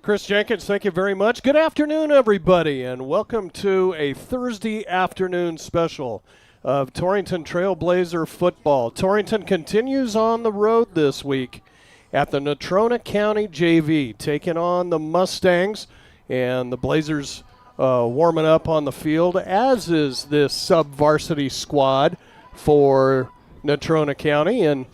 Chris Jenkins, thank you very much. Good afternoon, everybody, and welcome to a Thursday afternoon special of Torrington Trailblazer football. Torrington continues on the road this week at the Natrona County JV, taking on the Mustangs, and the Blazers warming up on the field, as is this sub-varsity squad for Natrona County. And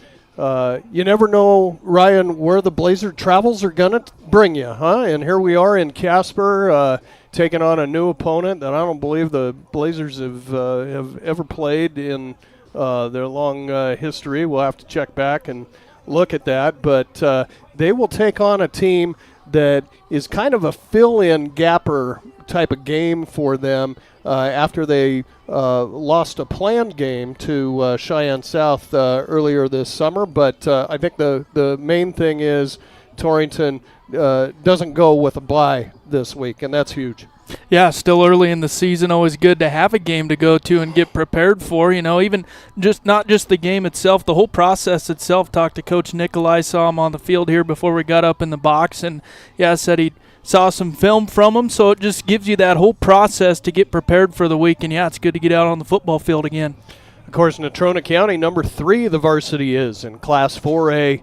you never know, Ryan, where the Blazer travels are going to bring you, huh? And here we are in Casper, taking on a new opponent that I don't believe the Blazers have ever played in their long history. We'll have to check back and look at that. But they will take on a team that is kind of a fill-in gapper type of game for them after they lost a planned game to Cheyenne South earlier this summer. But I think the main thing is Torrington doesn't go with a bye this week, and that's huge. Yeah, still early in the season, always good to have a game to go to and get prepared for. You know, even not just the game itself, the whole process itself. Talked to Coach Nikolai, saw him on the field here before we got up in the box, and yeah, said he saw some film from him, so it just gives you that whole process to get prepared for the week. And yeah, it's good to get out on the football field again. Of course, Natrona County, number 3 the varsity is in Class 4A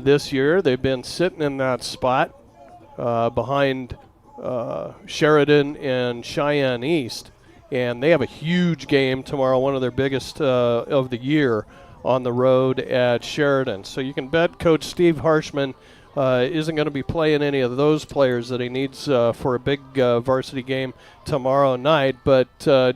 this year. They've been sitting in that spot behind Sheridan and Cheyenne East, and they have a huge game tomorrow, one of their biggest of the year, on the road at Sheridan. So you can bet Coach Steve Harshman isn't going to be playing any of those players that he needs for a big varsity game tomorrow night. But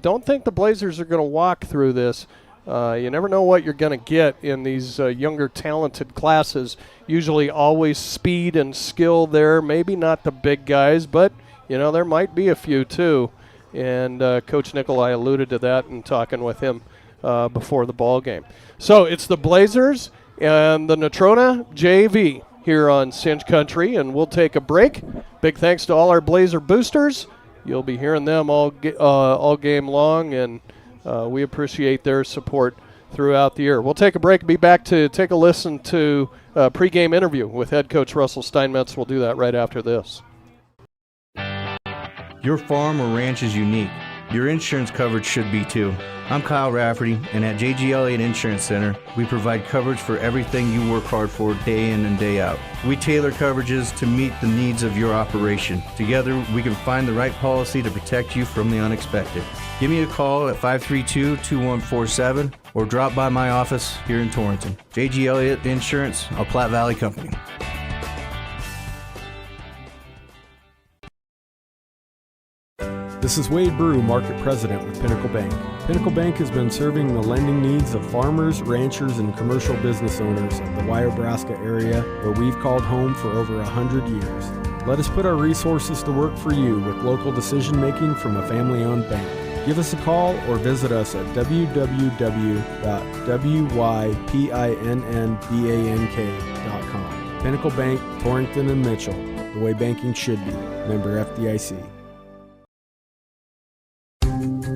don't think the Blazers are going to walk through this. You never know what you're going to get in these younger, talented classes. Usually always speed and skill there. Maybe not the big guys, but, you know, there might be a few too. And Coach Nikolai alluded to that in talking with him before the ball game. So it's the Blazers and the Natrona JV here on Cinch Country, and we'll take a break. Big thanks to all our Blazer boosters. You'll be hearing them all game long, and we appreciate their support throughout the year. We'll take a break and be back to take a listen to a pregame interview with head coach Russell Steinmetz. We'll do that right after this. Your farm or ranch is unique. Your insurance coverage should be too. I'm Kyle Rafferty, and at J.G. Elliott Insurance Center, we provide coverage for everything you work hard for day in and day out. We tailor coverages to meet the needs of your operation. Together, we can find the right policy to protect you from the unexpected. Give me a call at 532-2147 or drop by my office here in Torrington. J.G. Elliott Insurance, a Platte Valley company. This is Wade Brew, Market President with Pinnacle Bank. Pinnacle Bank has been serving the lending needs of farmers, ranchers, and commercial business owners of the Wyobraska area, where we've called home for over 100 years. Let us put our resources to work for you with local decision-making from a family-owned bank. Give us a call or visit us at www.wypinnbank.com. Pinnacle Bank, Torrington and Mitchell, the way banking should be. Member FDIC.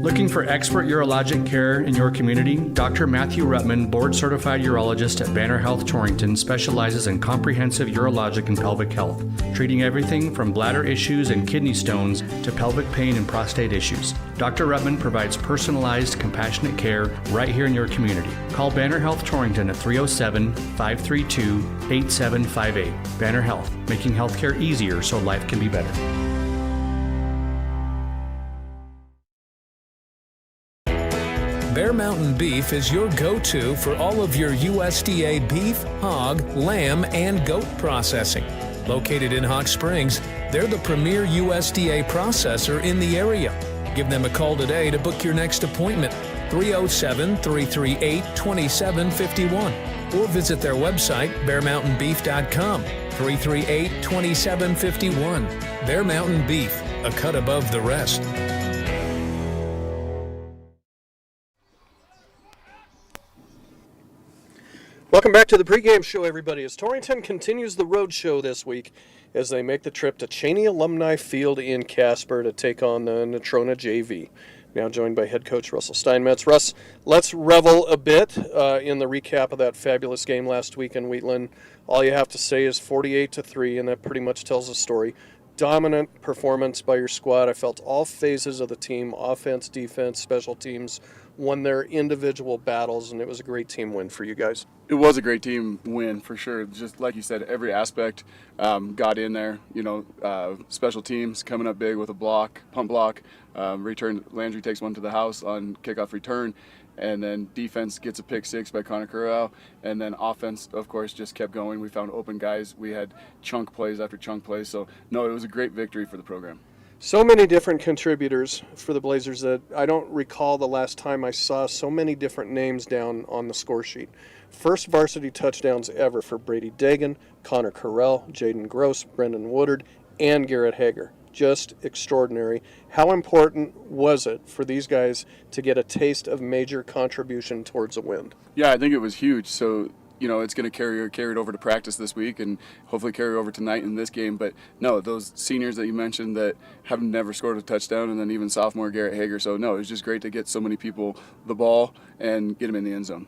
Looking for expert urologic care in your community? Dr. Matthew Ruttman, board-certified urologist at Banner Health Torrington, specializes in comprehensive urologic and pelvic health, treating everything from bladder issues and kidney stones to pelvic pain and prostate issues. Dr. Ruttman provides personalized, compassionate care right here in your community. Call Banner Health Torrington at 307-532-8758. Banner Health, making healthcare easier so life can be better. Bear Mountain Beef is your go-to for all of your USDA beef, hog, lamb, and goat processing. Located in Hot Springs, they're the premier USDA processor in the area. Give them a call today to book your next appointment, 307-338-2751, or visit their website, bearmountainbeef.com, 338-2751. Bear Mountain Beef, a cut above the rest. Welcome back to the pregame show, everybody. As Torrington continues the road show this week as they make the trip to Cheney Alumni Field in Casper to take on the Natrona JV. now joined by head coach Russell Steinmetz. Russ, let's revel a bit in the recap of that fabulous game last week in Wheatland. All you have to say is 48-3, and that pretty much tells the story. Dominant performance by your squad. I felt all phases of the team, offense, defense, special teams, won their individual battles, and it was a great team win for you guys. It was a great team win for sure. Just like you said, every aspect got in there. Special teams coming up big with a block, pump block, return. Landry takes one to the house on kickoff return, and then defense gets a pick six by Connor Corral, and then offense, of course, just kept going. We found open guys. We had chunk plays after chunk plays. So no, it was a great victory for the program. So many different contributors for the Blazers that I don't recall the last time I saw so many different names down on the score sheet. First varsity touchdowns ever for Brady Dagan, Connor Corral, Jaden Gross, Brendan Woodard, and Garrett Hager. Just extraordinary. How important was it for these guys to get a taste of major contribution towards a win? Yeah, I think it was huge. So it's going to carry it over to practice this week and hopefully carry over tonight in this game. But no, those seniors that you mentioned that have never scored a touchdown, and then even sophomore Garrett Hager. So no, it was just great to get so many people the ball and get them in the end zone.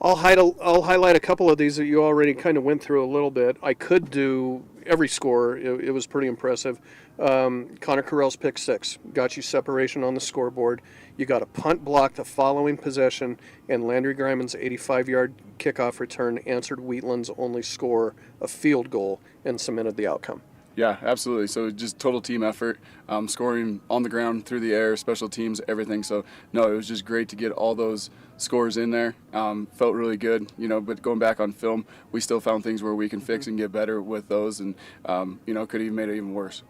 I'll highlight a couple of these that you already kind of went through a little bit. I could do every score. It was pretty impressive. Connor Corral's pick six got you separation on the scoreboard. You got a punt block the following possession, and Landry Griman's 85-yard kickoff return answered Wheatland's only score, a field goal, and cemented the outcome. Yeah, absolutely. So just total team effort, scoring on the ground, through the air, special teams, everything. So, no, it was just great to get all those scores in there. Felt really good, but going back on film, we still found things where we can fix and get better with those, and, could have even made it even worse.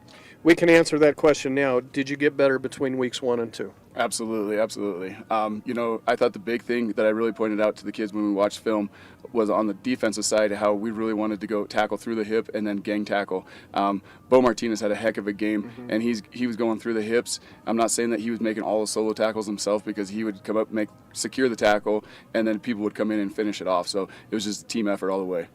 We can answer that question now. Did you get better between weeks 1 and 2? Absolutely. I thought the big thing that I really pointed out to the kids when we watched film was on the defensive side, how we really wanted to go tackle through the hip and then gang tackle. Bo Martinez had a heck of a game, and he was going through the hips. I'm not saying that he was making all the solo tackles himself, because he would come up, secure the tackle, and then people would come in and finish it off. So it was just a team effort all the way.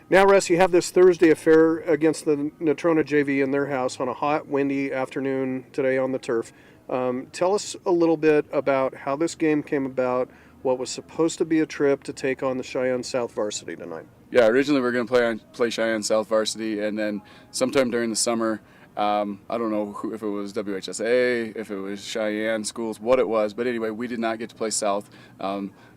Now, Russ, you have this Thursday affair against the Natrona JV in their house on a hot, windy afternoon today on the turf. Tell us a little bit about how this game came about, what was supposed to be a trip to take on the Cheyenne South varsity tonight. Yeah, originally we were going to play Cheyenne South varsity, and then sometime during the summer, I don't know if it was WHSA, if it was Cheyenne schools, what it was, but anyway, we did not get to play South.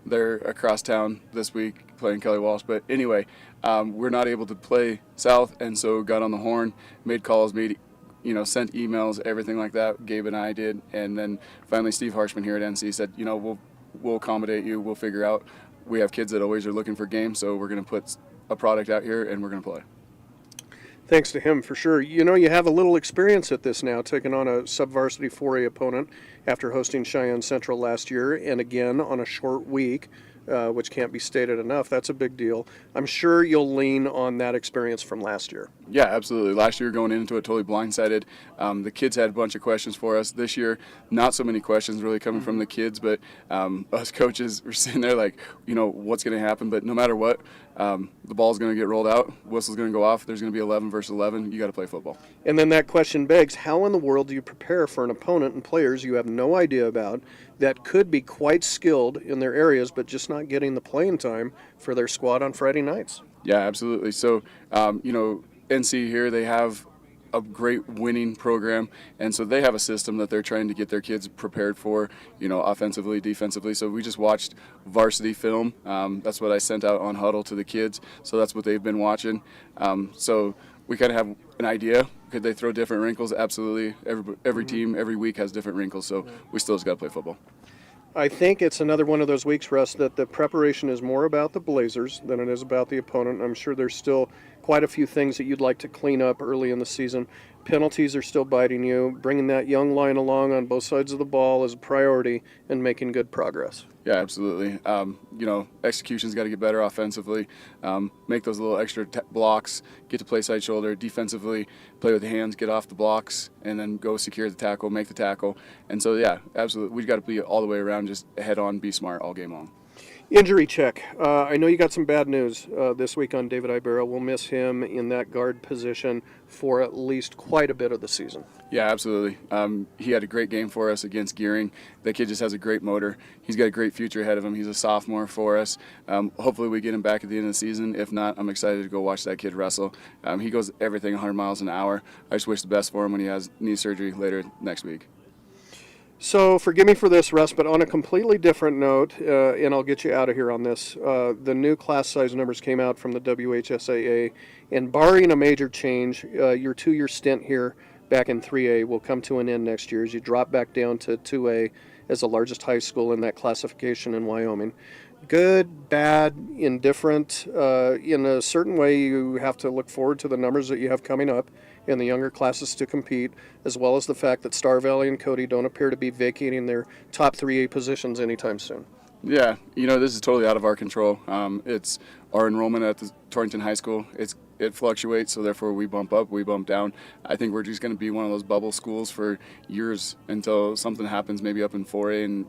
They're across town this week playing Kelly Walsh, but anyway, we're not able to play South, and so got on the horn, made calls, sent emails, everything like that. Gabe and I did, and then finally Steve Harshman here at NC said, we'll accommodate you, we'll figure out. We have kids that always are looking for games, so we're going to put a product out here and we're going to play. Thanks to him, for sure. You have a little experience at this now, taking on a sub-varsity 4A opponent after hosting Cheyenne Central last year, and again on a short week, which can't be stated enough. That's a big deal. I'm sure you'll lean on that experience from last year. Yeah, absolutely. Last year, going into it totally blindsided. The kids had a bunch of questions for us. This year, not so many questions really coming from the kids, but us coaches were sitting there like, what's going to happen? But no matter what, the ball's going to get rolled out, whistle's going to go off, there's going to be 11 versus 11. You got to play football. And then that question begs, how in the world do you prepare for an opponent and players you have no idea about that could be quite skilled in their areas but just not getting the playing time for their squad on Friday nights? Yeah, absolutely. So, NC here, they have a great winning program, and so they have a system that they're trying to get their kids prepared for, offensively, defensively. So we just watched varsity film. That's what I sent out on Huddle to the kids, so that's what they've been watching. So we kind of have an idea. Could they throw different wrinkles? Absolutely. Every team, every week has different wrinkles, so we still just got to play football. I think it's another one of those weeks, Russ, that the preparation is more about the Blazers than it is about the opponent. I'm sure there's still quite a few things that you'd like to clean up early in the season. Penalties are still biting you. Bringing that young line along on both sides of the ball is a priority and making good progress. Yeah, absolutely. Execution's got to get better offensively. Make those little extra blocks, get to play side shoulder. Defensively, play with the hands, get off the blocks, and then go secure the tackle, make the tackle. And so, yeah, absolutely. We've got to be all the way around, just head on, be smart all game long. Injury check. I know you got some bad news this week on David Ibera. We'll miss him in that guard position for at least quite a bit of the season. Yeah, absolutely. He had a great game for us against Gearing. That kid just has a great motor. He's got a great future ahead of him. He's a sophomore for us. Hopefully we get him back at the end of the season. If not, I'm excited to go watch that kid wrestle. He goes everything 100 miles an hour. I just wish the best for him when he has knee surgery later next week. So forgive me for this, Russ, but on a completely different note, and I'll get you out of here on this, the new class size numbers came out from the WHSAA, and barring a major change, your 2-year stint here back in 3A will come to an end next year as you drop back down to 2A as the largest high school in that classification in Wyoming. Good, bad, indifferent. In a certain way, you have to look forward to the numbers that you have coming up in the younger classes to compete, as well as the fact that Star Valley and Cody don't appear to be vacating their top 3A positions anytime soon. Yeah, this is totally out of our control. It's our enrollment at the Torrington High School. It fluctuates, so therefore we bump up, we bump down. I think we're just going to be one of those bubble schools for years until something happens, maybe up in 4A and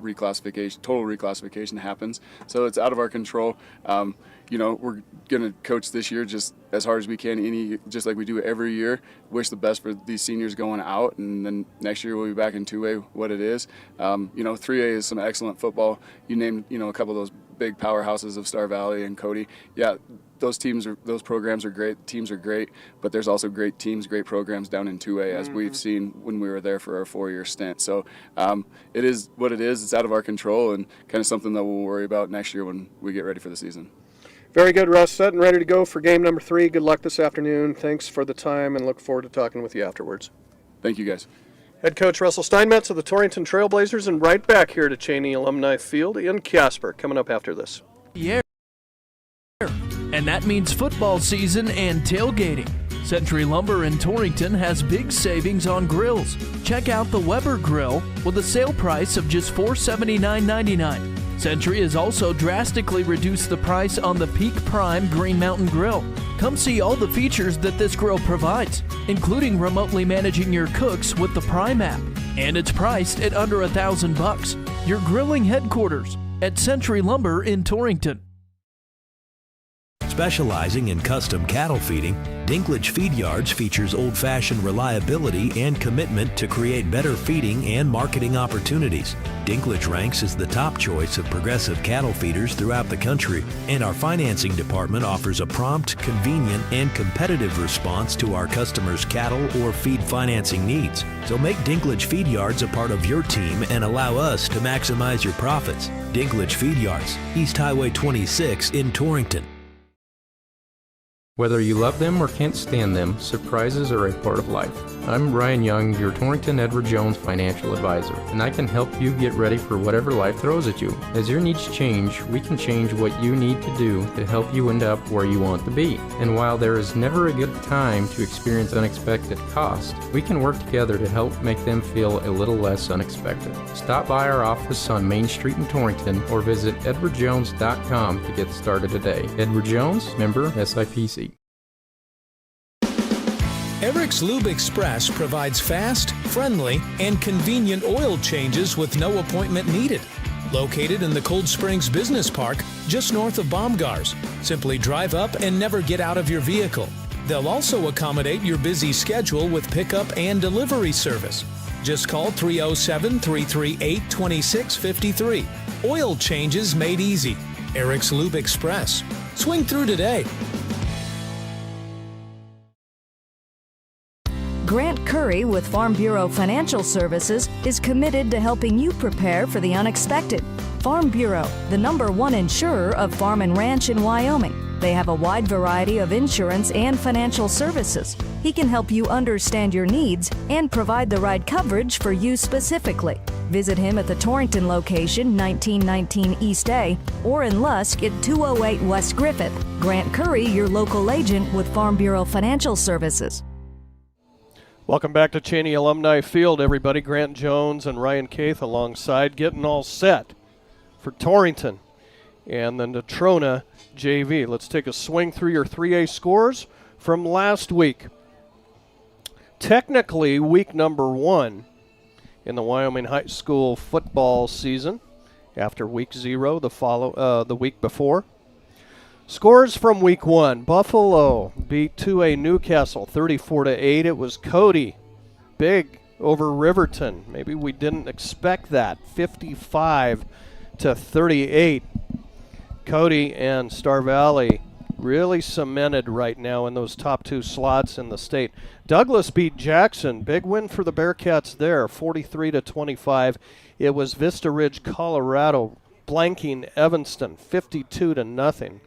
total reclassification happens. So it's out of our control. We're going to coach this year just as hard as we can, just like we do every year. Wish the best for these seniors going out, and then next year we'll be back in 2A, what it is. 3A is some excellent football. You named, a couple of those big powerhouses of Star Valley and Cody. Yeah, those programs are great, teams are great, but there's also great teams, great programs down in 2A, as we've seen when we were there for our 4-year stint. So it is what it is. It's out of our control and kind of something that we'll worry about next year when we get ready for the season. Very good, Russ. Set and ready to go for game number 3. Good luck this afternoon. Thanks for the time, and look forward to talking with you afterwards. Thank you, guys. Head coach Russell Steinmetz of the Torrington Trailblazers, and right back here to Cheney Alumni Field in Casper, coming up after this. Yeah. And that means football season and tailgating. Century Lumber in Torrington has big savings on grills. Check out the Weber Grill with a sale price of just $479.99. Century has also drastically reduced the price on the Peak Prime Green Mountain Grill. Come see all the features that this grill provides, including remotely managing your cooks with the Prime app. And it's priced at under $1,000. Your grilling headquarters at Century Lumber in Torrington. Specializing in custom cattle feeding, Dinklage Feed Yards features old-fashioned reliability and commitment to create better feeding and marketing opportunities. Dinklage ranks as the top choice of progressive cattle feeders throughout the country, and our financing department offers a prompt, convenient, and competitive response to our customers' cattle or feed financing needs. So make Dinklage Feed Yards a part of your team and allow us to maximize your profits. Dinklage Feed Yards, East Highway 26 in Torrington. Whether you love them or can't stand them, surprises are a part of life. I'm Ryan Young, your Torrington Edward Jones financial advisor, and I can help you get ready for whatever life throws at you. As your needs change, we can change what you need to do to help you end up where you want to be. And while there is never a good time to experience unexpected costs, we can work together to help make them feel a little less unexpected. Stop by our office on Main Street in Torrington or visit edwardjones.com to get started today. Edward Jones, member SIPC. Eric's Lube Express provides fast, friendly, and convenient oil changes with no appointment needed. Located in the Cold Springs Business Park, just north of Baumgars. Simply drive up and never get out of your vehicle. They'll also accommodate your busy schedule with pickup and delivery service. Just call 307-338-2653. Oil changes made easy. Eric's Lube Express. Swing through today. Grant Curry with Farm Bureau Financial Services is committed to helping you prepare for the unexpected. Farm Bureau, the #1 insurer of farm and ranch in Wyoming. They have a wide variety of insurance and financial services. He can help you understand your needs and provide the right coverage for you specifically. Visit him at the Torrington location, 1919 East A, or in Lusk at 208 West Griffith. Grant Curry, your local agent with Farm Bureau Financial Services. Welcome back to Cheney Alumni Field, everybody. Grant Jones and Ryan Caith alongside, getting all set for Torrington and the Natrona JV. Let's take a swing through your 3A scores from last week. Technically, week number 1 in the Wyoming high school football season. after week 0 the week before. Scores from week 1. Buffalo beat 2A Newcastle 34-8. It was Cody, big over Riverton. Maybe we didn't expect that. 55-38. Cody and Star Valley really cemented right now in those top 2 slots in the state. Douglas beat Jackson. Big win for the Bearcats there, 43-25. It was Vista Ridge, Colorado, blanking Evanston, 52-0.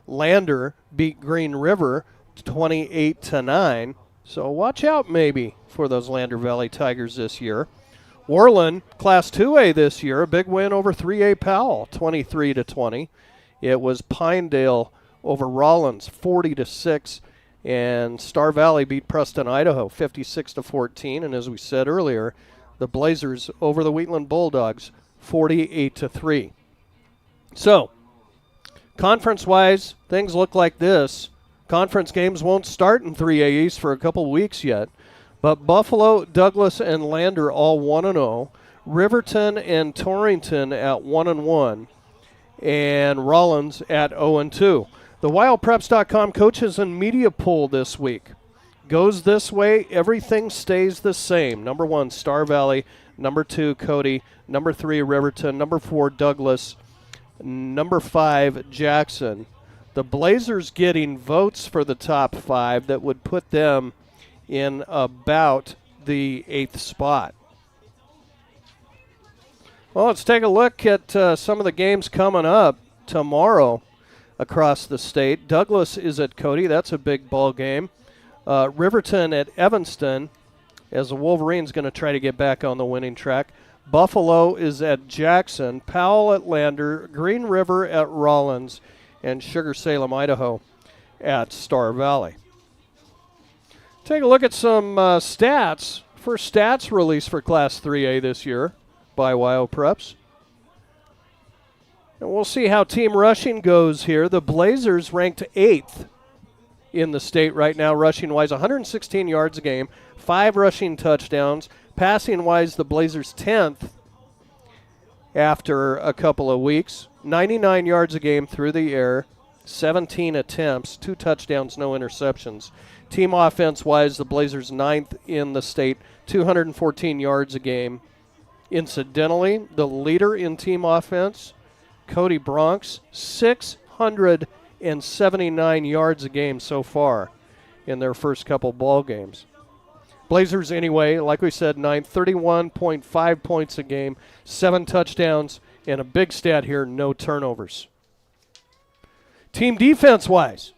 Lander beat Green River 28-9. So watch out maybe for those Lander Valley Tigers this year. Orland, Class 2A this year, a big win over 3A Powell, 23-20. It was Pinedale over Rollins, 40-6. And Star Valley beat Preston, Idaho, 56-14. And as we said earlier, the Blazers over the Wheatland Bulldogs, 48-3. So, conference-wise, things look like this. Conference games won't start in 3A East for a couple weeks yet. But Buffalo, Douglas, and Lander all 1-0. Riverton and Torrington at 1-1. And Rollins at 0-2. The WildPreps.com coaches and media poll this week goes this way. Everything stays the same. Number 1, Star Valley. Number 2, Cody. Number 3, Riverton. Number 4, Douglas. Number 5, Jackson. The Blazers getting votes for the top 5 that would put them in about the 8th spot. Well, let's take a look at some of the games coming up tomorrow across the state. Douglas is at Cody. That's a big ball game. Riverton at Evanston, as the Wolverines going to try to get back on the winning track. Buffalo is at Jackson. Powell at Lander. Green River at Rollins. And Sugar Salem, Idaho at Star Valley. Take a look at some stats. First stats released for Class 3A this year by WyoPreps. And we'll see how team rushing goes here. The Blazers ranked 8th in the state right now, rushing-wise, 116 yards a game, 5 rushing touchdowns. Passing-wise, the Blazers 10th after a couple of weeks. 99 yards a game through the air, 17 attempts, 2 touchdowns, no interceptions. Team offense-wise, the Blazers 9th in the state, 214 yards a game. Incidentally, the leader in team offense, Cody Bronx, 679 yards a game so far in their first couple ball games. Blazers, anyway, like we said, 9th, 31.5 points a game, 7 touchdowns, and a big stat here, no turnovers. Team defense-wise,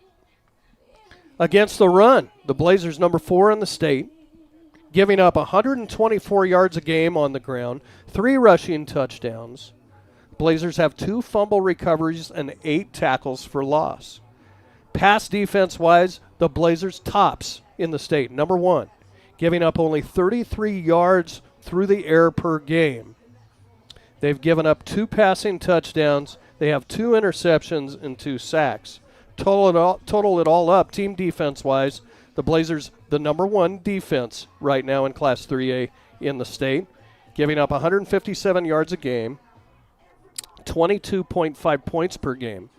against the run, the Blazers number 4 in the state, giving up 124 yards a game on the ground, 3 rushing touchdowns. Blazers have 2 fumble recoveries and 8 tackles for loss. Pass defense-wise, the Blazers tops in the state, number 1, giving up only 33 yards through the air per game. They've given up 2 passing touchdowns. They have 2 interceptions and 2 sacks. Total it all up, team defense-wise, the Blazers, the number 1 defense right now in Class 3A in the state, giving up 157 yards a game, 22.5 points per game,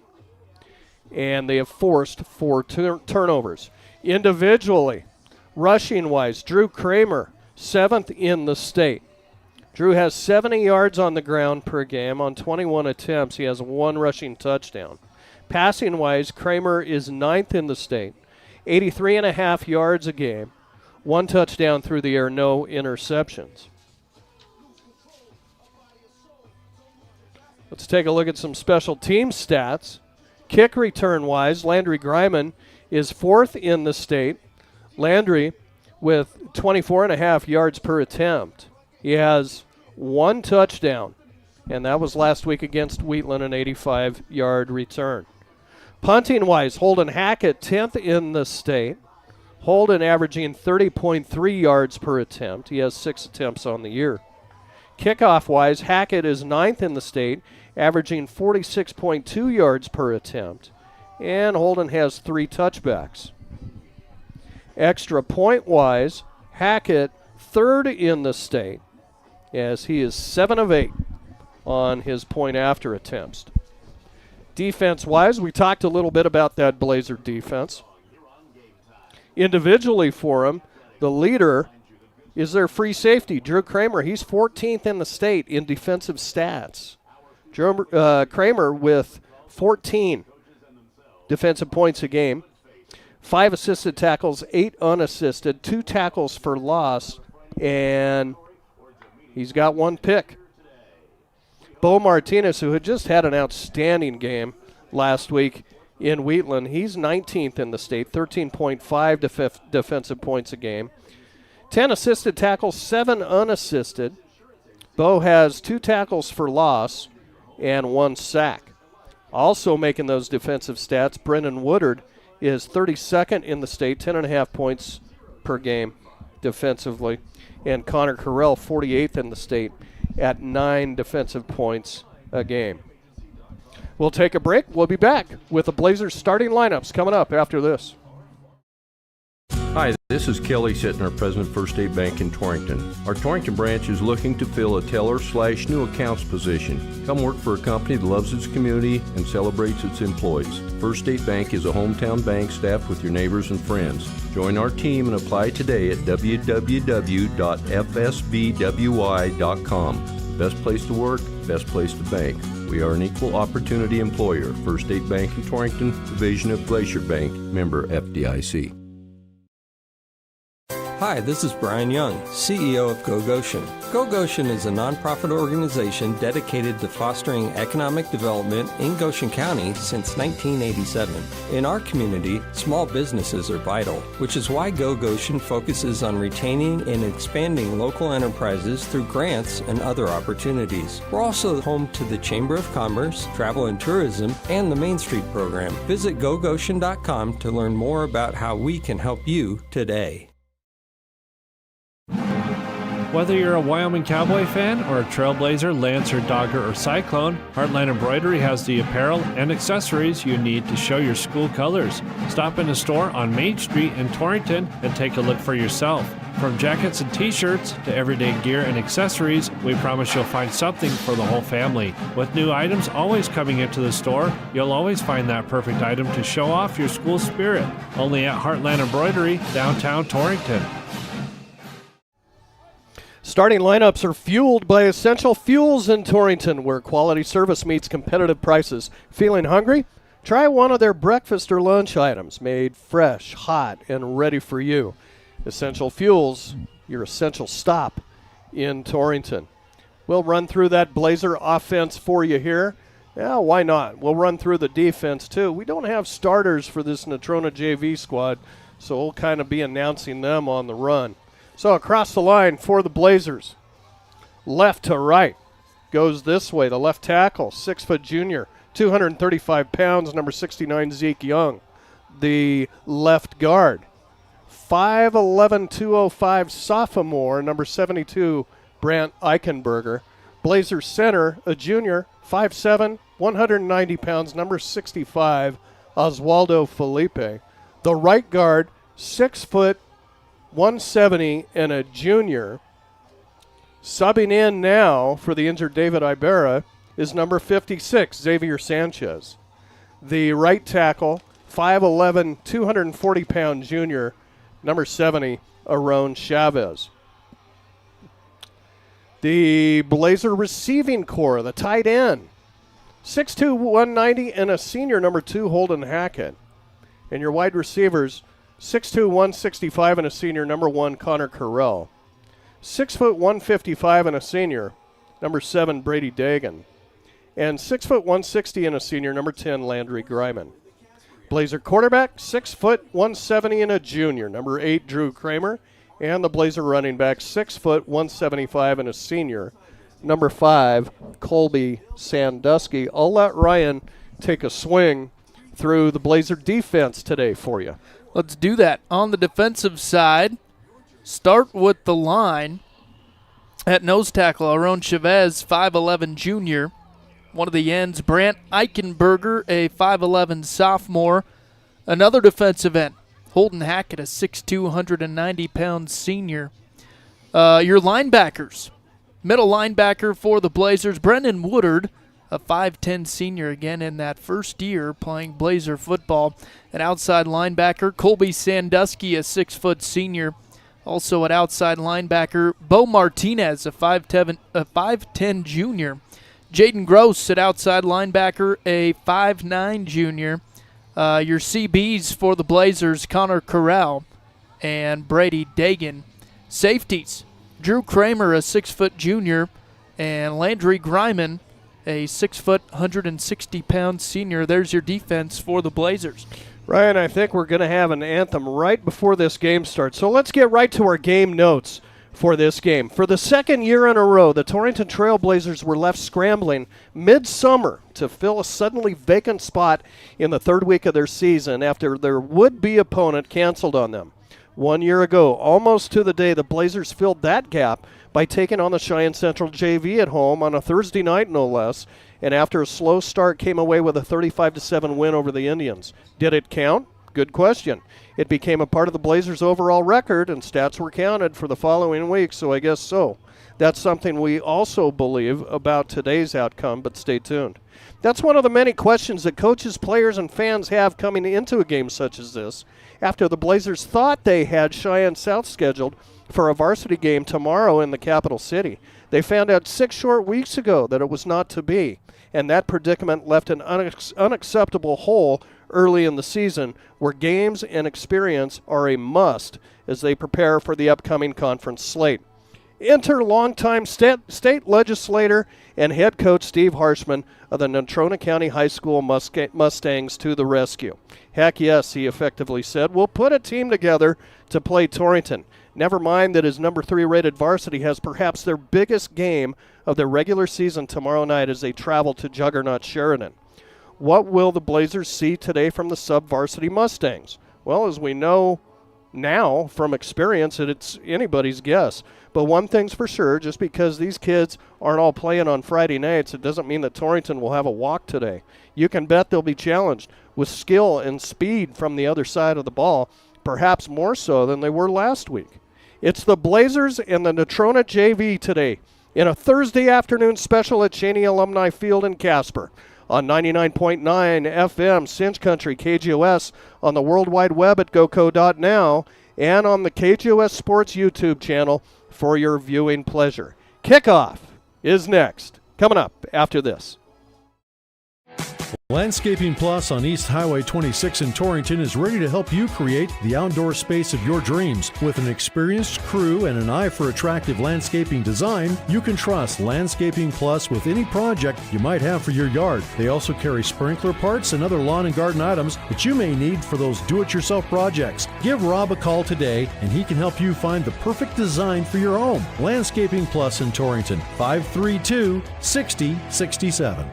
and they have forced 4 turnovers. Individually, rushing-wise, Drew Kramer, 7th in the state. Drew has 70 yards on the ground per game. On 21 attempts, he has 1 rushing touchdown. Passing-wise, Kramer is 9th in the state, 83.5 yards a game, 1 touchdown through the air, no interceptions. Let's take a look at some special team stats. Kick return-wise, Landry Greiman is 4th in the state. Landry with 24.5 yards per attempt. He has 1 touchdown, and that was last week against Wheatland, an 85-yard return. Punting-wise, Holden Hackett, 10th in the state. Holden averaging 30.3 yards per attempt. He has 6 attempts on the year. Kickoff-wise, Hackett is 9th in the state, averaging 46.2 yards per attempt. And Holden has 3 touchbacks. Extra point-wise, Hackett 3rd in the state, as he is 7 of 8 on his point after attempts. Defense-wise, we talked a little bit about that Blazer defense. Individually for him, the leader is their free safety, Drew Kramer. He's 14th in the state in defensive stats. Kramer with 14 defensive points a game, 5 assisted tackles, 8 unassisted, 2 tackles for loss, and he's got 1 pick. Bo Martinez, who had just had an outstanding game last week in Wheatland, he's 19th in the state, 13.5 defensive points a game, 10 assisted tackles, 7 unassisted. Bo has 2 tackles for loss and 1 sack. Also making those defensive stats, Brendan Woodard is 32nd in the state, 10.5 points per game defensively. And Connor Carell, 48th in the state at 9 defensive points a game. We'll take a break. We'll be back with the Blazers starting lineups coming up after this. Hi, this is Kelly Sittner, President of First State Bank in Torrington. Our Torrington branch is looking to fill a teller/new accounts position. Come work for a company that loves its community and celebrates its employees. First State Bank is a hometown bank staffed with your neighbors and friends. Join our team and apply today at www.fsbwy.com. Best place to work, best place to bank. We are an equal opportunity employer. First State Bank in Torrington, division of Glacier Bank, member FDIC. Hi, this is Brian Young, CEO of Go Goshen. Go Goshen is a nonprofit organization dedicated to fostering economic development in Goshen County since 1987. In our community, small businesses are vital, which is why Go Goshen focuses on retaining and expanding local enterprises through grants and other opportunities. We're also home to the Chamber of Commerce, Travel and Tourism, and the Main Street program. Visit gogoshen.com to learn more about how we can help you today. Whether you're a Wyoming Cowboy fan or a Trailblazer, Lancer, Dogger, or Cyclone, Heartland Embroidery has the apparel and accessories you need to show your school colors. Stop in the store on Main Street in Torrington and take a look for yourself. From jackets and t-shirts to everyday gear and accessories, we promise you'll find something for the whole family. With new items always coming into the store, you'll always find that perfect item to show off your school spirit. Only at Heartland Embroidery, downtown Torrington. Starting lineups are fueled by Essential Fuels in Torrington, where quality service meets competitive prices. Feeling hungry? Try one of their breakfast or lunch items made fresh, hot, and ready for you. Essential Fuels, your essential stop in Torrington. We'll run through that Blazer offense for you here. Yeah, why not? We'll run through the defense, too. We don't have starters for this Natrona JV squad, so we'll kind of be announcing them on the run. So across the line for the Blazers, left to right, goes this way. The left tackle, 6-foot junior, 235 pounds, number 69, Zeke Young. The left guard, 5'11", 205 sophomore, number 72, Brant Eichenberger. Blazers center, a junior, 5'7", 190 pounds, number 65, Oswaldo Felipe. The right guard, 6 foot, 170 and a junior. Subbing in now for the injured David Ibarra is number 56, Xavier Sanchez. The right tackle, 5'11", 240-pound junior, number 70, Aaron Chavez. The Blazer receiving core, the tight end, 6'2", 190 and a senior, number 2, Holden Hackett. And your wide receivers, 6'2", 165 and a senior, number 1, Connor Carell. 6 foot 155 and a senior, number 7, Brady Dagan. And 6 foot 160 and a senior, number 10, Landry Greiman. Blazer quarterback, 6 foot 170 and a junior, number 8, Drew Kramer. And the Blazer running back, 6 foot 175 and a senior, number 5, Colby Sandusky. I'll let Ryan take a swing through the Blazer defense today for you. Let's do that. On the defensive side, start with the line. At nose tackle, Aaron Chavez, 5'11", junior. One of the ends, Brant Eichenberger, a 5'11", sophomore. Another defensive end, Holden Hackett, a 6'2", 190-pound senior. Your linebackers, Middle linebacker for the Blazers, Brendan Woodard, a 5'10 senior again in that first year playing Blazer football. An outside linebacker, Colby Sandusky, a 6' senior. Also at outside linebacker, Bo Martinez, a 5'10 junior. Jaden Gross at outside linebacker, a 5'9 junior. Your CBs for the Blazers, Connor Corral and Brady Dagan. Safeties, Drew Kramer, a 6' junior, and Landry Greiman, a 6', 160-pound senior. There's your defense for the Blazers. Ryan, I think we're going to have an anthem right before this game starts. So let's get right to our game notes for this game. For the second year in a row, the Torrington Trailblazers were left scrambling midsummer to fill a suddenly vacant spot in the third week of their season after their would-be opponent canceled on them. 1 year ago, almost to the day, the Blazers filled that gap by taking on the Cheyenne Central JV at home on a Thursday night, no less, and after a slow start came away with a 35-7 win over the Indians. Did it count? Good question. It became a part of the Blazers' overall record, and stats were counted for the following week, so I guess so. That's something we also believe about today's outcome, but stay tuned. That's one of the many questions that coaches, players, and fans have coming into a game such as this. After the Blazers thought they had Cheyenne South scheduled for a varsity game tomorrow in the capital city, they found out 6 short weeks ago that it was not to be, and that predicament left an unacceptable hole early in the season where games and experience are a must as they prepare for the upcoming conference slate. Enter longtime state legislator and head coach Steve Harshman of the Natrona County High School Mustangs to the rescue. Heck yes, he effectively said, we'll put a team together to play Torrington. Never mind that his number 3 rated varsity has perhaps their biggest game of their regular season tomorrow night as they travel to juggernaut Sheridan. What will the Blazers see today from the sub-varsity Mustangs? Well, as we know now from experience, it's anybody's guess. But one thing's for sure, just because these kids aren't all playing on Friday nights, it doesn't mean that Torrington will have a walk today. You can bet they'll be challenged with skill and speed from the other side of the ball, perhaps more so than they were last week. It's the Blazers and the Natrona JV today in a Thursday afternoon special at Cheney Alumni Field in Casper on 99.9 FM Cinch Country KGOS, on the World Wide Web at goco.now, and on the KGOS Sports YouTube channel for your viewing pleasure. Kickoff is next, coming up after this. Landscaping Plus on East Highway 26 in Torrington is ready to help you create the outdoor space of your dreams. With an experienced crew and an eye for attractive landscaping design, you can trust Landscaping Plus with any project you might have for your yard. They also carry sprinkler parts and other lawn and garden items that you may need for those do-it-yourself projects. Give Rob a call today and he can help you find the perfect design for your home. Landscaping Plus in Torrington, 532-6067.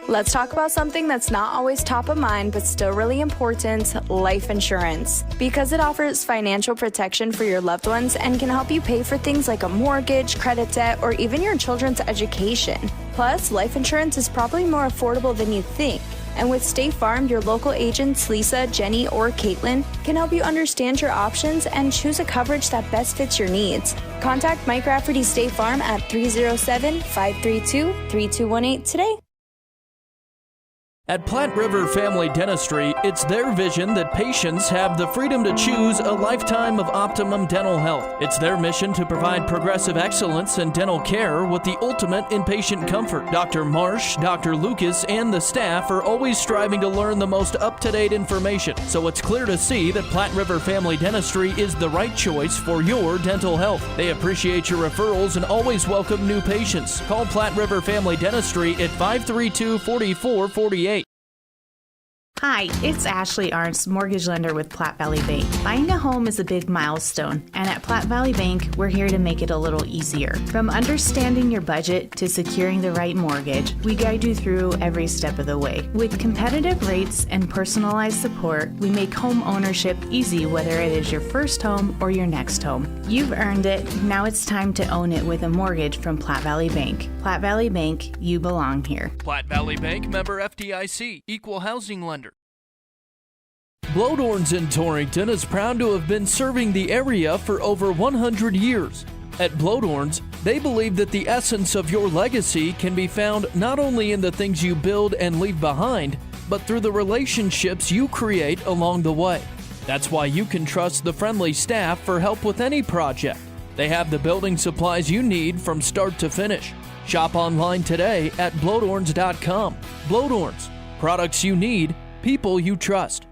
Let's talk about something that's not always top of mind but still really important, life insurance. Because it offers financial protection for your loved ones and can help you pay for things like a mortgage, credit debt, or even your children's education. Plus, life insurance is probably more affordable than you think. And with State Farm, your local agents, Lisa, Jenny, or Caitlin, can help you understand your options and choose a coverage that best fits your needs. Contact Mike Rafferty State Farm at 307-532-3218 today. At Platte River Family Dentistry, it's their vision that patients have the freedom to choose a lifetime of optimum dental health. It's their mission to provide progressive excellence in dental care with the ultimate in patient comfort. Dr. Marsh, Dr. Lucas, and the staff are always striving to learn the most up-to-date information, so it's clear to see that Platte River Family Dentistry is the right choice for your dental health. They appreciate your referrals and always welcome new patients. Call Platte River Family Dentistry at 532-4448. Hi, it's Ashley Arntz, mortgage lender with Platte Valley Bank. Buying a home is a big milestone, and at Platte Valley Bank, we're here to make it a little easier. From understanding your budget to securing the right mortgage, we guide you through every step of the way. With competitive rates and personalized support, we make home ownership easy, whether it is your first home or your next home. You've earned it. Now it's time to own it with a mortgage from Platte Valley Bank. Platte Valley Bank, you belong here. Platte Valley Bank, member FDIC, equal housing lender. Blodorns in Torrington is proud to have been serving the area for over 100 years. At Blodorns, they believe that the essence of your legacy can be found not only in the things you build and leave behind, but through the relationships you create along the way. That's why you can trust the friendly staff for help with any project. They have the building supplies you need from start to finish. Shop online today at blodorns.com. Blodorns, products you need, people you trust.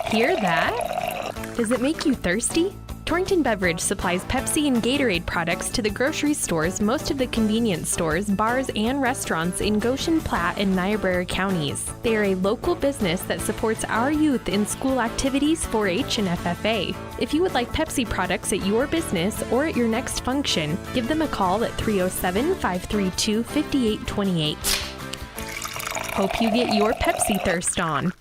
Hear that? Does it make you thirsty? Torrington Beverage supplies Pepsi and Gatorade products to the grocery stores, most of the convenience stores, bars, and restaurants in Goshen, Platte, and Niobrara counties. They are a local business that supports our youth in school activities, 4-H, and FFA. If you would like Pepsi products at your business or at your next function, give them a call at 307-532-5828. Hope you get your Pepsi thirst on.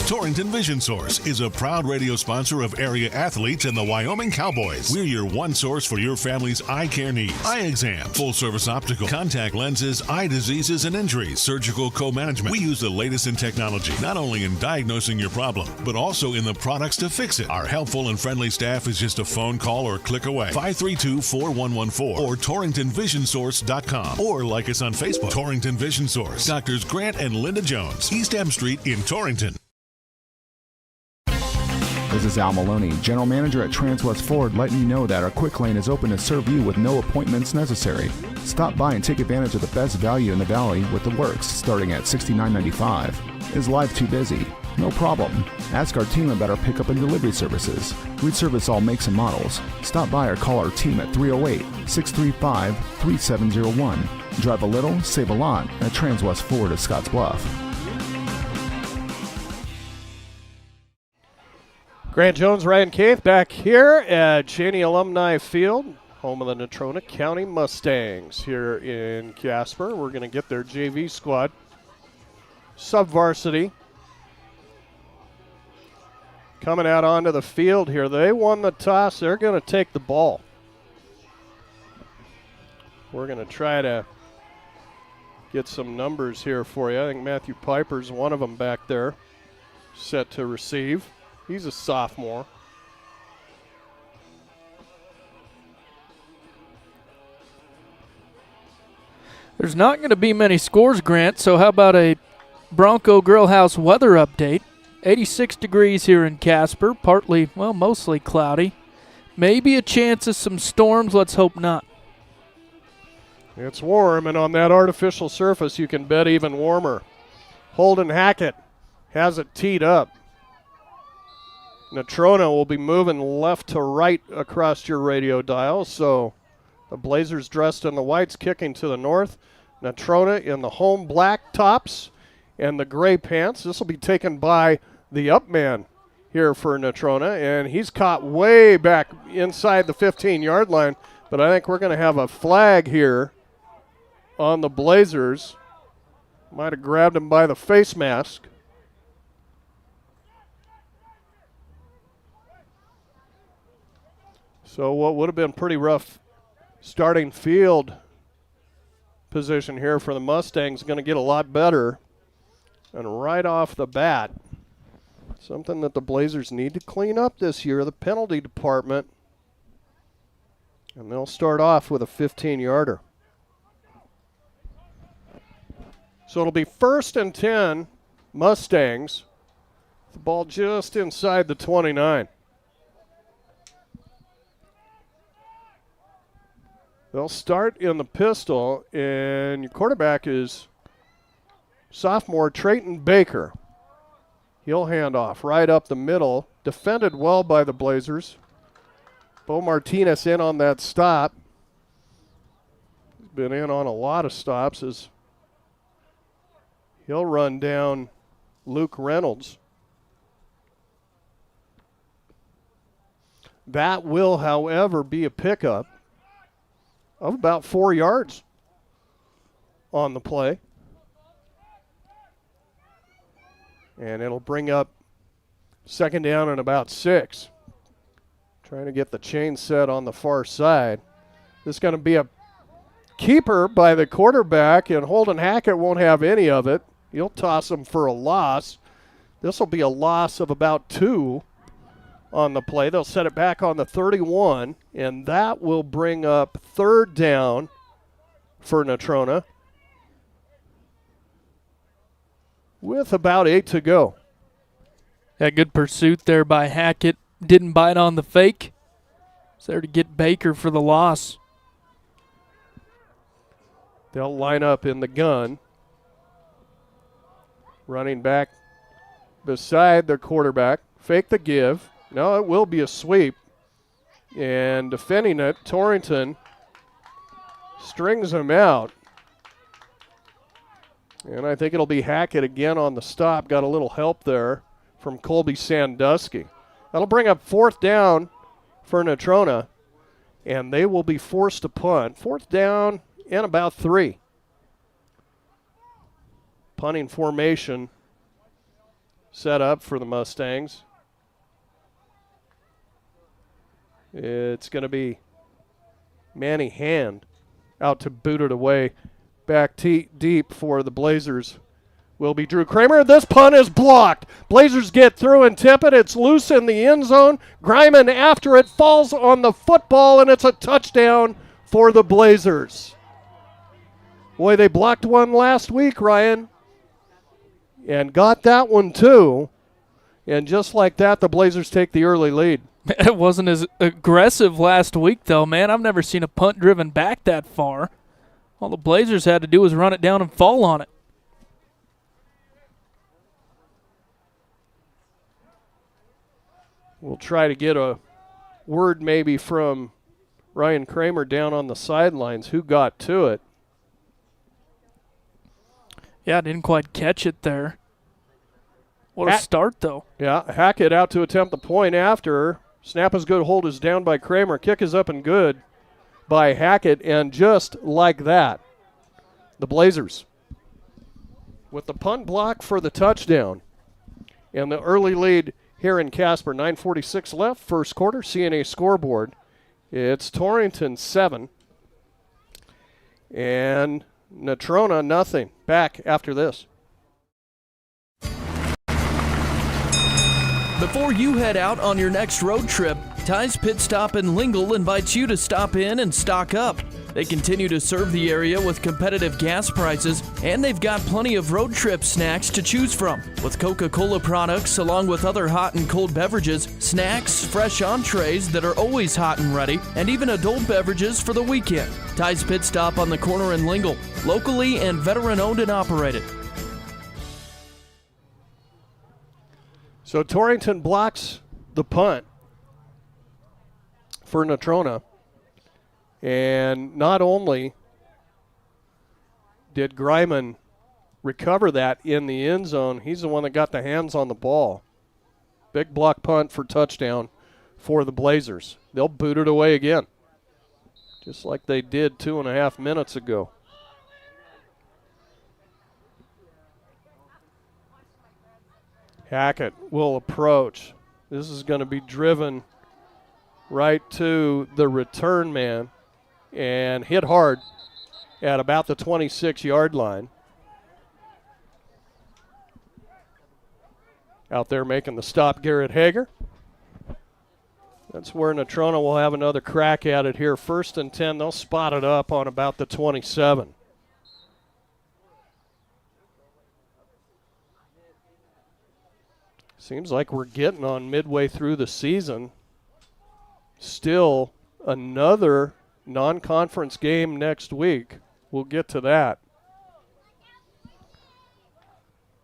Torrington Vision Source is a proud radio sponsor of area athletes and the Wyoming Cowboys. We're your one source for your family's eye care needs. Eye exam, full-service optical, contact lenses, eye diseases and injuries, surgical co-management. We use the latest in technology, not only in diagnosing your problem, but also in the products to fix it. Our helpful and friendly staff is just a phone call or click away. 532-4114 or TorringtonVisionSource.com or like us on Facebook. Torrington Vision Source. Doctors Grant and Linda Jones, East M Street in Torrington. This is Al Maloney, General Manager at Transwest Ford, letting you know that our quick lane is open to serve you with no appointments necessary. Stop by and take advantage of the best value in the valley with the works starting at $69.95. Is life too busy? No problem. Ask our team about our pickup and delivery services. We service all makes and models. Stop by or call our team at 308-635-3701. Drive a little, save a lot at Transwest Ford of Scotts Bluff. Grant Jones, Ryan Keith back here at Cheney Alumni Field, home of the Natrona County Mustangs here in Casper. We're going to get their JV squad, sub-varsity, coming out onto the field here. They won the toss. They're going to take the ball. We're going to try to get some numbers here for you. I think Matthew Piper's one of them back there, set to receive. He's a sophomore. There's not going to be many scores, Grant, so how about a Bronco Grill House weather update? 86 degrees here in Casper, partly, well, mostly cloudy. Maybe a chance of some storms, let's hope not. It's warm, and on that artificial surface, you can bet even warmer. Holden Hackett has it teed up. Natrona will be moving left to right across your radio dial. So the Blazers dressed in the whites, kicking to the north. Natrona in the home black tops and the gray pants. This will be taken by the up man here for Natrona, and he's caught way back inside the 15-yard line. But I think we're going to have a flag here on the Blazers. Might have grabbed him by the face mask. So what would have been pretty rough starting field position here for the Mustangs is going to get a lot better. And right off the bat, something that the Blazers need to clean up this year, the penalty department. And they'll start off with a 15-yarder. So it'll be 1st and 10 Mustangs. The ball just inside the 29. They'll start in the pistol, and your quarterback is sophomore Trailton Baker. He'll hand off right up the middle. Defended well by the Blazers. Bo Martinez in on that stop. He's been in on a lot of stops as he'll run down Luke Reynolds. That will, however, be a pickup of about 4 yards on the play. And it'll bring up 2nd down and about 6. Trying to get the chain set on the far side. This is going to be a keeper by the quarterback, and Holden Hackett won't have any of it. He'll toss him for a loss. This will be a loss of about 2 on the play. They'll set it back on the 31, and that will bring up 3rd down for Natrona with about 8 to go. A good pursuit there by Hackett. Didn't bite on the fake. It's there to get Baker for the loss. They'll line up in the gun. Running back beside the quarterback. Fake the give. No, it will be a sweep. And defending it, Torrington strings him out. And I think it'll be Hackett again on the stop. Got a little help there from Colby Sandusky. That'll bring up 4th down for Natrona, and they will be forced to punt. 4th down and about 3. Punting formation set up for the Mustangs. It's going to be Manny Hand out to boot it away. Back deep for the Blazers will be Drew Kramer. This punt is blocked. Blazers get through and tip it. It's loose in the end zone. Griman after it falls on the football, and it's a touchdown for the Blazers. Boy, they blocked one last week, Ryan, and got that one too. And just like that, the Blazers take the early lead. It wasn't as aggressive last week, though, man. I've never seen a punt driven back that far. All the Blazers had to do was run it down and fall on it. We'll try to get a word maybe from Ryan Kramer down on the sidelines who got to it. Yeah, didn't quite catch it there. What a start, though. Yeah, Hackett out to attempt the point after. Snap is good, hold is down by Kramer. Kick is up and good by Hackett, and just like that, the Blazers with the punt block for the touchdown and the early lead here in Casper. 9:46 left, first quarter. CNA scoreboard. It's Torrington 7 and Natrona nothing. Back after this. Before you head out on your next road trip, Ty's Pit Stop in Lingle invites you to stop in and stock up. They continue to serve the area with competitive gas prices, and they've got plenty of road trip snacks to choose from. With Coca-Cola products along with other hot and cold beverages, snacks, fresh entrees that are always hot and ready, and even adult beverages for the weekend. Ty's Pit Stop on the corner in Lingle, locally and veteran owned and operated. So Torrington blocks the punt for Natrona. And not only did Griman recover that in the end zone, he's the one that got the hands on the ball. Big block punt for touchdown for the Blazers. They'll boot it away again, just like they did 2.5 minutes ago. Hackett will approach. This is going to be driven right to the return man and hit hard at about the 26-yard line. Out there making the stop, Garrett Hager. That's where Natrona will have another crack at it here. 1st and 10, they'll spot it up on about the 27. Seems like we're getting on midway through the season. Still another non-conference game next week. We'll get to that.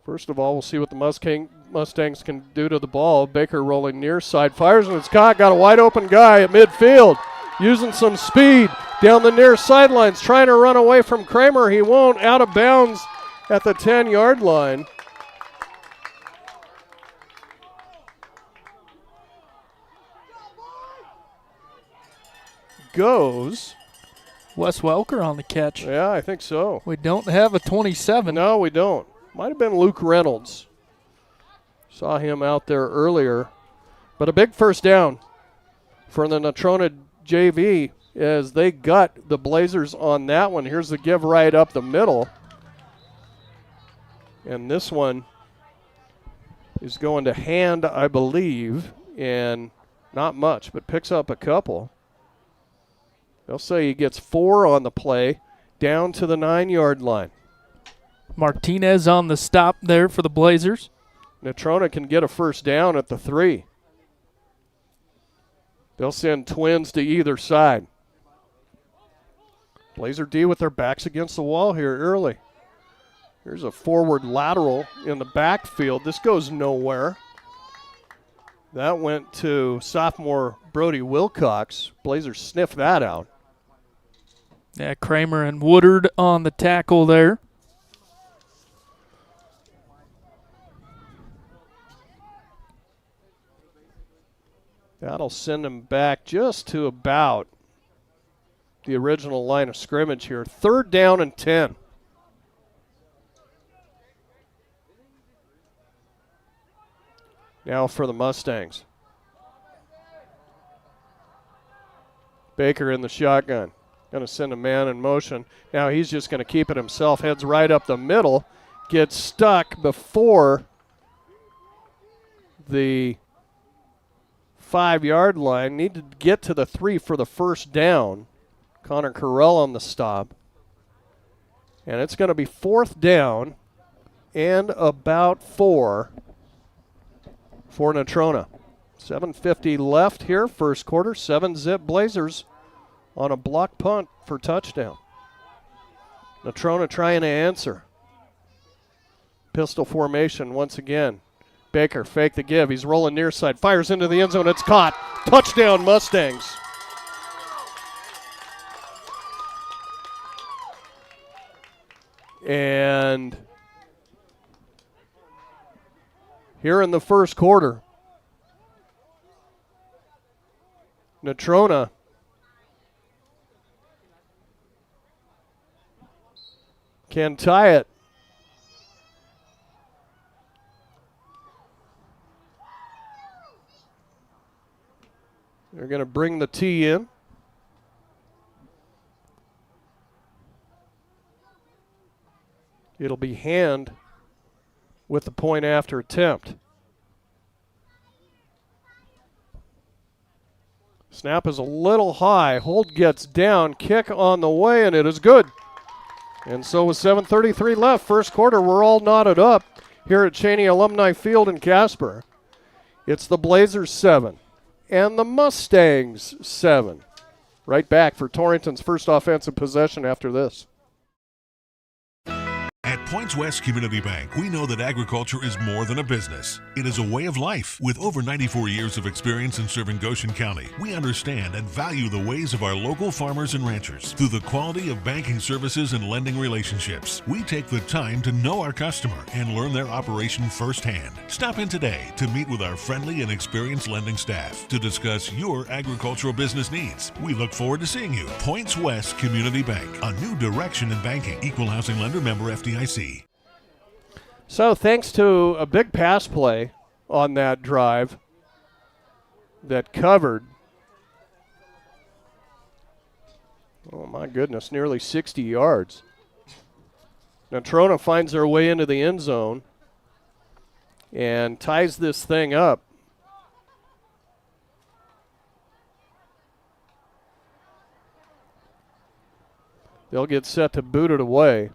First of all, we'll see what the Mustangs can do to the ball. Baker rolling near side, fires and it's caught. Got a wide open guy at midfield, using some speed down the near sidelines, trying to run away from Kramer. He won't. Out of bounds at the 10-yard line. Goes Wes Welker on the catch. Yeah, I think so. We don't have a 27. No, we don't. Might have been Luke Reynolds. Saw him out there earlier. But a big first down for the Natrona JV as they gut the Blazers on that one. Here's the give right up the middle. And this one is going to hand, I believe, and not much, but picks up a couple. They'll say he gets 4 on the play, down to the 9-yard line. Martinez on the stop there for the Blazers. Natrona can get a first down at the 3. They'll send twins to either side. Blazer D with their backs against the wall here early. Here's a forward lateral in the backfield. This goes nowhere. That went to sophomore Brody Wilcox. Blazers sniff that out. Yeah, Kramer and Woodard on the tackle there. That'll send him back just to about the original line of scrimmage here. 3rd down and 10. Now for the Mustangs. Baker in the shotgun. Going to send a man in motion. Now he's just going to keep it himself. Heads right up the middle. Gets stuck before the 5-yard line. Need to get to the 3 for the first down. Connor Carell on the stop. And it's going to be 4th down and about 4 for Natrona. 7:50 left here, first quarter. 7-zip Blazers on a block punt for touchdown. Natrona trying to answer. Pistol formation once again. Baker fake the give. He's rolling near side. Fires into the end zone. It's caught. Touchdown Mustangs. And here in the first quarter, Natrona can tie it. They're going to bring the tee in. It'll be hand with the point after attempt. Snap is a little high. Hold gets down. Kick on the way, and it is good. And so with 7:33 left, first quarter, we're all knotted up here at Cheney Alumni Field in Casper. It's the Blazers 7 and the Mustangs 7. Right back for Torrington's first offensive possession after this. At Points West Community Bank, we know that agriculture is more than a business. It is a way of life. With over 94 years of experience in serving Goshen County, we understand and value the ways of our local farmers and ranchers. Through the quality of banking services and lending relationships, we take the time to know our customer and learn their operation firsthand. Stop in today to meet with our friendly and experienced lending staff to discuss your agricultural business needs. We look forward to seeing you. Points West Community Bank, a new direction in banking. Equal housing lender, member FDIC. So thanks to a big pass play on that drive that covered, oh my goodness, nearly 60 yards. Natrona finds their way into the end zone and ties this thing up. They'll get set to boot it away.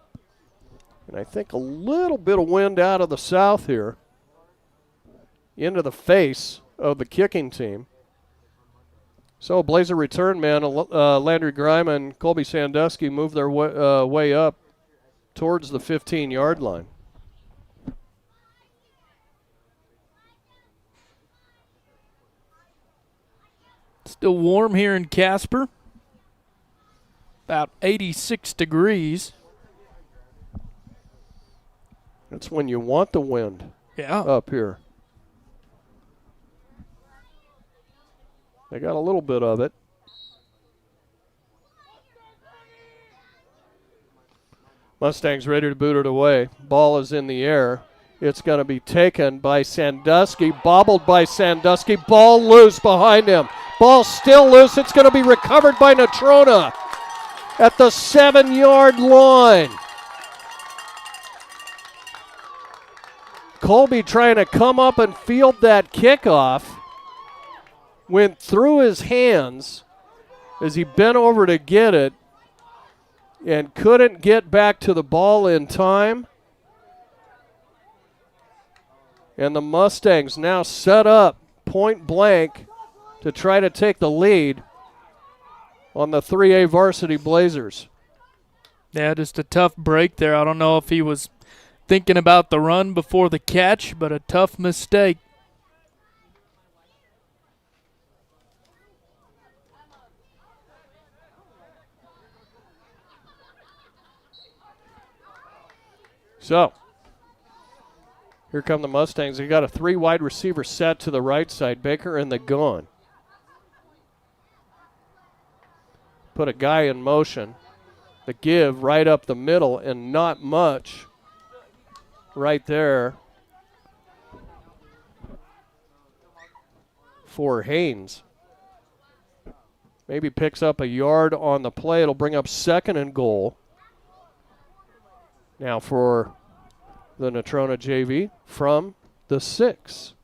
And I think a little bit of wind out of the south here into the face of the kicking team. So Blazer return man, Landry Grime and Colby Sandusky move their way up towards the 15-yard line. Still warm here in Casper. About 86 degrees. That's when you want the wind up here. They got a little bit of it. Mustangs ready to boot it away. Ball is in the air. It's going to be taken by Sandusky, bobbled by Sandusky. Ball loose behind him. Ball still loose. It's going to be recovered by Natrona at the 7-yard line. Colby trying to come up and field that kickoff. Went through his hands as he bent over to get it and couldn't get back to the ball in time. And the Mustangs now set up point blank to try to take the lead on the 3A varsity Blazers. Yeah, just a tough break there. I don't know if he was thinking about the run before the catch, but a tough mistake. So, here come the Mustangs. They got a 3 wide receiver set to the right side. Baker in the gun. Put a guy in motion. The give right up the middle and not much right there for Haynes. Maybe picks up a yard on the play. It'll bring up 2nd and goal. Now for the Natrona JV from the 6.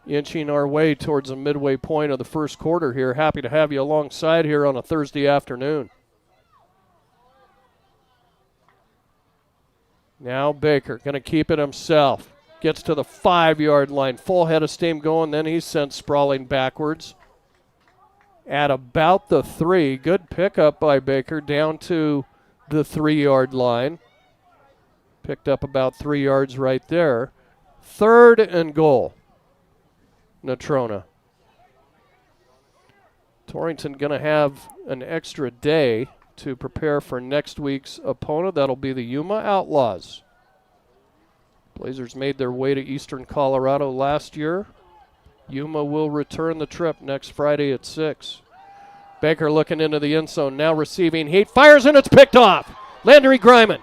Inching our way towards the midway point of the first quarter here. Happy to have you alongside here on a Thursday afternoon. Now Baker going to keep it himself. Gets to the 5-yard line. Full head of steam going. Then he's sent sprawling backwards. At about the 3. Good pickup by Baker down to the 3-yard line. Picked up about 3 yards right there. 3rd and goal. Natrona. Torrington going to have an extra day to prepare for next week's opponent. That'll be the Yuma Outlaws. Blazers made their way to Eastern Colorado last year. Yuma will return the trip next Friday at 6. Baker looking into the end zone, now receiving heat. Fires and it's picked off. Landry Griman.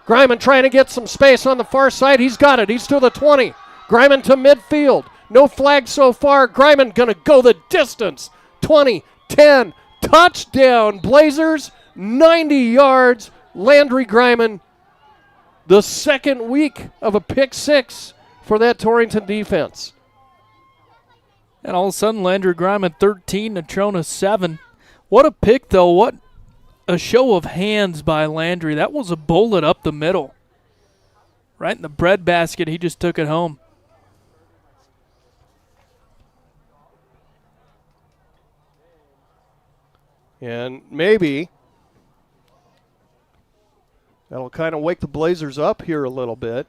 Griman trying to get some space on the far side. He's got it. He's to the 20. Griman to midfield. No flag so far. Griman going to go the distance. 20, 10, touchdown. Blazers, 90 yards. Landry Griman, the 2nd week of a pick 6 for that Torrington defense. And all of a sudden, Landry Griman 13, Natrona 7. What a pick, though. What a show of hands by Landry. That was a bullet up the middle. Right in the breadbasket. He just took it home. And maybe that'll kind of wake the Blazers up here a little bit.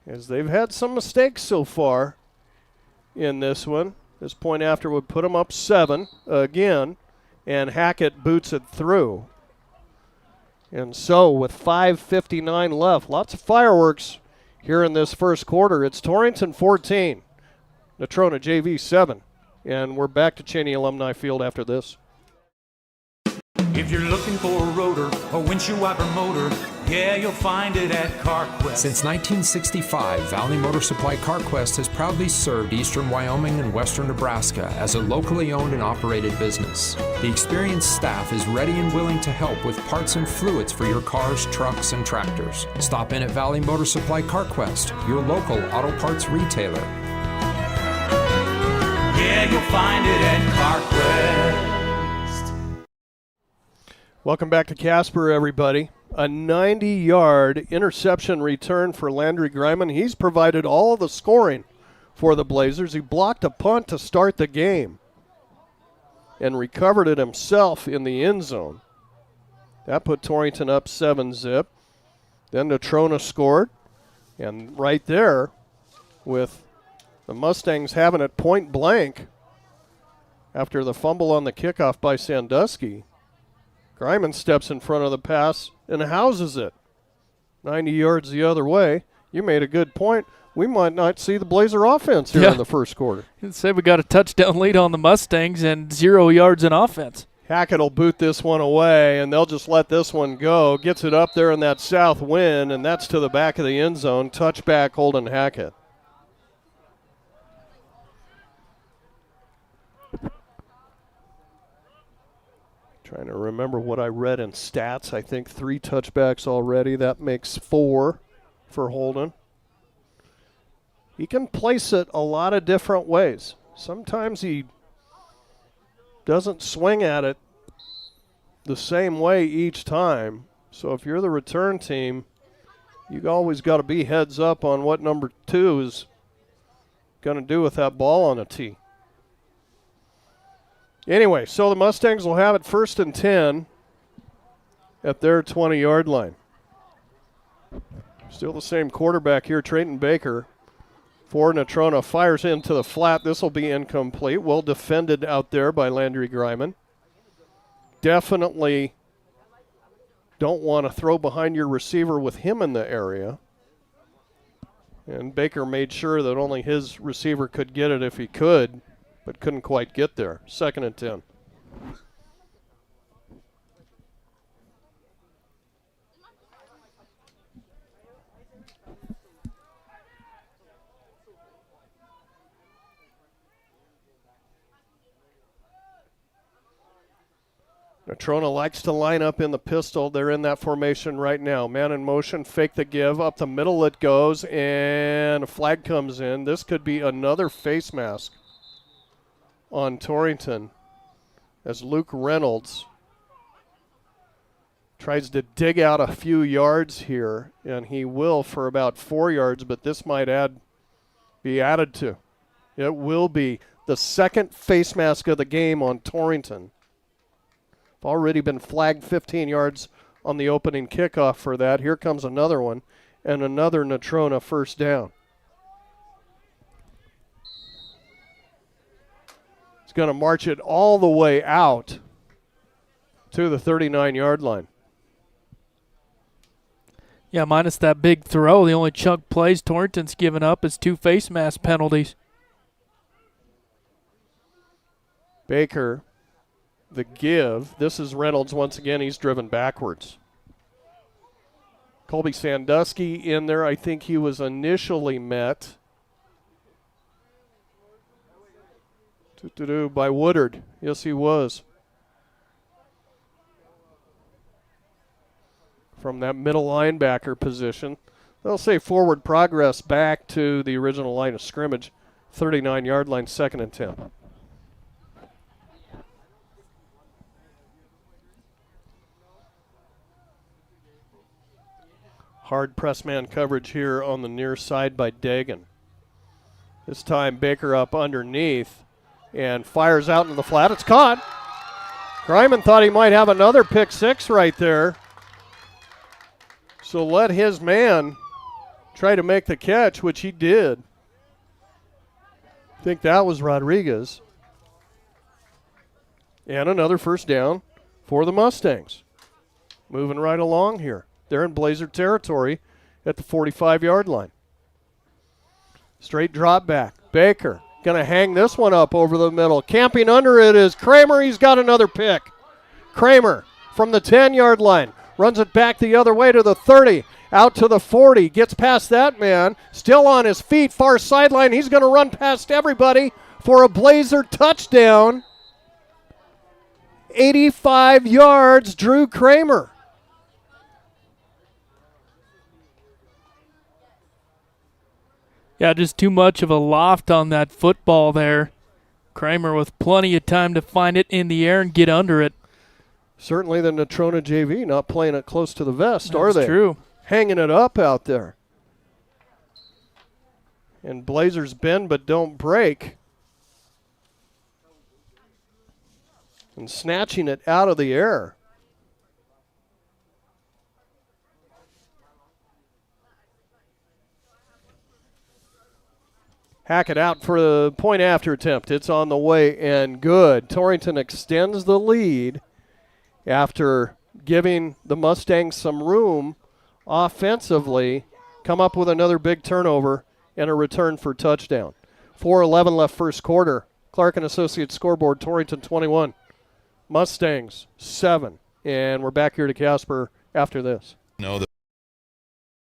As they've had some mistakes so far in this one. This point after would put them up 7 again, and Hackett boots it through. And so with 5:59 left, lots of fireworks here in this first quarter. It's Torrington 14, Natrona JV 7. And we're back to Cheney Alumni Field after this. If you're looking for a rotor, a windshield wiper motor, yeah, you'll find it at CarQuest. Since 1965, Valley Motor Supply CarQuest has proudly served eastern Wyoming and western Nebraska as a locally owned and operated business. The experienced staff is ready and willing to help with parts and fluids for your cars, trucks, and tractors. Stop in at Valley Motor Supply CarQuest, your local auto parts retailer. Yeah, you'll find it at CarQuest. Welcome back to Casper, everybody. A 90-yard interception return for Landry Griman. He's provided all of the scoring for the Blazers. He blocked a punt to start the game and recovered it himself in the end zone. That put Torrington up 7-zip. Then Natrona scored. And right there, with the Mustangs having it point blank after the fumble on the kickoff by Sandusky, Griman steps in front of the pass and houses it. 90 yards the other way. you made a good point. We might not see the Blazer offense here in the first quarter. Say we got a touchdown lead on the Mustangs and 0 yards in offense. Hackett will boot this one away, and they'll just let this one go. Gets it up there in that south wind, and that's to the back of the end zone. Touchback, Holden Hackett. Trying to remember what I read in stats. I think 3 touchbacks already. That makes 4 for Holden. He can place it a lot of different ways. Sometimes he doesn't swing at it the same way each time. So if you're the return team, you always got to be heads up on what number 2 is going to do with that ball on the tee. Anyway, so the Mustangs will have it 1st and 10 at their 20-yard line. Still the same quarterback here, Trayton Baker. For Natrona, fires into the flat. This will be incomplete. Well defended out there by Landry Greiman. Definitely don't want to throw behind your receiver with him in the area. And Baker made sure that only his receiver could get it if he could, but couldn't quite get there. 2nd and 10. Natrona likes to line up in the pistol. They're in that formation right now. Man in motion, fake the give. Up the middle it goes, and a flag comes in. This could be another face mask on Torrington as Luke Reynolds tries to dig out a few yards here, and he will for about 4 yards, but this might be added to. It will be the 2nd face mask of the game on Torrington. Already been flagged 15 yards on the opening kickoff for that. Here comes another one, and another Natrona first down. It's going to march it all the way out to the 39-yard line. Yeah, minus that big throw, the only chunk plays Torrington's given up is 2 face mask penalties. Baker, the give. This is Reynolds once again. He's driven backwards. Colby Sandusky in there. I think he was initially met by Woodard. Yes, he was. From that middle linebacker position. They'll say forward progress back to the original line of scrimmage. 39-yard line, 2nd and 10. Hard press man coverage here on the near side by Dagan. This time Baker up underneath and fires out into the flat. It's caught. Greiman thought he might have another pick 6 right there. So let his man try to make the catch, which he did. I think that was Rodriguez. And another first down for the Mustangs. Moving right along here. They're in Blazer territory at the 45-yard line. Straight drop back. Baker going to hang this one up over the middle. Camping under it is Kramer. He's got another pick. Kramer from the 10-yard line. Runs it back the other way to the 30. Out to the 40. Gets past that man. Still on his feet. Far sideline. He's going to run past everybody for a Blazer touchdown. 85 yards, Drew Kramer. Yeah, just too much of a loft on that football there. Kramer with plenty of time to find it in the air and get under it. Certainly the Natrona JV not playing it close to the vest, are they? That's true. Hanging it up out there. And Blazers bend but don't break. And snatching it out of the air. Hackett out for the point after attempt. It's on the way and good. Torrington extends the lead after giving the Mustangs some room offensively come up with another big turnover and a return for touchdown. 4:11 left first quarter. Clark and Associates scoreboard, Torrington 21. Mustangs 7. And we're back here to Casper after this. Know that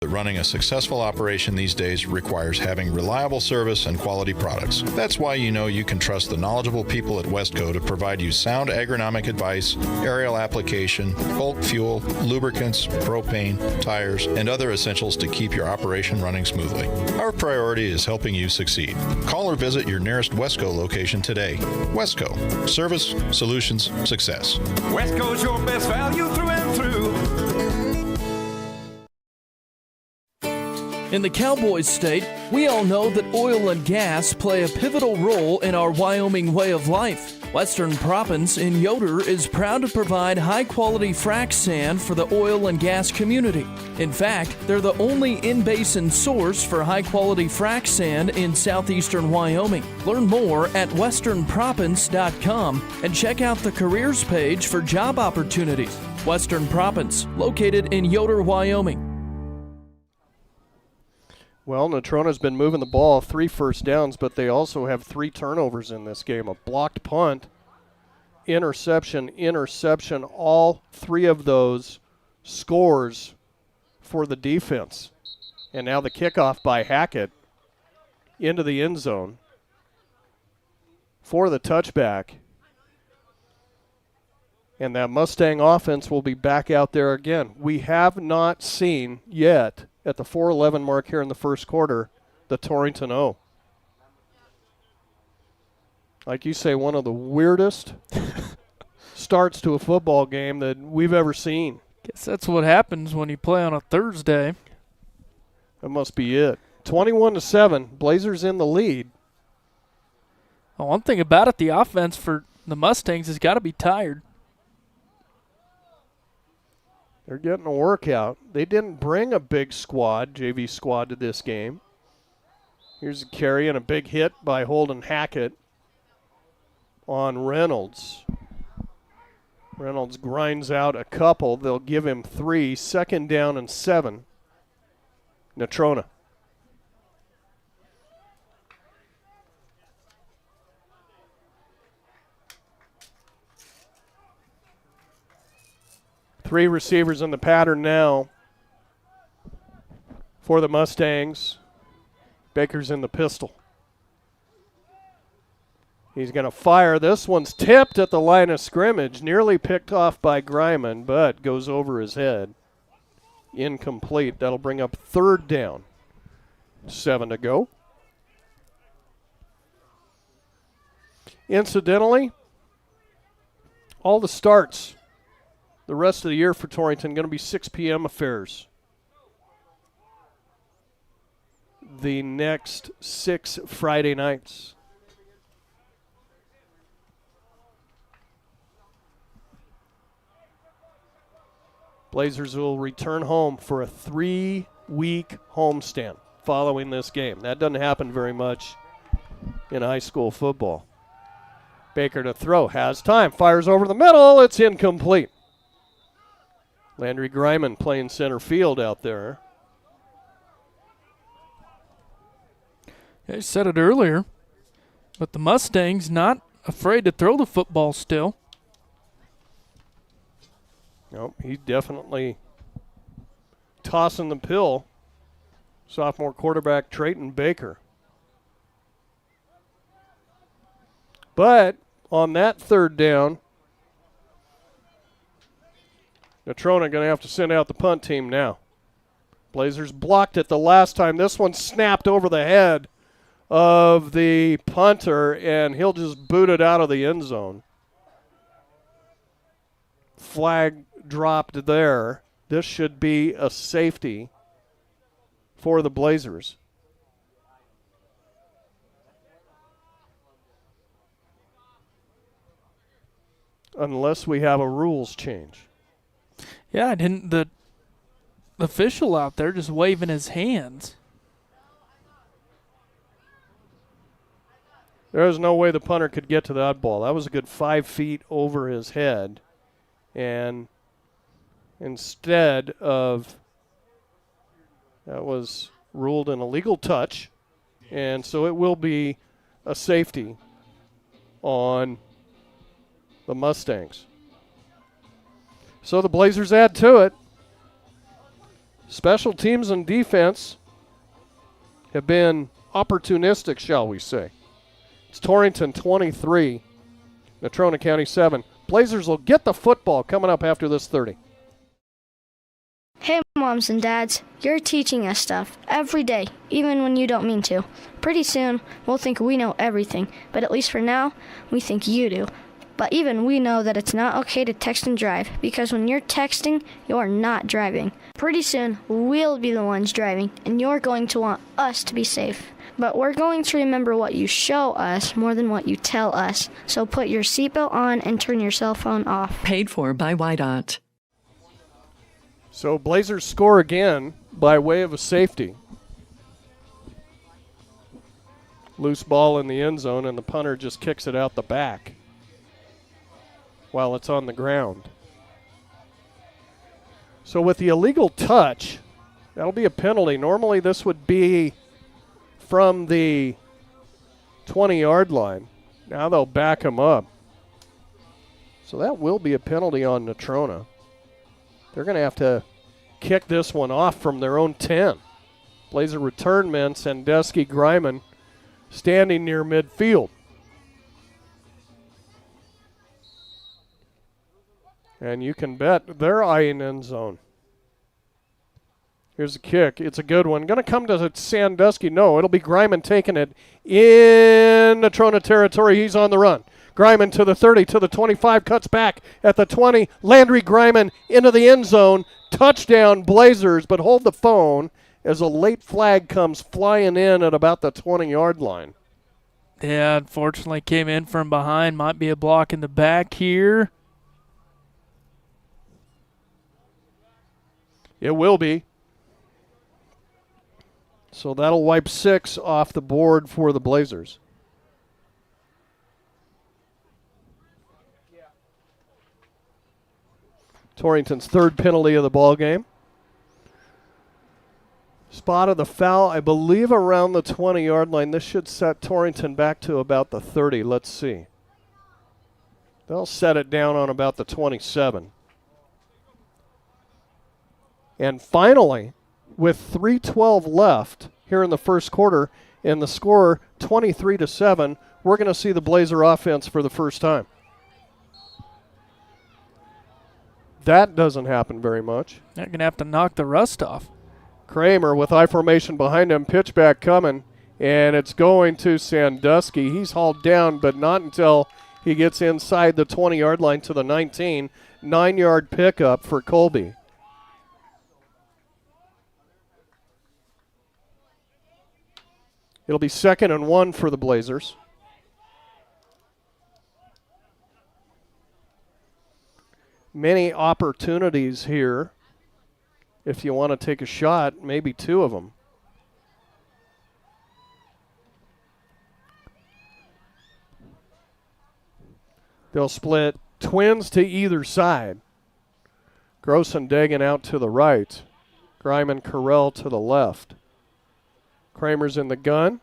running a successful operation these days requires having reliable service and quality products. That's why you know you can trust the knowledgeable people at Westco to provide you sound agronomic advice, aerial application, bulk fuel, lubricants, propane, tires, and other essentials to keep your operation running smoothly. Our priority is helping you succeed. Call or visit your nearest Westco location today. Westco. Service, solutions, success. Westco's your best value through and through. In the Cowboys state, we all know that oil and gas play a pivotal role in our Wyoming way of life. Western Proppants in Yoder is proud to provide high-quality frac sand for the oil and gas community. In fact, they're the only in-basin source for high-quality frac sand in southeastern Wyoming. Learn more at westernproppants.com and check out the careers page for job opportunities. Western Proppants, located in Yoder, Wyoming. Well, Natrona's been moving the ball 3 first downs, but they also have 3 turnovers in this game. A blocked punt, interception, all 3 of those scores for the defense. And now the kickoff by Hackett into the end zone for the touchback. And that Mustang offense will be back out there again. We have not seen yet, at the 4:11 mark here in the first quarter, the Torrington O. Like you say, one of the weirdest starts to a football game that we've ever seen. Guess that's what happens when you play on a Thursday. That must be it. 21-7, Blazers in the lead. Well, one thing about it, the offense for the Mustangs has got to be tired. They're getting a workout. They didn't bring a big squad, JV squad, to this game. Here's a carry and a big hit by Holden Hackett on Reynolds. Reynolds grinds out a couple. They'll give him 3. 2nd down and 7. Natrona. Three receivers in the pattern now for the Mustangs. Baker's in the pistol. He's going to fire. This one's tipped at the line of scrimmage. Nearly picked off by Greiman, but goes over his head. Incomplete. That'll bring up 3rd down. 7 to go. Incidentally, all the starts the rest of the year for Torrington going to be 6 p.m. affairs. The next 6 Friday nights. Blazers will return home for a 3-week homestand following this game. That doesn't happen very much in high school football. Baker to throw, has time, fires over the middle, it's incomplete. Landry Greiman playing center field out there. I said it earlier, but the Mustangs not afraid to throw the football still. Nope, he's definitely tossing the pill. Sophomore quarterback Trayton Baker. But on that 3rd down, Natrona going to have to send out the punt team now. Blazers blocked it the last time. This one snapped over the head of the punter, and he'll just boot it out of the end zone. Flag dropped there. This should be a safety for the Blazers. Unless we have a rules change. Yeah, I didn't. The official out there just waving his hands. There was no way the punter could get to that ball. That was a good 5 feet over his head. And instead of That was ruled an illegal touch, and so it will be a safety on the Mustangs. So the Blazers add to it. Special teams and defense have been opportunistic, shall we say. It's Torrington 23, Natrona County 7. Blazers will get the football coming up after this 30. Hey, moms and dads, you're teaching us stuff every day, even when you don't mean to. Pretty soon, we'll think we know everything, but at least for now, we think you do. But even we know that it's not okay to text and drive, because when you're texting, you're not driving. Pretty soon, we'll be the ones driving, and you're going to want us to be safe. But we're going to remember what you show us more than what you tell us. So put your seatbelt on and turn your cell phone off. Paid for by YDOT. So Blazers score again by way of a safety. Loose ball in the end zone, and the punter just kicks it out the back while it's on the ground. So with the illegal touch, that'll be a penalty. Normally this would be from the 20-yard line. Now they'll back him up. So that will be a penalty on Natrona. They're going to have to kick this one off from their own 10. Blazer return men, Sandusky, Greiman, standing near midfield. And you can bet they're eyeing end zone. Here's a kick. It's a good one. Going to come to Sandusky. No, it'll be Greiman taking it in Natrona territory. He's on the run. Greiman to the 30, to the 25, cuts back at the 20. Landry Greiman into the end zone. Touchdown Blazers, but hold the phone as a late flag comes flying in at about the 20-yard line. Yeah, unfortunately came in from behind. Might be a block in the back here. It will be. So that'll wipe 6 off the board for the Blazers. Torrington's third penalty of the ball game. Spot of the foul, I believe, around the 20-yard line. This should set Torrington back to about the 30. Let's see. They'll set it down on about the 27. And finally, with 3:12 left here in the first quarter and the score 23-7, we're going to see the Blazer offense for the first time. That doesn't happen very much. They're going to have to knock the rust off. Kramer with I formation behind him, pitch back coming, and it's going to Sandusky. He's hauled down, but not until he gets inside the 20-yard line to the 19. 9-yard pickup for Colby. It'll be 2nd and 1 for the Blazers. Many opportunities here. If you want to take a shot, maybe 2 of them. They'll split twins to either side. Gross and Dagan out to the right. Greiman, Carell to the left. Kramer's in the gun.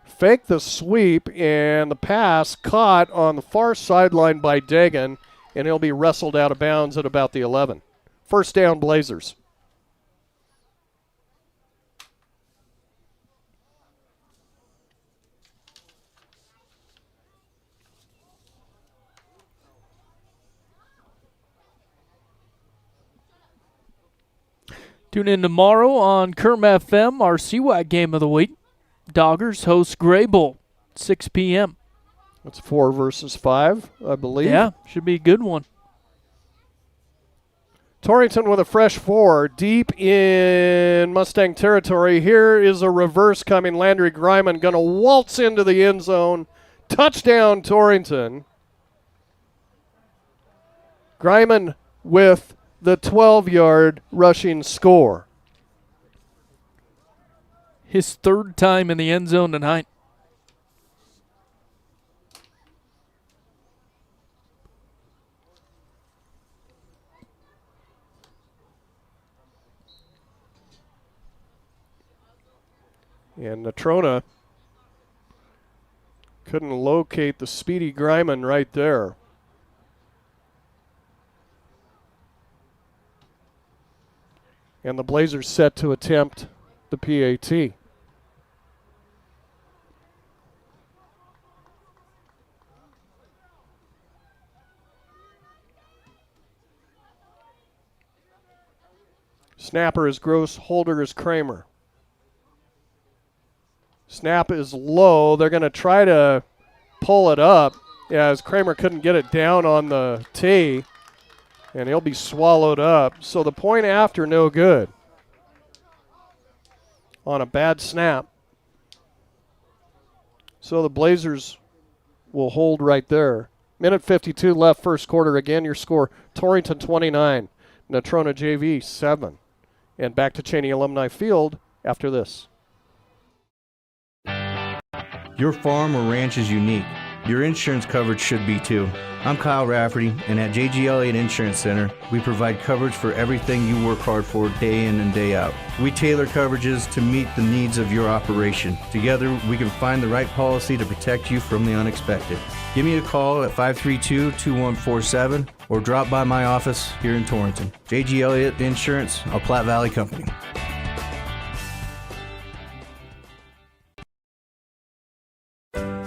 Fake the sweep, and the pass caught on the far sideline by Dagan, and he'll be wrestled out of bounds at about the 11. First down, Blazers. Tune in tomorrow on Kerm FM, our CWAC game of the week. Doggers host Graybull, 6 p.m. That's 4 versus 5, I believe. Yeah, should be a good one. Torrington with a fresh 4, deep in Mustang territory. Here is a reverse coming. Landry Greiman going to waltz into the end zone. Touchdown, Torrington. Greiman with the 12-yard rushing score. His 3rd time in the end zone tonight. And Natrona couldn't locate the speedy Greiman right there. And the Blazers set to attempt the PAT. Snapper is Gross, holder is Kramer. Snap is low. They're going to try to pull it up as Kramer couldn't get it down on the tee, and he'll be swallowed up. So the point after, no good on a bad snap. So the Blazers will hold right there. Minute 52 left, first quarter. Again, your score, Torrington 29, Natrona JV 7. And back to Cheney Alumni Field after this. Your farm or ranch is unique. Your insurance coverage should be too. I'm Kyle Rafferty, and at J.G. Elliott Insurance Center, we provide coverage for everything you work hard for day in and day out. We tailor coverages to meet the needs of your operation. Together, we can find the right policy to protect you from the unexpected. Give me a call at 532-2147 or drop by my office here in Torrington. J.G. Elliott Insurance, a Platte Valley company.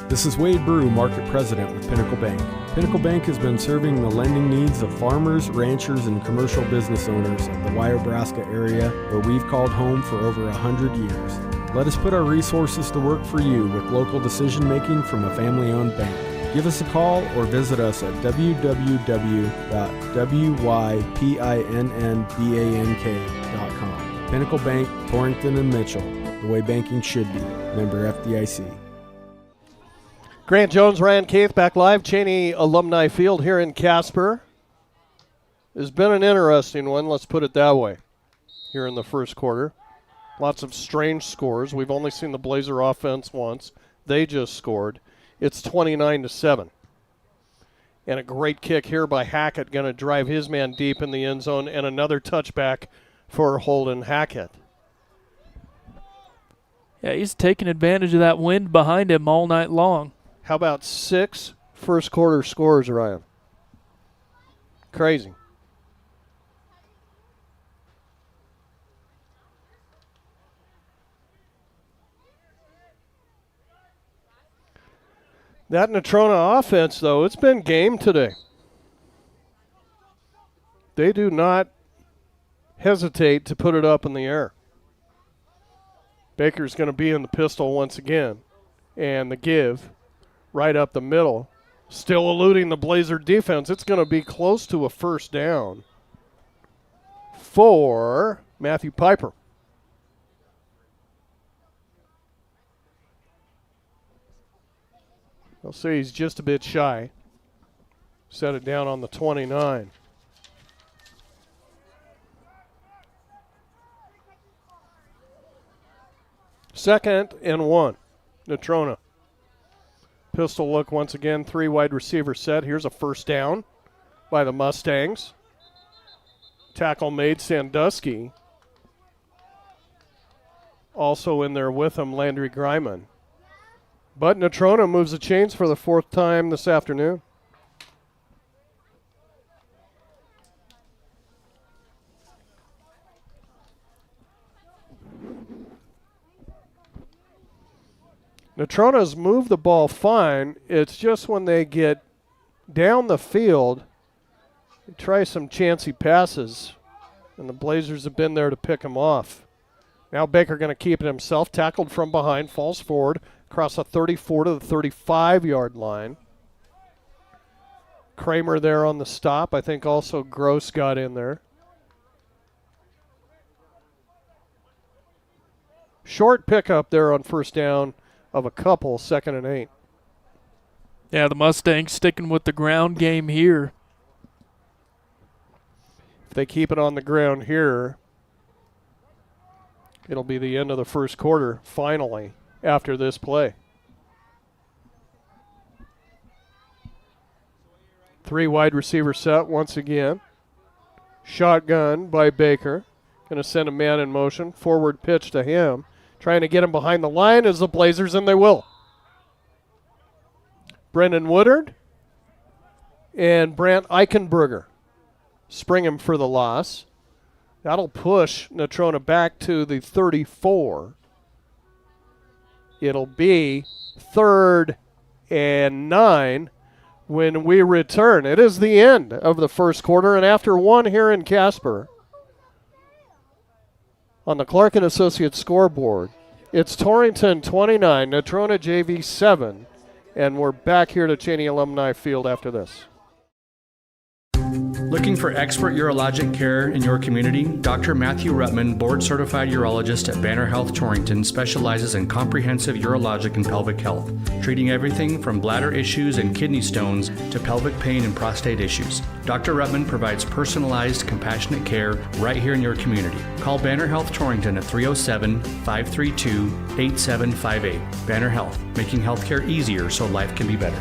This is Wade Brew, Market President with Pinnacle Bank. Pinnacle Bank has been serving the lending needs of farmers, ranchers, and commercial business owners of the Wyobraska area, where we've called home for over 100 years. Let us put our resources to work for you with local decision-making from a family-owned bank. Give us a call or visit us at www.wypinnbank.com. Pinnacle Bank, Torrington and Mitchell, the way banking should be. Member FDIC. Grant Jones, Ryan Keith back live. Cheney Alumni Field here in Casper. It's been an interesting one, let's put it that way, here in the first quarter. Lots of strange scores. We've only seen the Blazer offense once. They just scored. It's 29-7. And a great kick here by Hackett, going to drive his man deep in the end zone, and another touchback for Holden Hackett. Yeah, he's taking advantage of that wind behind him all night long. How about 6 first quarter scores, Ryan? Crazy. That Natrona offense, though, it's been game today. They do not hesitate to put it up in the air. Baker's going to be in the pistol once again. And the give right up the middle. Still eluding the Blazer defense. It's going to be close to a first down for Matthew Piper. They'll say he's just a bit shy. Set it down on the 29. Second and 1. Natrona. Pistol look once again. 3 wide receiver set. Here's a first down by the Mustangs. Tackle made. Sandusky. Also in there with him, Landry Greiman. But Natrona moves the chains for the 4th time this afternoon. Natrona's moved the ball fine. It's just when they get down the field, they try some chancy passes, and the Blazers have been there to pick them off. Now Baker going to keep it himself. Tackled from behind, falls forward across the 34 to the 35-yard line. Kramer there on the stop. I think also Gross got in there. Short pickup there on first down of a couple, 2nd and 8. Yeah, the Mustangs sticking with the ground game here. If they keep it on the ground here, it'll be the end of the first quarter, finally, after this play. 3 wide receiver set once again. Shotgun by Baker. Going to send a man in motion. Forward pitch to him. Trying to get him behind the line is the Blazers, and they will. Brendan Woodard and Brant Eichenberger spring him for the loss. That'll push Natrona back to the 34. It'll be 3rd and 9 when we return. It is the end of the first quarter, and after one here in Casper, on the Clark & Associates scoreboard, it's Torrington 29, Natrona JV 7, and we're back here to Cheney Alumni Field after this. Looking for expert urologic care in your community? Dr. Matthew Ruttman, board-certified urologist at Banner Health Torrington, specializes in comprehensive urologic and pelvic health, treating everything from bladder issues and kidney stones to pelvic pain and prostate issues. Dr. Ruttman provides personalized, compassionate care right here in your community. Call Banner Health Torrington at 307-532-8758. Banner Health, making healthcare easier so life can be better.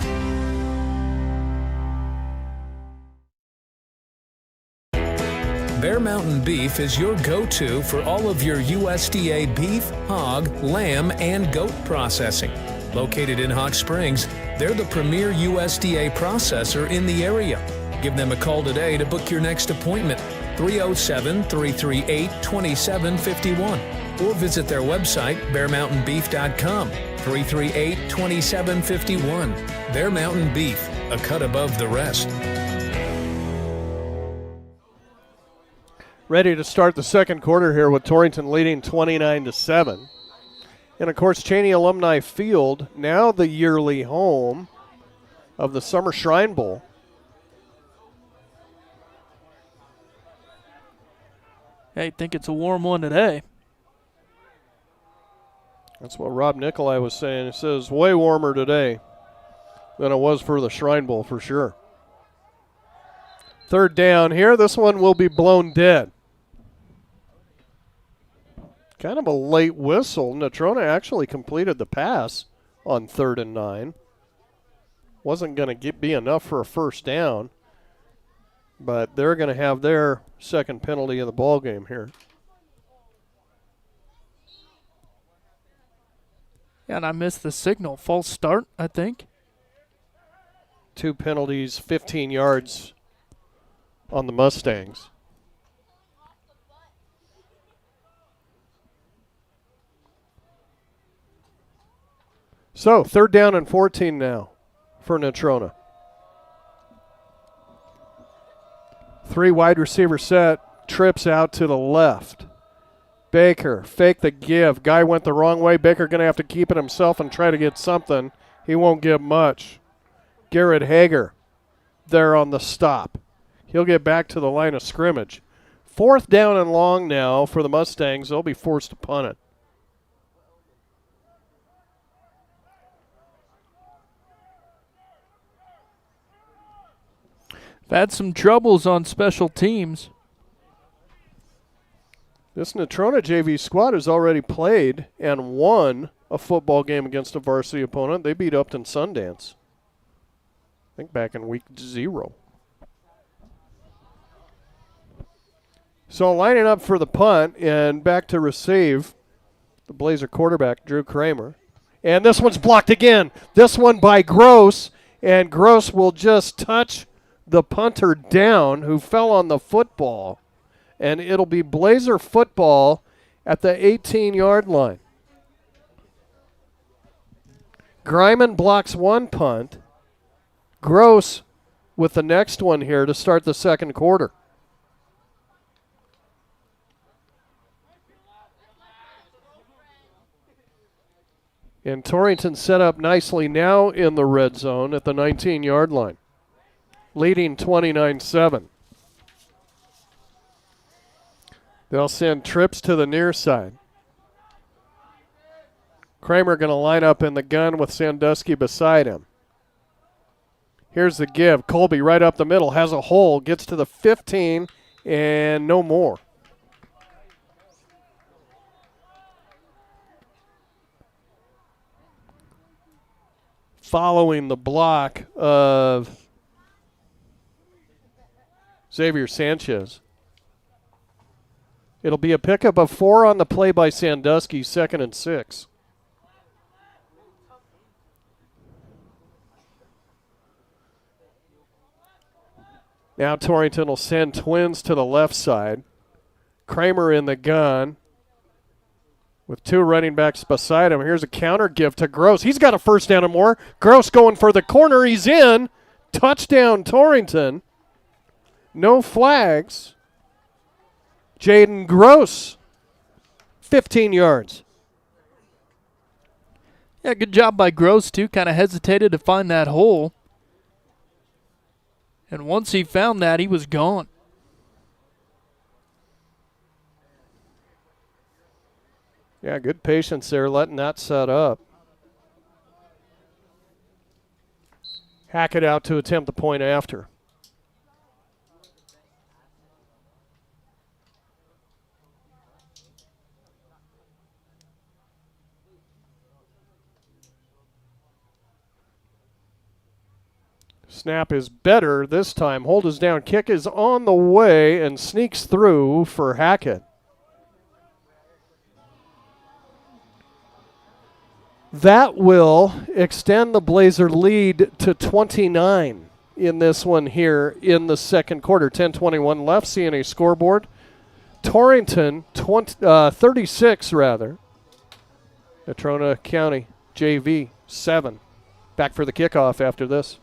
Bear Mountain Beef is your go-to for all of your USDA beef, hog, lamb, and goat processing. Located in Hot Springs, they're the premier USDA processor in the area. Give them a call today to book your next appointment, 307-338-2751, or visit their website, bearmountainbeef.com, 338-2751. Bear Mountain Beef, a cut above the rest. Ready to start the second quarter here with Torrington leading 29-7. And, of course, Cheney Alumni Field, now the yearly home of the Summer Shrine Bowl. Hey, think it's a warm one today. That's what Rob Nicolai was saying. He says way warmer today than it was for the Shrine Bowl for sure. Third down here. This one will be blown dead. Kind of a late whistle. Natrona actually completed the pass on 3rd and 9. Wasn't going to be enough for a first down, but they're going to have their second penalty of the ball game here. Yeah, and I missed the signal. False start, I think. 2 penalties, 15 yards on the Mustangs. So, 3rd down and 14 now for Natrona. 3 wide receiver set, trips out to the left. Baker, fake the give. Guy went the wrong way. Baker going to have to keep it himself and try to get something. He won't get much. Garrett Hager there on the stop. He'll get back to the line of scrimmage. 4th down and long now for the Mustangs. They'll be forced to punt it. Had some troubles on special teams. This Natrona JV squad has already played and won a football game against a varsity opponent. They beat Upton Sundance, I think back in week 0. So lining up for the punt and back to receive, the Blazer quarterback, Drew Kramer. And this one's blocked again. This one by Gross, and Gross will just touch the punter down, who fell on the football, and it'll be Blazer football at the 18-yard line. Greiman blocks one punt. Gross with the next one here to start the second quarter. And Torrington set up nicely now in the red zone at the 19-yard line, leading 29-7. They'll send trips to the near side. Kramer going to line up in the gun with Sandusky beside him. Here's the give. Colby right up the middle, has a hole, gets to the 15, and no more. Following the block of Xavier Sanchez. It'll be a pickup of 4 on the play by Sandusky, 2nd and 6. Now Torrington will send twins to the left side. Kramer in the gun with 2 running backs beside him. Here's a counter give to Gross. He's got a first down and more. Gross going for the corner. He's in. Touchdown Torrington. No flags. Jaden Gross, 15 yards. Yeah, good job by Gross, too. Kind of hesitated to find that hole. And once he found that, he was gone. Yeah, good patience there, letting that set up. Hackett out to attempt the point after. Snap is better this time. Hold is down. Kick is on the way and sneaks through for Hackett. That will extend the Blazer lead to 29 in this one here in the second quarter. 10:21 left. CNA scoreboard. Torrington 36 rather. Natrona County JV 7. Back for the kickoff after this.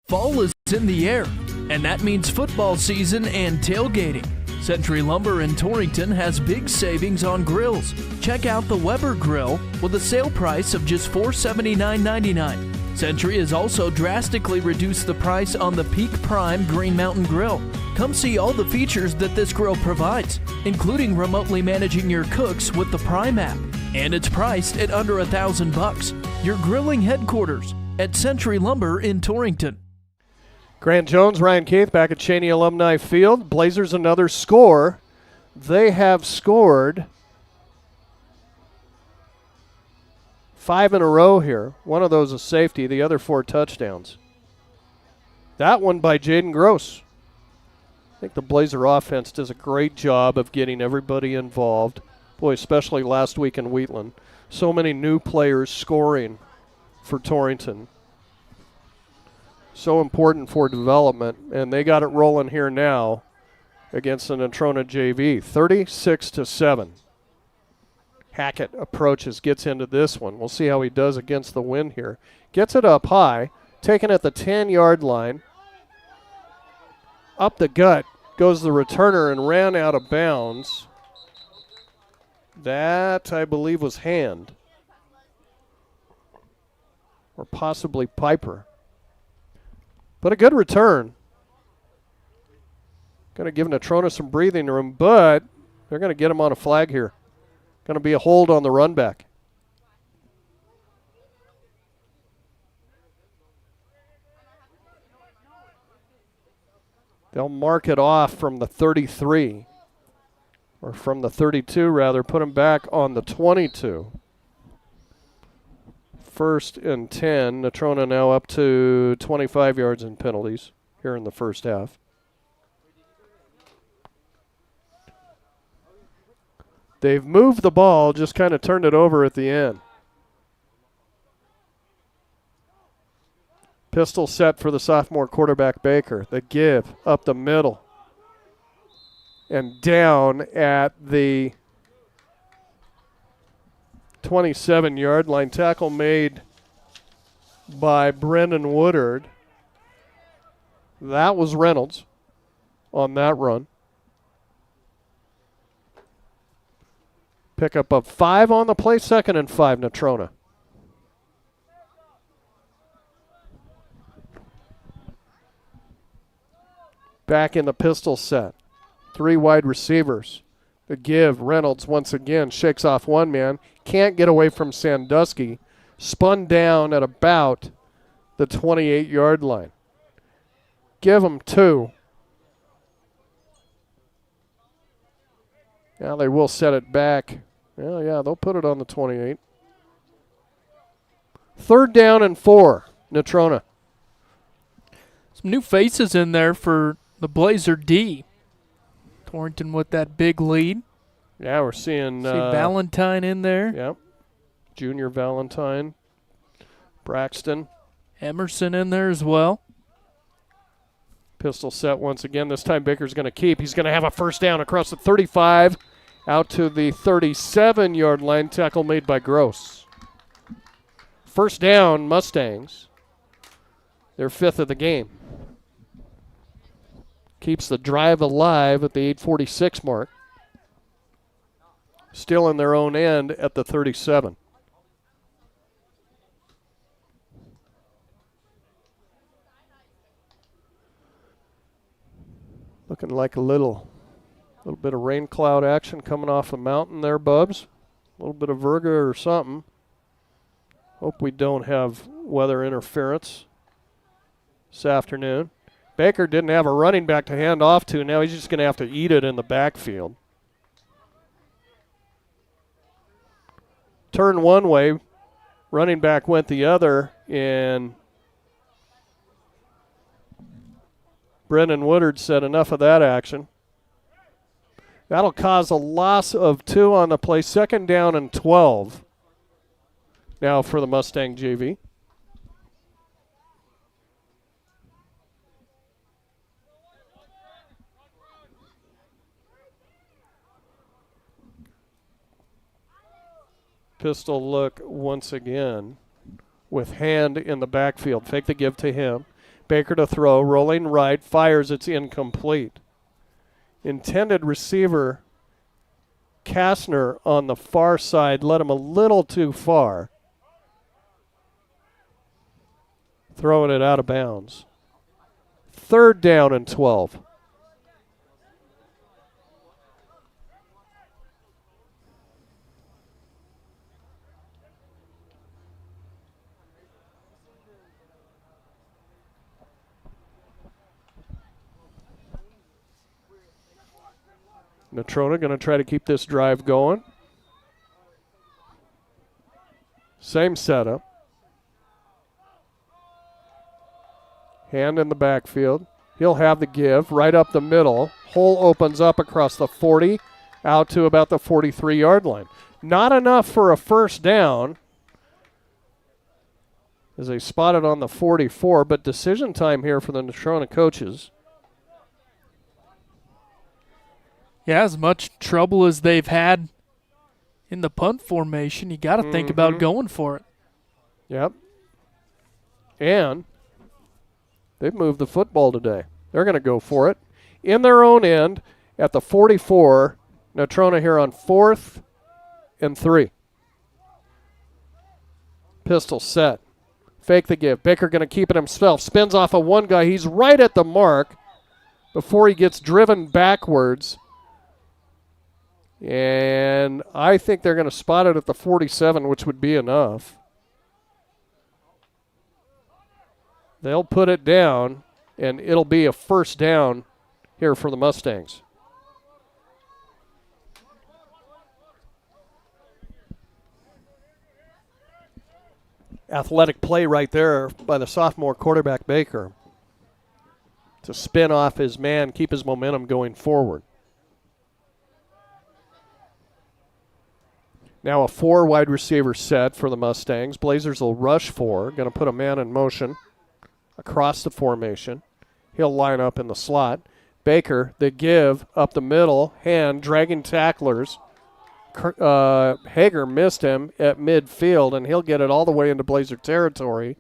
Fall is in the air, and that means football season and tailgating. Century Lumber in Torrington has big savings on grills. Check out the Weber Grill with a sale price of just $479.99. Century has also drastically reduced the price on the Peak Prime Green Mountain Grill. Come see all the features that this grill provides, including remotely managing your cooks with the Prime app. And it's priced at under $1,000. Your grilling headquarters at Century Lumber in Torrington. Grant Jones, Ryan Keith back at Cheney Alumni Field. Blazers another score. They have scored 5 in a row here. One of those is safety, the other 4 touchdowns. That one by Jaden Gross. I think the Blazer offense does a great job of getting everybody involved. Boy, especially last week in Wheatland. So many new players scoring for Torrington. So important for development, and they got it rolling here now against the Natrona JV, 36-7. Hackett approaches, gets into this one. We'll see how he does against the wind here. Gets it up high, taken at the 10-yard line. Up the gut goes the returner and ran out of bounds. That, I believe, was Hand. Or possibly Piper. But a good return. Going to give Natrona some breathing room, but they're going to get him on a flag here. Going to be a hold on the run back. They'll mark it off from the 33, or from the 32 rather, put him back on the 22. 1st and 10. Natrona now up to 25 yards in penalties here in the first half. They've moved the ball, just kind of turned it over at the end. Pistol set for the sophomore quarterback Baker. The give up the middle and down at the 27-yard line. Tackle made by Brendan Woodard. That was Reynolds on that run. Pickup of 5 on the play, 2nd and 5, Natrona. Back in the pistol set. 3 wide receivers. The give, Reynolds once again shakes off one man. Can't get away from Sandusky. Spun down at about the 28-yard line. Give him 2. Now they will set it back. Well, yeah, they'll put it on the 28. 3rd down and 4, Natrona. Some new faces in there for the Blazer D. Torrington with that big lead. Yeah, we're seeing Valentine in there. Yep. Junior Valentine. Braxton. Emerson in there as well. Pistol set once again. This time Baker's going to keep. He's going to have a first down across the 35 out to the 37-yard line. Tackle made by Gross. First down, Mustangs. Their 5th of the game. Keeps the drive alive at the 8:46 mark. Still in their own end at the 37. Looking like a little bit of rain cloud action coming off the mountain there, Bubs. A little bit of virga or something. Hope we don't have weather interference this afternoon. Baker didn't have a running back to hand off to. Now he's just going to have to eat it in the backfield. Turn one way, running back went the other, and Brendan Woodard said enough of that action. That'll cause a loss of 2 on the play. 2nd down and 12 now for the Mustang JV. Pistol look once again with hand in the backfield. Fake the give to him. Baker to throw, rolling right, fires, it's incomplete. Intended receiver Kastner on the far side led him a little too far. Throwing it out of bounds. 3rd down and 12. Natrona going to try to keep this drive going. Same setup. Hand in the backfield. He'll have the give right up the middle. Hole opens up across the 40 out to about the 43-yard line. Not enough for a first down as they spotted on the 44, but decision time here for the Natrona coaches. Yeah, as much trouble as they've had in the punt formation, you got to think about going for it. Yep. And they've moved the football today. They're going to go for it. In their own end at the 44, Natrona here on 4th and 3. Pistol set. Fake the give. Baker going to keep it himself. Spins off of one guy. He's right at the mark before he gets driven backwards. And I think they're going to spot it at the 47, which would be enough. They'll put it down, and it'll be a first down here for the Mustangs. Athletic play right there by the sophomore quarterback Baker to spin off his man, keep his momentum going forward. Now a 4 wide receiver set for the Mustangs. Blazers will rush 4. Going to put a man in motion across the formation. He'll line up in the slot. Baker, the give up the middle, hand dragging tacklers. Hager missed him at midfield, and he'll get it all the way into Blazer territory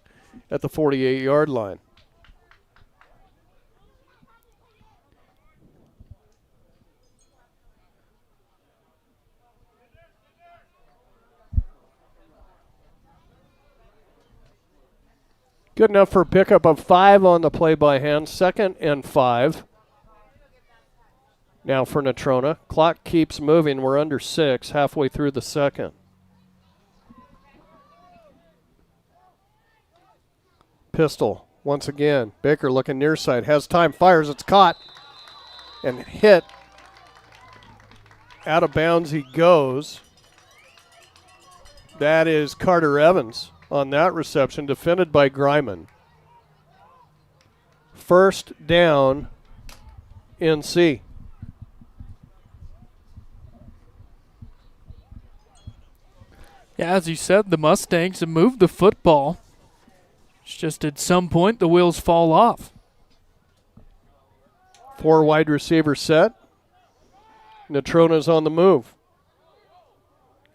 at the 48-yard line. Good enough for a pickup of 5 on the play by hand. 2nd and 5. Now for Natrona. Clock keeps moving. We're under 6, halfway through the second. Pistol once again. Baker looking near side. Has time. Fires. It's caught. And hit. Out of bounds he goes. That is Carter Evans on that reception, defended by Greiman. First down, NC. Yeah, as you said, the Mustangs have moved the football. It's just at some point the wheels fall off. 4 wide receiver set. Natrona's on the move.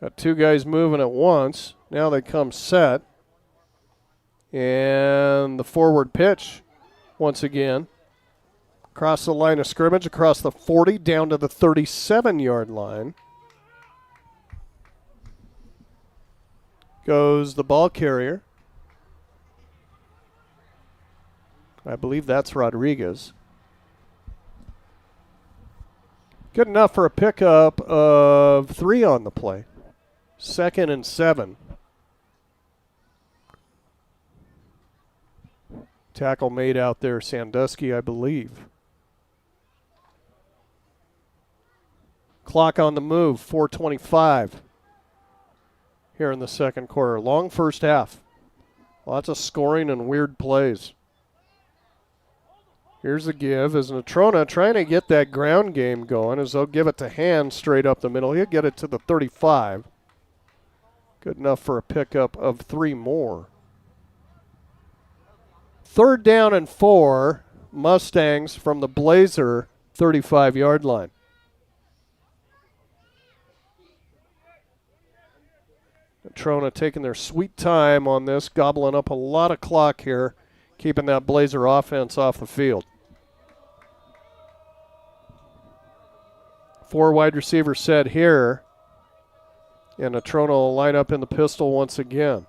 Got 2 guys moving at once. Now they come set. And the forward pitch once again. Across the line of scrimmage, across the 40, down to the 37-yard line. Goes the ball carrier. I believe that's Rodriguez. Good enough for a pickup of 3 on the play. 2nd and 7. Tackle made out there, Sandusky, I believe. Clock on the move, 4:25 here in the second quarter. Long first half. Lots of scoring and weird plays. Here's the give as Natrona trying to get that ground game going as they'll give it to Hand straight up the middle. He'll get it to the 35. Good enough for a pickup of 3 more. 3rd down and 4, Mustangs from the Blazer 35-yard line. Natrona taking their sweet time on this, gobbling up a lot of clock here, keeping that Blazer offense off the field. 4 wide receivers set here, and Natrona will line up in the pistol once again.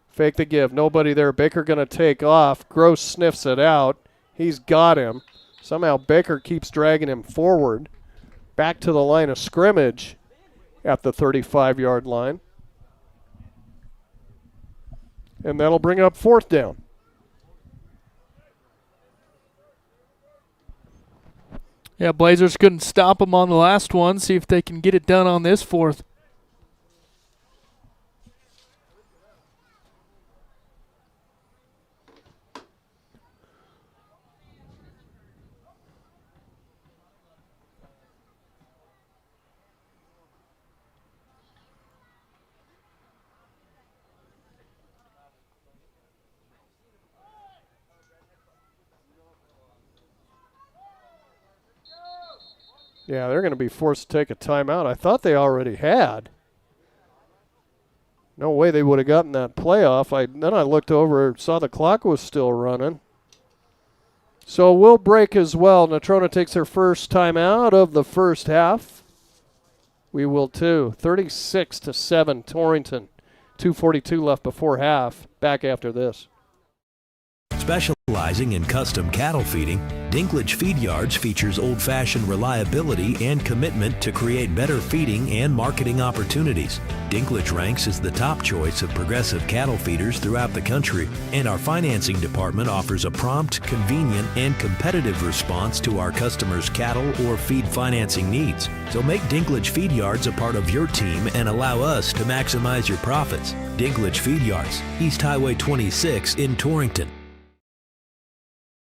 Fake the give, nobody there. Baker going to take off. Gross sniffs it out. He's got him. Somehow Baker keeps dragging him forward. Back to the line of scrimmage at the 35-yard line. And that'll bring up 4th down. Yeah, Blazers couldn't stop them on the last one. See if they can get it done on this 4th. Yeah, they're going to be forced to take a timeout. I thought they already had. No way they would have gotten that playoff. Then I looked over, saw the clock was still running. So we'll break as well. Natrona takes their first timeout of the first half. We will too. 36-7 Torrington. 2:42 left before half. Back after this. Specializing in custom cattle feeding, Dinklage Feed Yards features old-fashioned reliability and commitment to create better feeding and marketing opportunities. Dinklage ranks as the top choice of progressive cattle feeders throughout the country, and our financing department offers a prompt, convenient, and competitive response to our customers' cattle or feed financing needs. So make Dinklage Feed Yards a part of your team and allow us to maximize your profits. Dinklage Feed Yards, East Highway 26 in Torrington.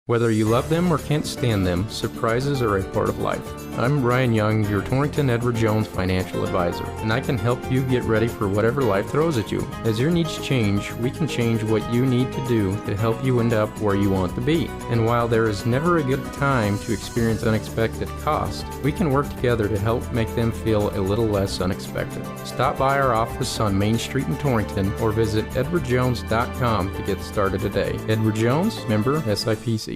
Whether you love them or can't stand them, surprises are a part of life. I'm Brian Young, your Torrington Edward Jones financial advisor, and I can help you get ready for whatever life throws at you. As your needs change, we can change what you need to do to help you end up where you want to be. And while there is never a good time to experience unexpected costs, we can work together to help make them feel a little less unexpected. Stop by our office on Main Street in Torrington or visit edwardjones.com to get started today. Edward Jones, member SIPC.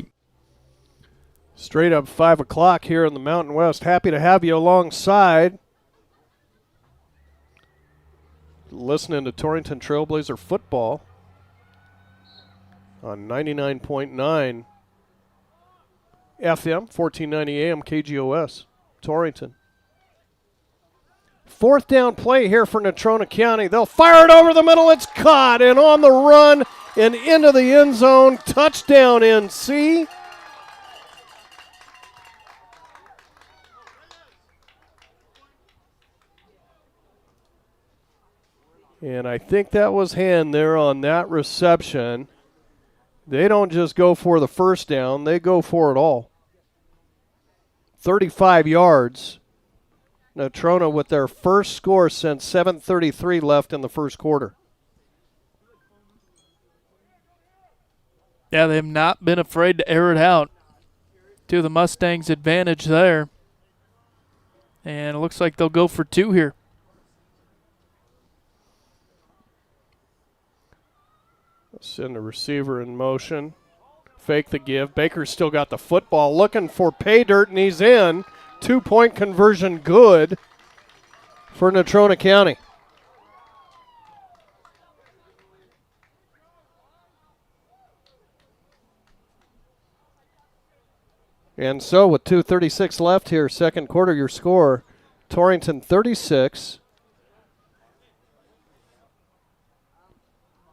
Straight up 5 o'clock here in the Mountain West. Happy to have you alongside. Listening to Torrington Trailblazer football on 99.9 FM, 1490 AM, KGOS, Torrington. 4th down play here for Natrona County. They'll fire it over the middle. It's caught and on the run and into the end zone. Touchdown NC. And I think that was Hand there on that reception. They don't just go for the first down. They go for it all. 35 yards. Natrona with their first score since 7:33 left in the first quarter. Yeah, they have not been afraid to air it out. To the Mustangs' advantage there. And it looks like they'll go for two here. Send the receiver in motion. Fake the give. Baker's still got the football. Looking for pay dirt, and he's in. 2-point conversion good for Natrona County. And so with 2:36 left here, second quarter, your score, Torrington 36.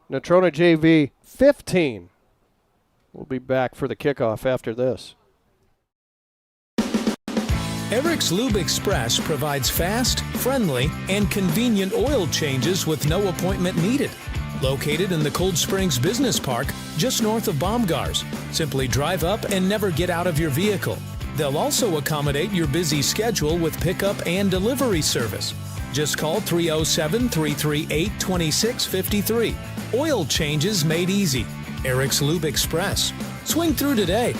Natrona JV 15. We'll be back for the kickoff after this. Eric's Lube Express provides fast, friendly, and convenient oil changes with no appointment needed. Located in the Cold Springs Business Park, just north of Baumgars. Simply drive up and never get out of your vehicle. They'll also accommodate your busy schedule with pickup and delivery service. Just call 307-338-2653. Oil changes made easy. Eric's Lube Express. Swing through today.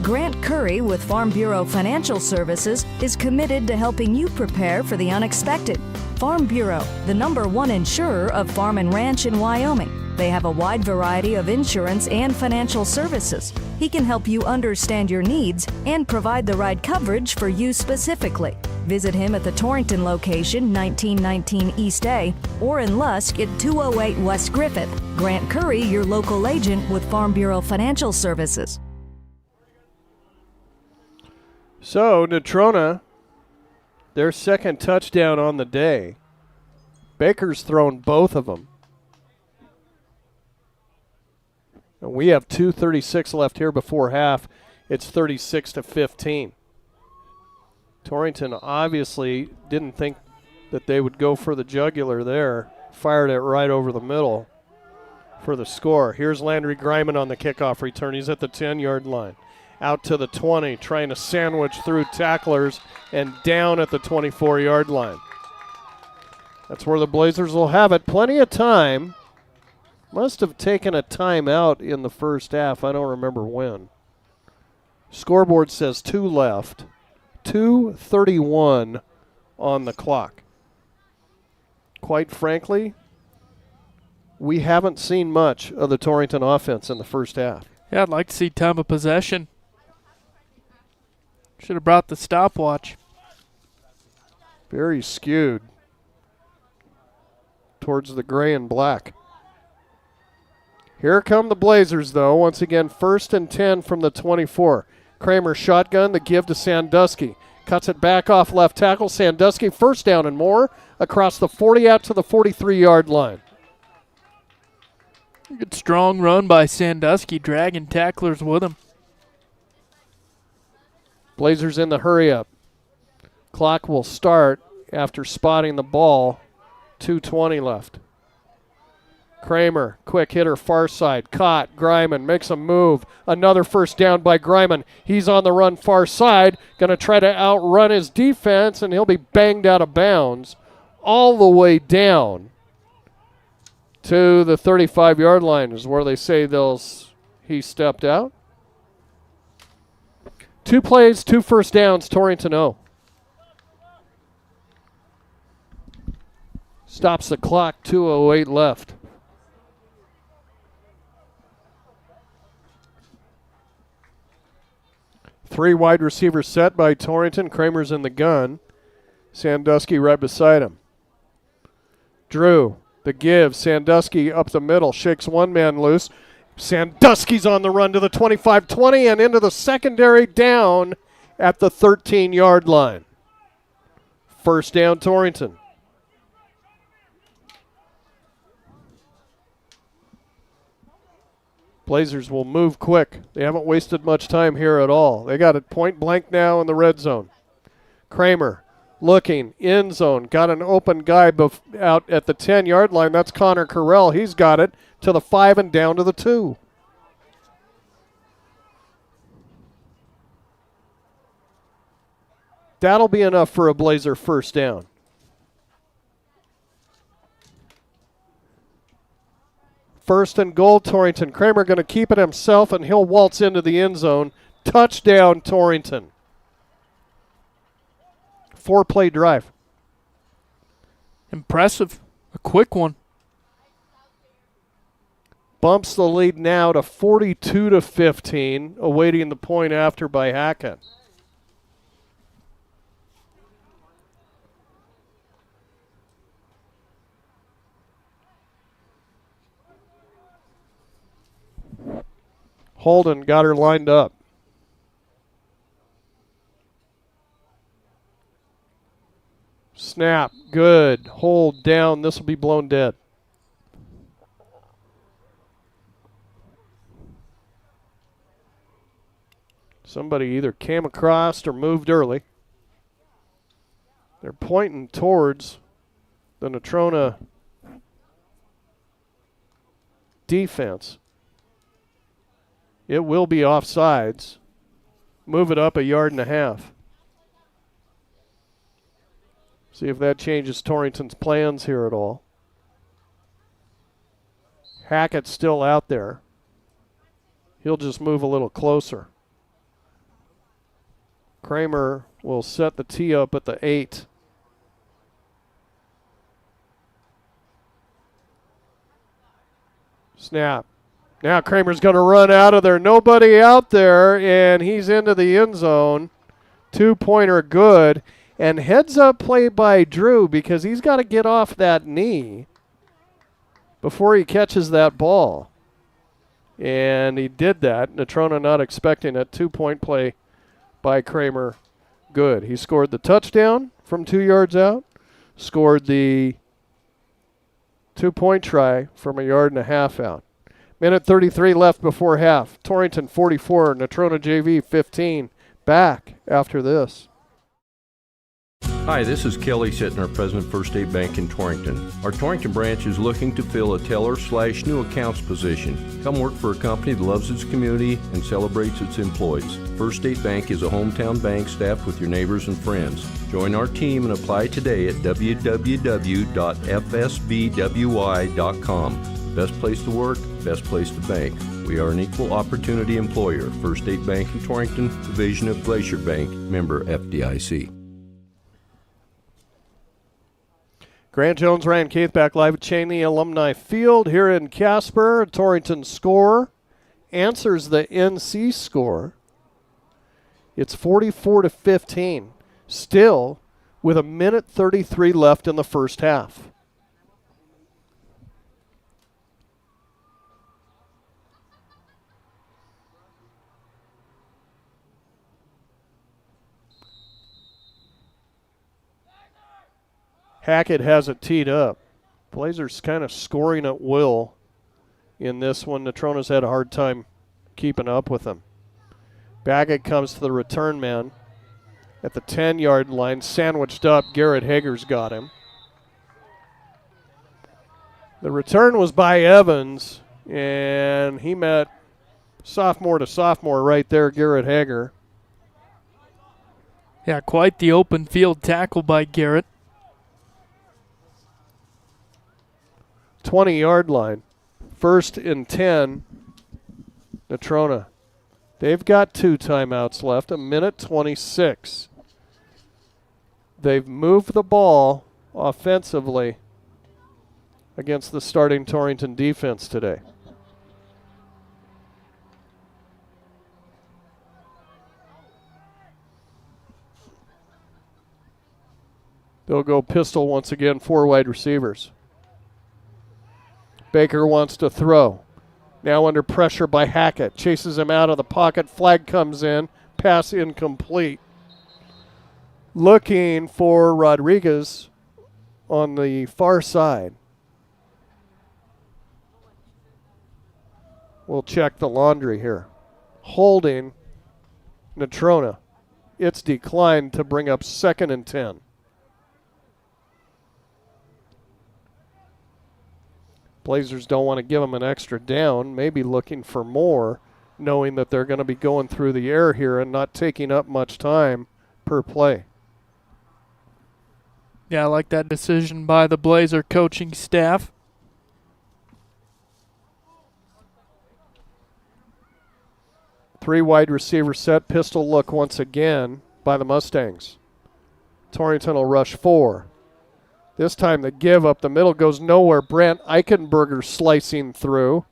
Grant Curry with Farm Bureau Financial Services is committed to helping you prepare for the unexpected. Farm Bureau, the #1 insurer of farm and ranch in Wyoming. They have a wide variety of insurance and financial services. He can help you understand your needs and provide the right coverage for you specifically. Visit him at the Torrington location, 1919 East A, or in Lusk at 208 West Griffith. Grant Curry, your local agent with Farm Bureau Financial Services. So, Natrona, their second touchdown on the day. Baker's thrown both of them. And we have 2:36 left here before half. It's 36-15. Torrington obviously didn't think that they would go for the jugular there. Fired it right over the middle for the score. Here's Landry Griman on the kickoff return. He's at the 10-yard line. Out to the 20, trying to sandwich through tacklers and down at the 24-yard line. That's where the Blazers will have it. Plenty of time. Must have taken a timeout in the first half. I don't remember when. Scoreboard says 2 left. 2:31 on the clock. Quite frankly, we haven't seen much of the Torrington offense in the first half. Yeah, I'd like to see time of possession. Should have brought the stopwatch. Very skewed towards the gray and black. Here come the Blazers, though. Once again, 1st and 10 from the 24. Kramer shotgun, the give to Sandusky. Cuts it back off left tackle. Sandusky, first down and more, across the 40 out to the 43-yard line. Good strong run by Sandusky, dragging tacklers with him. Blazers in the hurry-up. Clock will start after spotting the ball. 2:20 left. Kramer, quick hitter, far side. Caught. Griman makes a move. Another first down by Griman. He's on the run far side. Going to try to outrun his defense, and he'll be banged out of bounds all the way down to the 35-yard line is where they say he stepped out. 2 plays, 2 first downs, Torrington 0. Stops the clock, 2:08 left. Three wide receivers set by Torrington. Kramer's in the gun. Sandusky right beside him. Drew, the give. Sandusky up the middle, shakes one man loose. Sandusky's on the run to the 25-20 and into the secondary down at the 13-yard line. First down, Torrington. Blazers will move quick. They haven't wasted much time here at all. They got it point blank now in the red zone. Kramer looking, end zone. Got an open guy out at the 10-yard line. That's Connor Carell. He's got it to the 5 and down to the 2. That'll be enough for a Blazer first down. First and goal, Torrington. Kramer going to keep it himself, and he'll waltz into the end zone. Touchdown, Torrington. 4-play drive. Impressive. A quick one. Bumps the lead now to 42-15, awaiting the point after by Hackett. Holden got her lined up. Snap, good. Hold down. This will be blown dead. Somebody either came across or moved early. They're pointing towards the Natrona defense. It will be offsides. Move it up 1.5 yards. See if that changes Torrington's plans here at all. Hackett's still out there. He'll just move a little closer. Kramer will set the tee up at the 8. Snap. Now Kramer's going to run out of there. Nobody out there, and he's into the end zone. 2-pointer good. And heads up play by Drew because he's got to get off that knee before he catches that ball. And he did that. Natrona not expecting it. 2-point play by Kramer. Good. He scored the touchdown from 2 yards out. Scored the 2-point try from 1.5 yards out. Minute 33 left before half. Torrington 44, Natrona JV 15. Back after this. Hi, this is Kelly Sittner, President First State Bank in Torrington. Our Torrington branch is looking to fill a teller/new accounts position. Come work for a company that loves its community and celebrates its employees. First State Bank is a hometown bank staffed with your neighbors and friends. Join our team and apply today at www.fsbwi.com. Best place to work, best place to bank. We are an equal opportunity employer. First State Bank in Torrington, division of Glacier Bank, member FDIC. Grant Jones, Ryan Keith back live at Cheney Alumni Field here in Casper. Torrington score answers the NC score. It's 44-15. Still with 1:33 left in the first half. Hackett has it teed up. Blazers kind of scoring at will in this one. Natrona's had a hard time keeping up with them. Baggett comes to the return man at the 10-yard line, sandwiched up. Garrett Hager's got him. The return was by Evans, and he met sophomore to sophomore right there, Garrett Hager. Yeah, quite the open field tackle by Garrett. 20-yard line. 1st and 10, Natrona. They've got 2 timeouts left, 1:26. They've moved the ball offensively against the starting Torrington defense today. They'll go pistol once again, 4 wide receivers. Baker wants to throw. Now under pressure by Hackett. Chases him out of the pocket. Flag comes in. Pass incomplete. Looking for Rodriguez on the far side. We'll check the laundry here. Holding Natrona. It's declined to bring up 2nd and 10. Blazers don't want to give them an extra down, maybe looking for more, knowing that they're going to be going through the air here and not taking up much time per play. Yeah, I like that decision by the Blazer coaching staff. Three wide receiver set, pistol look once again by the Mustangs. Torrington will rush 4. This time the give up the middle goes nowhere. Brent Eichenberger slicing through.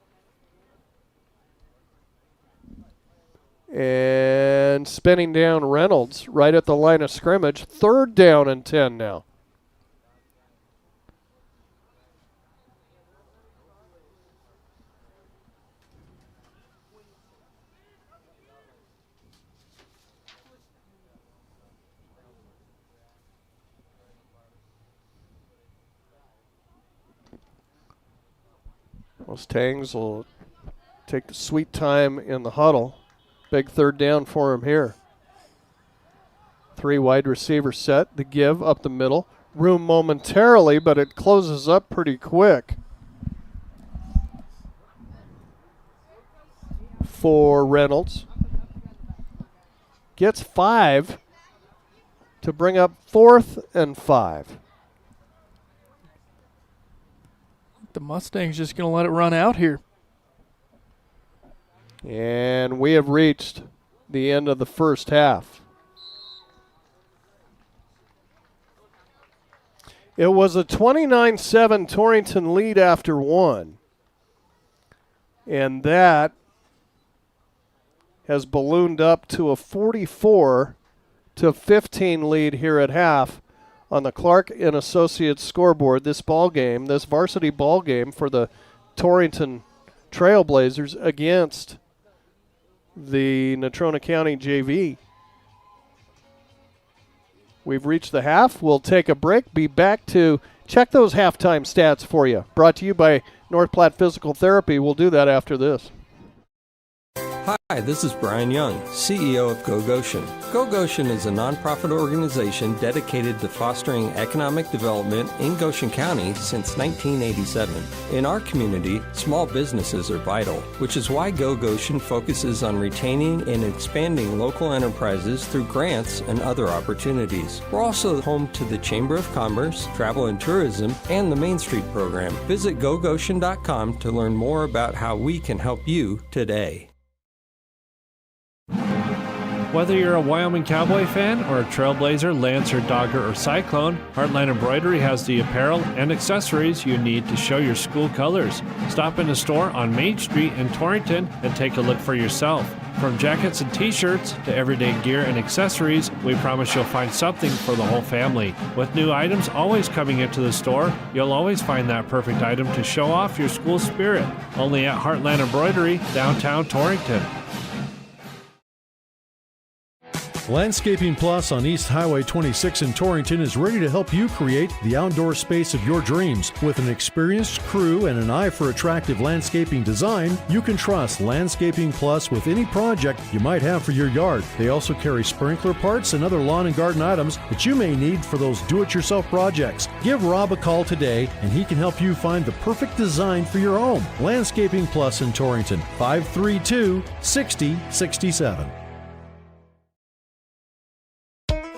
And spinning down Reynolds right at the line of scrimmage. 3rd down and 10 now. Mustangs will take the sweet time in the huddle. Big 3rd down for him here. 3 wide receiver set. The give up the middle. Room momentarily, but it closes up pretty quick for Reynolds. Gets 5 to bring up 4th and 5. The Mustangs just going to let it run out here. And we have reached the end of the first half. It was a 29-7 Torrington lead after 1. And that has ballooned up to a 44-15 lead here at half on the Clark and Associates scoreboard. This varsity ball game for the Torrington Trailblazers against the Natrona County JV. We've reached the half. We'll take a break. Be back to check those halftime stats for you. Brought to you by North Platte Physical Therapy. We'll do that after this. Hi, this is Brian Young, CEO of Go Goshen. Go Goshen is a nonprofit organization dedicated to fostering economic development in Goshen County since 1987. In our community, small businesses are vital, which is why Go Goshen focuses on retaining and expanding local enterprises through grants and other opportunities. We're also home to the Chamber of Commerce, Travel and Tourism, and the Main Street program. Visit gogoshen.com to learn more about how we can help you today. Whether you're a Wyoming Cowboy fan or a Trailblazer, Lancer, Dogger, or Cyclone, Heartland Embroidery has the apparel and accessories you need to show your school colors. Stop in the store on Main Street in Torrington and take a look for yourself. From jackets and t-shirts to everyday gear and accessories, we promise you'll find something for the whole family. With new items always coming into the store, you'll always find that perfect item to show off your school spirit. Only at Heartland Embroidery, downtown Torrington. Landscaping Plus on East Highway 26 in Torrington is ready to help you create the outdoor space of your dreams. With an experienced crew and an eye for attractive landscaping design, you can trust Landscaping Plus with any project you might have for your yard. They also carry sprinkler parts and other lawn and garden items that you may need for those do-it-yourself projects. Give Rob a call today and he can help you find the perfect design for your home. Landscaping Plus in Torrington, 532-6067.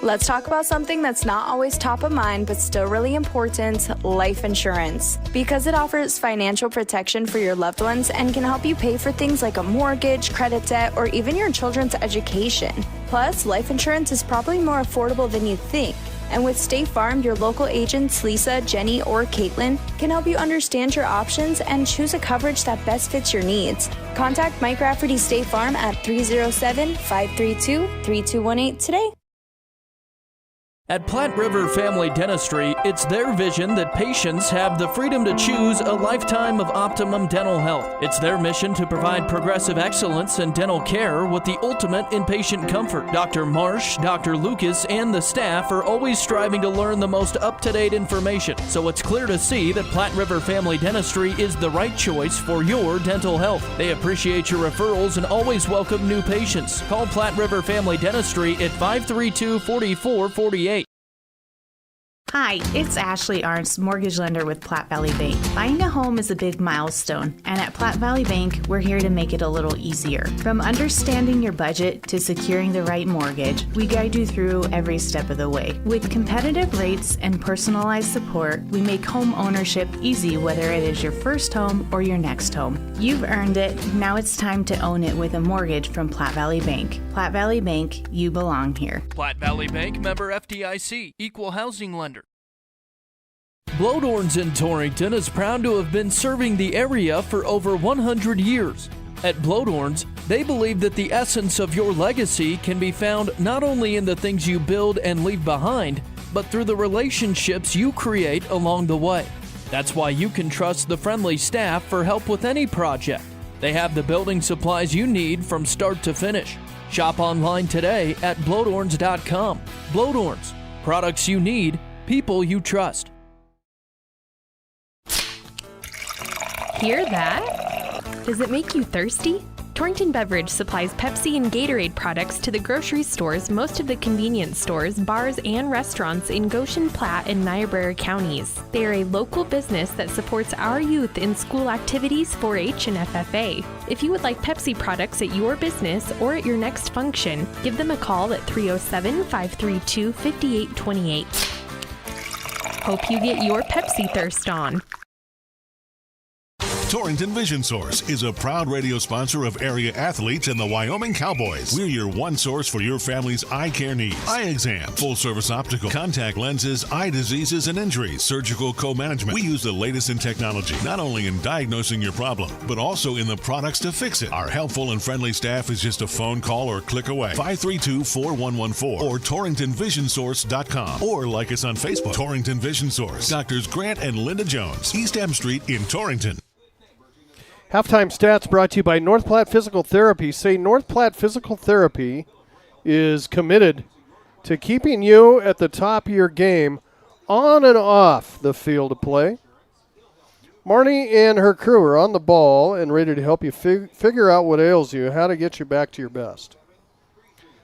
Let's talk about something that's not always top of mind but still really important, life insurance. Because it offers financial protection for your loved ones and can help you pay for things like a mortgage, credit debt, or even your children's education. Plus, life insurance is probably more affordable than you think. And with State Farm, your local agents, Lisa, Jenny, or Caitlin, can help you understand your options and choose a coverage that best fits your needs. Contact Mike Rafferty State Farm at 307-532-3218 today. At Platte River Family Dentistry, it's their vision that patients have the freedom to choose a lifetime of optimum dental health. It's their mission to provide progressive excellence in dental care with the ultimate in patient comfort. Dr. Marsh, Dr. Lucas, and the staff are always striving to learn the most up-to-date information, so it's clear to see that Platte River Family Dentistry is the right choice for your dental health. They appreciate your referrals and always welcome new patients. Call Platte River Family Dentistry at 532-4448. Hi, it's Ashley Arntz, mortgage lender with Platte Valley Bank. Buying a home is a big milestone, and at Platte Valley Bank, we're here to make it a little easier. From understanding your budget to securing the right mortgage, we guide you through every step of the way. With competitive rates and personalized support, we make home ownership easy, whether it is your first home or your next home. You've earned it, now it's time to own it with a mortgage from Platte Valley Bank. Platte Valley Bank, you belong here. Platte Valley Bank, member FDIC, equal housing lender. Blowdorns in Torrington is proud to have been serving the area for over 100 years. At Blowdorns, they believe that the essence of your legacy can be found not only in the things you build and leave behind, but through the relationships you create along the way. That's why you can trust the friendly staff for help with any project. They have the building supplies you need from start to finish. Shop online today at blowdorns.com. Blowdorns, products you need, people you trust. Hear that? Does it make you thirsty? Torrington Beverage supplies Pepsi and Gatorade products to the grocery stores, most of the convenience stores, bars, and restaurants in Goshen, Platte, and Niobrara counties. They are a local business that supports our youth in school activities, 4-H, and FFA. If you would like Pepsi products at your business or at your next function, give them a call at 307-532-5828. Hope you get your Pepsi thirst on. Torrington Vision Source is a proud radio sponsor of area athletes and the Wyoming Cowboys. We're your one source for your family's eye care needs. Eye exam, full service optical, contact lenses, eye diseases and injuries, surgical co-management. We use the latest in technology, not only in diagnosing your problem, but also in the products to fix it. Our helpful and friendly staff is just a phone call or click away. 532-4114 or TorringtonVisionSource.com or like us on Facebook. Torrington Vision Source. Doctors Grant and Linda Jones, East M Street in Torrington. Halftime stats brought to you by North Platte Physical Therapy. Say North Platte Physical Therapy is committed to keeping you at the top of your game on and off the field of play. Marnie and her crew are on the ball and ready to help you figure out what ails you, how to get you back to your best.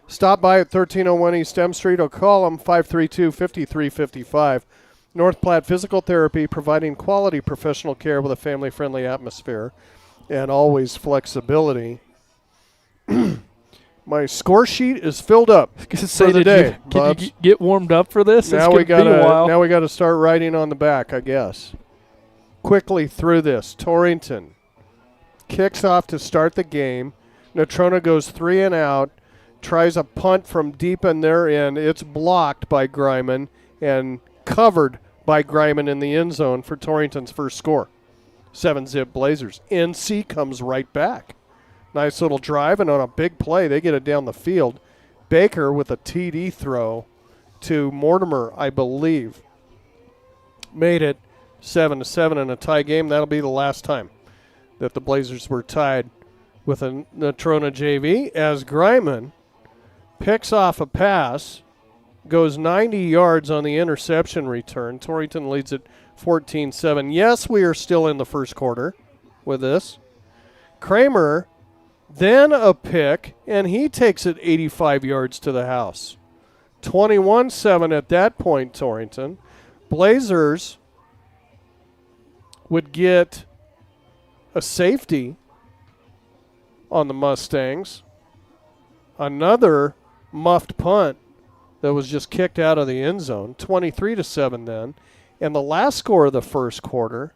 Stop by at 1301 East M Street or call them 532-5355. North Platte Physical Therapy, providing quality professional care with a family-friendly atmosphere and always flexibility. My score sheet is filled up for the day. Can you get warmed up for this? Now we got to start writing on the back, I guess. Quickly through this. Torrington kicks off to start the game. Natrona goes 3 and out, tries a punt from deep in their end. It's blocked by Greiman and covered by Greiman in the end zone for Torrington's first score. 7-zip Blazers. NC comes right back. Nice little drive, and on a big play, they get it down the field. Baker with a TD throw to Mortimer, I believe, made it 7-7 in a tie game. That'll be the last time that the Blazers were tied with a Natrona JV, as Greiman picks off a pass, goes 90 yards on the interception return. Torrington leads it 14-7. Yes, we are still in the first quarter with this. Kramer, then a pick, and he takes it 85 yards to the house. 21-7 at that point, Torrington. Blazers would get a safety on the Mustangs. Another muffed punt that was just kicked out of the end zone. 23-7 then. And the last score of the first quarter,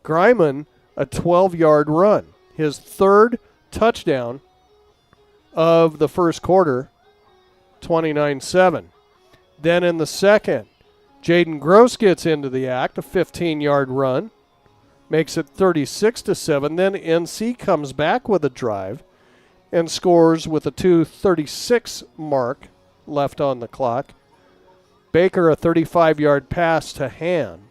Greiman, a 12-yard run. His third touchdown of the first quarter, 29-7. Then in the second, Jaden Gross gets into the act, a 15-yard run, makes it 36-7. Then NC comes back with a drive and scores with a 2:36 mark left on the clock. Baker, a 35-yard pass to Hand.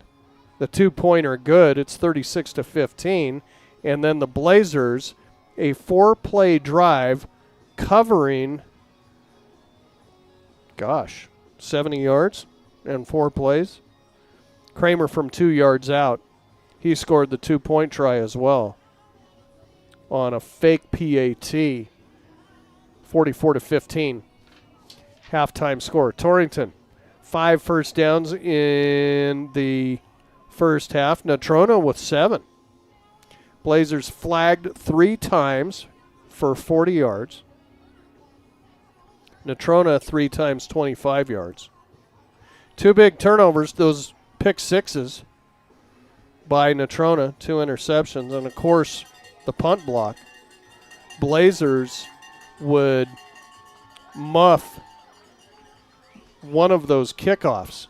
The two-pointer good. It's 36-15. And then the Blazers, a 4-play drive covering, 70 yards and 4 plays. Kramer from 2 yards out. He scored the 2-point try as well on a fake PAT. 44-15. Halftime score. Torrington 5 first downs in the first half. Natrona with 7. Blazers flagged 3 times for 40 yards. Natrona 3 times 25 yards. 2 big turnovers, those pick sixes by Natrona, 2 interceptions, and of course the punt block. Blazers would muff one of those kickoffs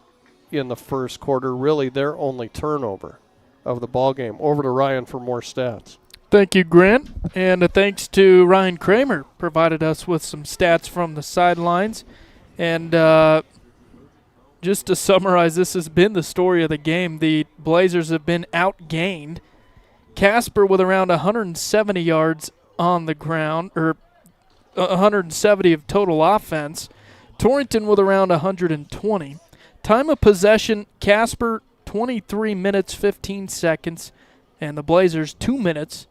in the first quarter, really their only turnover of the ball game. Over to Ryan for more stats. Thank you, Grant. And thanks to Ryan Kramer, provided us with some stats from the sidelines. And just to summarize, this has been the story of the game. The Blazers have been outgained. Casper with around 170 yards on the ground, or 170 of total offense. Torrington with around 120. Time of possession, Casper 23 minutes, 15 seconds, and the Blazers 2 minutes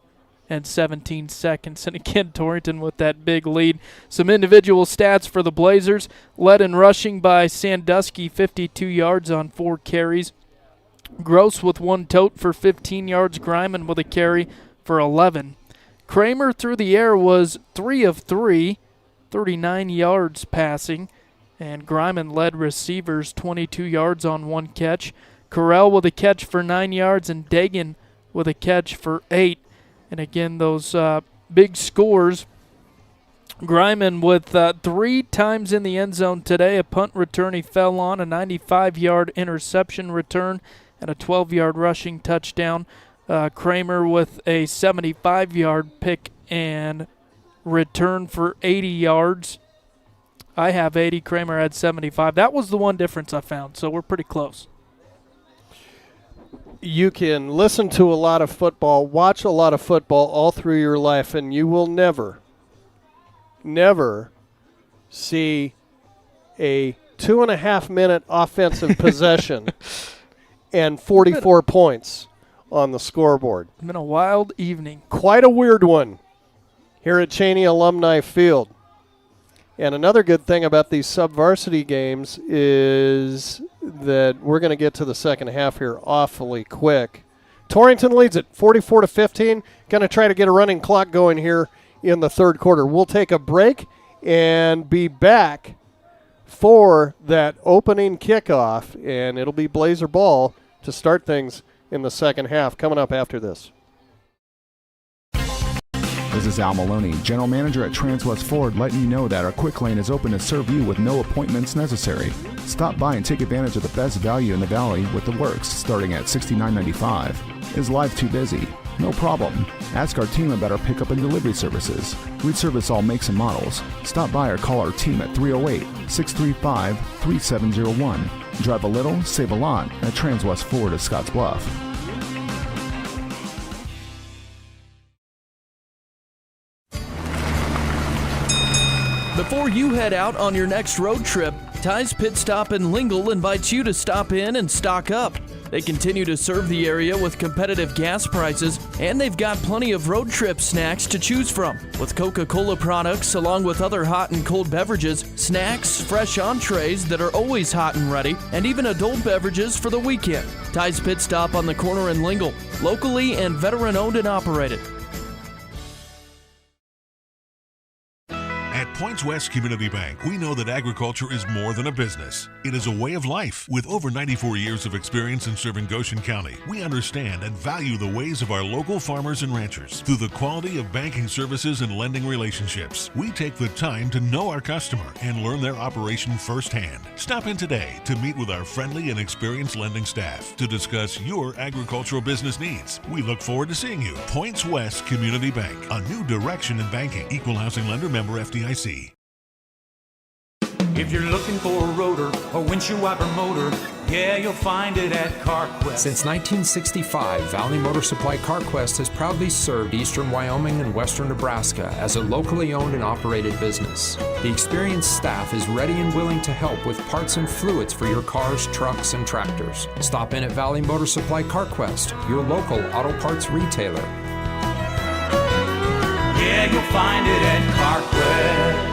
and 17 seconds. And again, Torrington with that big lead. Some individual stats for the Blazers. Led in rushing by Sandusky, 52 yards on 4 carries. Gross with 1 tote for 15 yards. Griman with a carry for 11. Kramer through the air was 3 of 3, 39 yards passing. And Griman led receivers, 22 yards on 1 catch. Carell with a catch for 9 yards, and Dagan with a catch for 8. And again, those big scores. Griman with 3 times in the end zone today. A punt return he fell on, a 95-yard interception return, and a 12-yard rushing touchdown. Kramer with a 75-yard pick and return for 80 yards. I have 80. Kramer had 75. That was the one difference I found, so we're pretty close. You can listen to a lot of football, watch a lot of football all through your life, and you will never see a 2.5-minute offensive possession and 44 points on the scoreboard. It's been a wild evening. Quite a weird one here at Cheney Alumni Field. And another good thing about these sub-varsity games is that we're going to get to the second half here awfully quick. Torrington leads it 44-15. Going to try to get a running clock going here in the third quarter. We'll take a break and be back for that opening kickoff, and it'll be Blazer ball to start things in the second half coming up after this. This is Al Maloney, General Manager at Transwest Ford, letting you know that our quick lane is open to serve you with no appointments necessary. Stop by and take advantage of the best value in the valley with the works starting at $69.95. Is life too busy? No problem. Ask our team about our pickup and delivery services. We service all makes and models. Stop by or call our team at 308-635-3701. Drive a little, save a lot at Transwest Ford of Scotts Bluff. Before you head out on your next road trip, Ty's Pit Stop in Lingle invites you to stop in and stock up. They continue to serve the area with competitive gas prices, and they've got plenty of road trip snacks to choose from. With Coca-Cola products, along with other hot and cold beverages, snacks, fresh entrees that are always hot and ready, and even adult beverages for the weekend. Ty's Pit Stop on the corner in Lingle, locally and veteran-owned and operated. At Points West Community Bank, we know that agriculture is more than a business. It is a way of life. With over 94 years of experience in serving Goshen County, we understand and value the ways of our local farmers and ranchers. Through the quality of banking services and lending relationships, we take the time to know our customer and learn their operation firsthand. Stop in today to meet with our friendly and experienced lending staff to discuss your agricultural business needs. We look forward to seeing you. Points West Community Bank, a new direction in banking. Equal housing lender, member FDIC. If you're looking for a rotor, a windshield wiper motor, yeah, you'll find it at CarQuest. Since 1965, Valley Motor Supply CarQuest has proudly served eastern Wyoming and western Nebraska as a locally owned and operated business. The experienced staff is ready and willing to help with parts and fluids for your cars, trucks, and tractors. Stop in at Valley Motor Supply CarQuest, your local auto parts retailer. Yeah, you'll find it at CarQuest.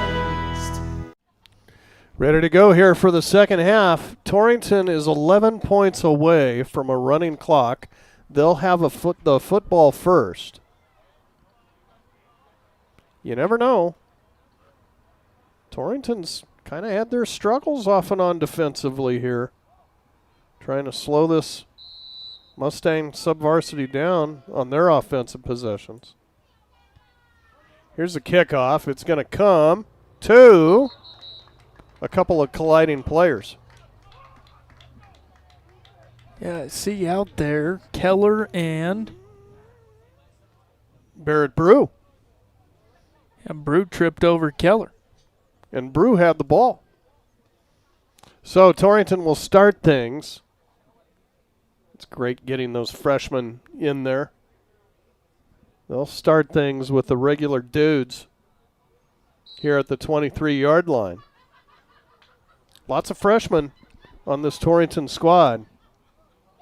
Ready to go here for the second half. Torrington is 11 points away from a running clock. They'll have the football first. You never know. Torrington's kind of had their struggles off and on defensively here. Trying to slow this Mustang sub-varsity down on their offensive possessions. Here's the kickoff. It's going to come to a couple of colliding players. Yeah, I see out there Keller and Barrett Brew. And Brew tripped over Keller. And Brew had the ball. So Torrington will start things. It's great getting those freshmen in there. They'll start things with the regular dudes here at the 23-yard line. Lots of freshmen on this Torrington squad.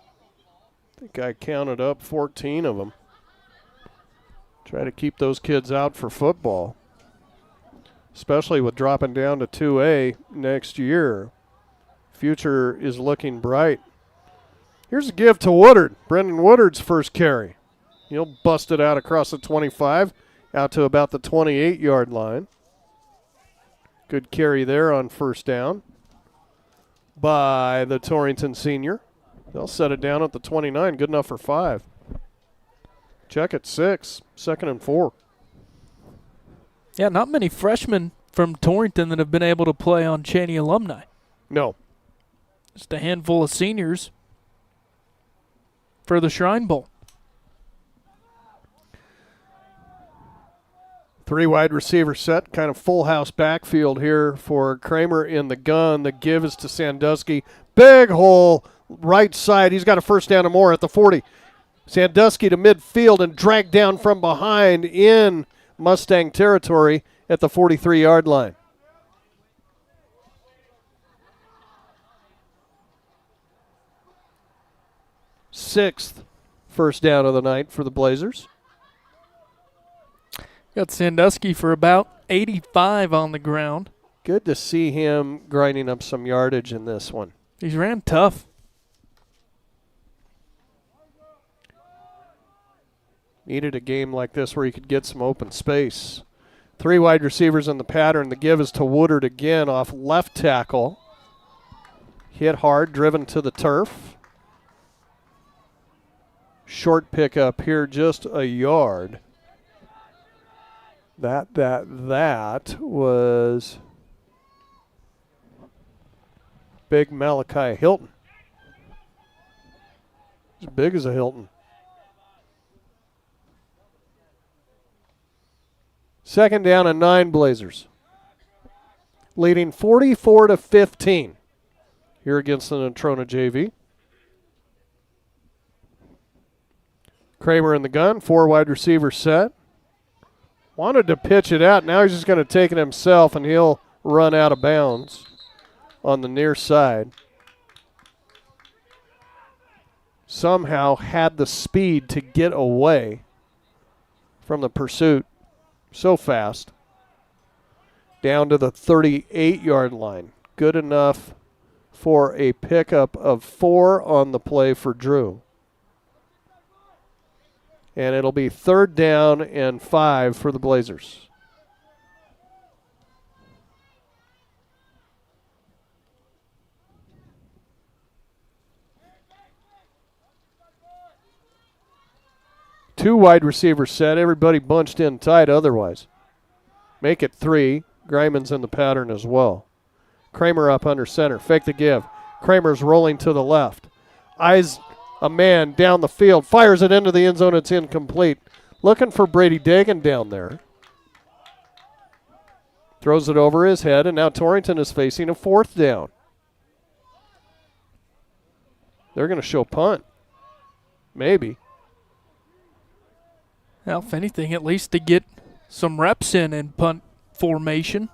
I think I counted up 14 of them. Try to keep those kids out for football, especially with dropping down to 2A next year. Future is looking bright. Here's a give to Woodard. Brendan Woodard's first carry. He'll bust it out across the 25, out to about the 28-yard line. Good carry there on first down by the Torrington senior. They'll set it down at the 29, good enough for 5. Check at 6, 2nd and 4. Yeah, not many freshmen from Torrington that have been able to play on Cheney alumni. No. Just a handful of seniors for the Shrine Bowl. 3 wide receiver set, kind of full house backfield here for Kramer in the gun. The give is to Sandusky. Big hole, right side. He's got a first down and more at the 40. Sandusky to midfield and dragged down from behind in Mustang territory at the 43-yard line. Sixth first down of the night for the Blazers. Got Sandusky for about 85 on the ground. Good to see him grinding up some yardage in this one. He's ran tough. Needed a game like this where he could get some open space. 3 wide receivers in the pattern. The give is to Woodard again off left tackle. Hit hard, driven to the turf. Short pickup here, just a yard. That was big Malachi Hilton. As big as a Hilton. Second down and 9 Blazers. Leading 44-15 here against the Natrona JV. Kramer in the gun, 4 wide receiver set. Wanted to pitch it out. Now he's just going to take it himself, and he'll run out of bounds on the near side. Somehow had the speed to get away from the pursuit so fast. Down to the 38-yard line. Good enough for a pickup of 4 on the play for Drew. And it'll be 3rd down and 5 for the Blazers. Two wide receivers set. Everybody bunched in tight otherwise. Make it 3. Greiman's in the pattern as well. Kramer up under center. Fake the give. Kramer's rolling to the left. Eyes a man down the field, fires it into the end zone. It's incomplete. Looking for Brady Dagan down there. Throws it over his head, and now Torrington is facing a 4th down. They're going to show punt. Maybe. Well, if anything, at least to get some reps in punt formation.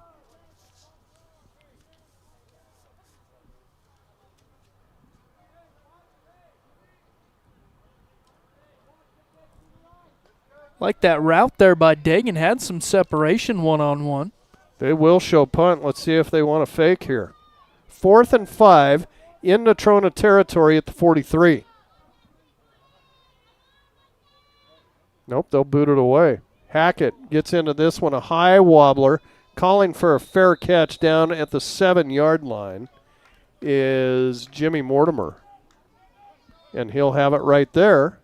Like that route there by Dagan, had some separation one-on-one. They will show punt. Let's see if they want to fake here. 4th and 5 in Natrona territory at the 43. Nope, they'll boot it away. Hackett gets into this one, a high wobbler, calling for a fair catch down at the 7-yard line is Jimmy Mortimer. And he'll have it right there.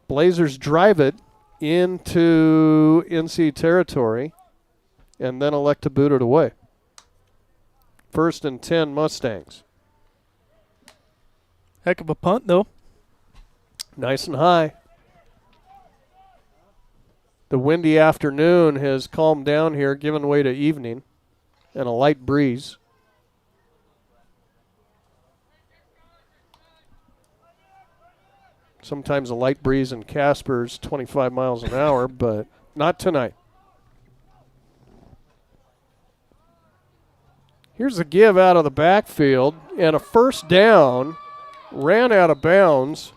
Blazers drive it into NC territory and then elect to boot it away. 1st and 10 Mustangs. Heck of a punt, though. Nice and high. The windy afternoon has calmed down here, giving way to evening and a light breeze. Sometimes a light breeze in Casper's 25 miles an hour, but not tonight. Here's a give out of the backfield, and a first down. Ran out of bounds.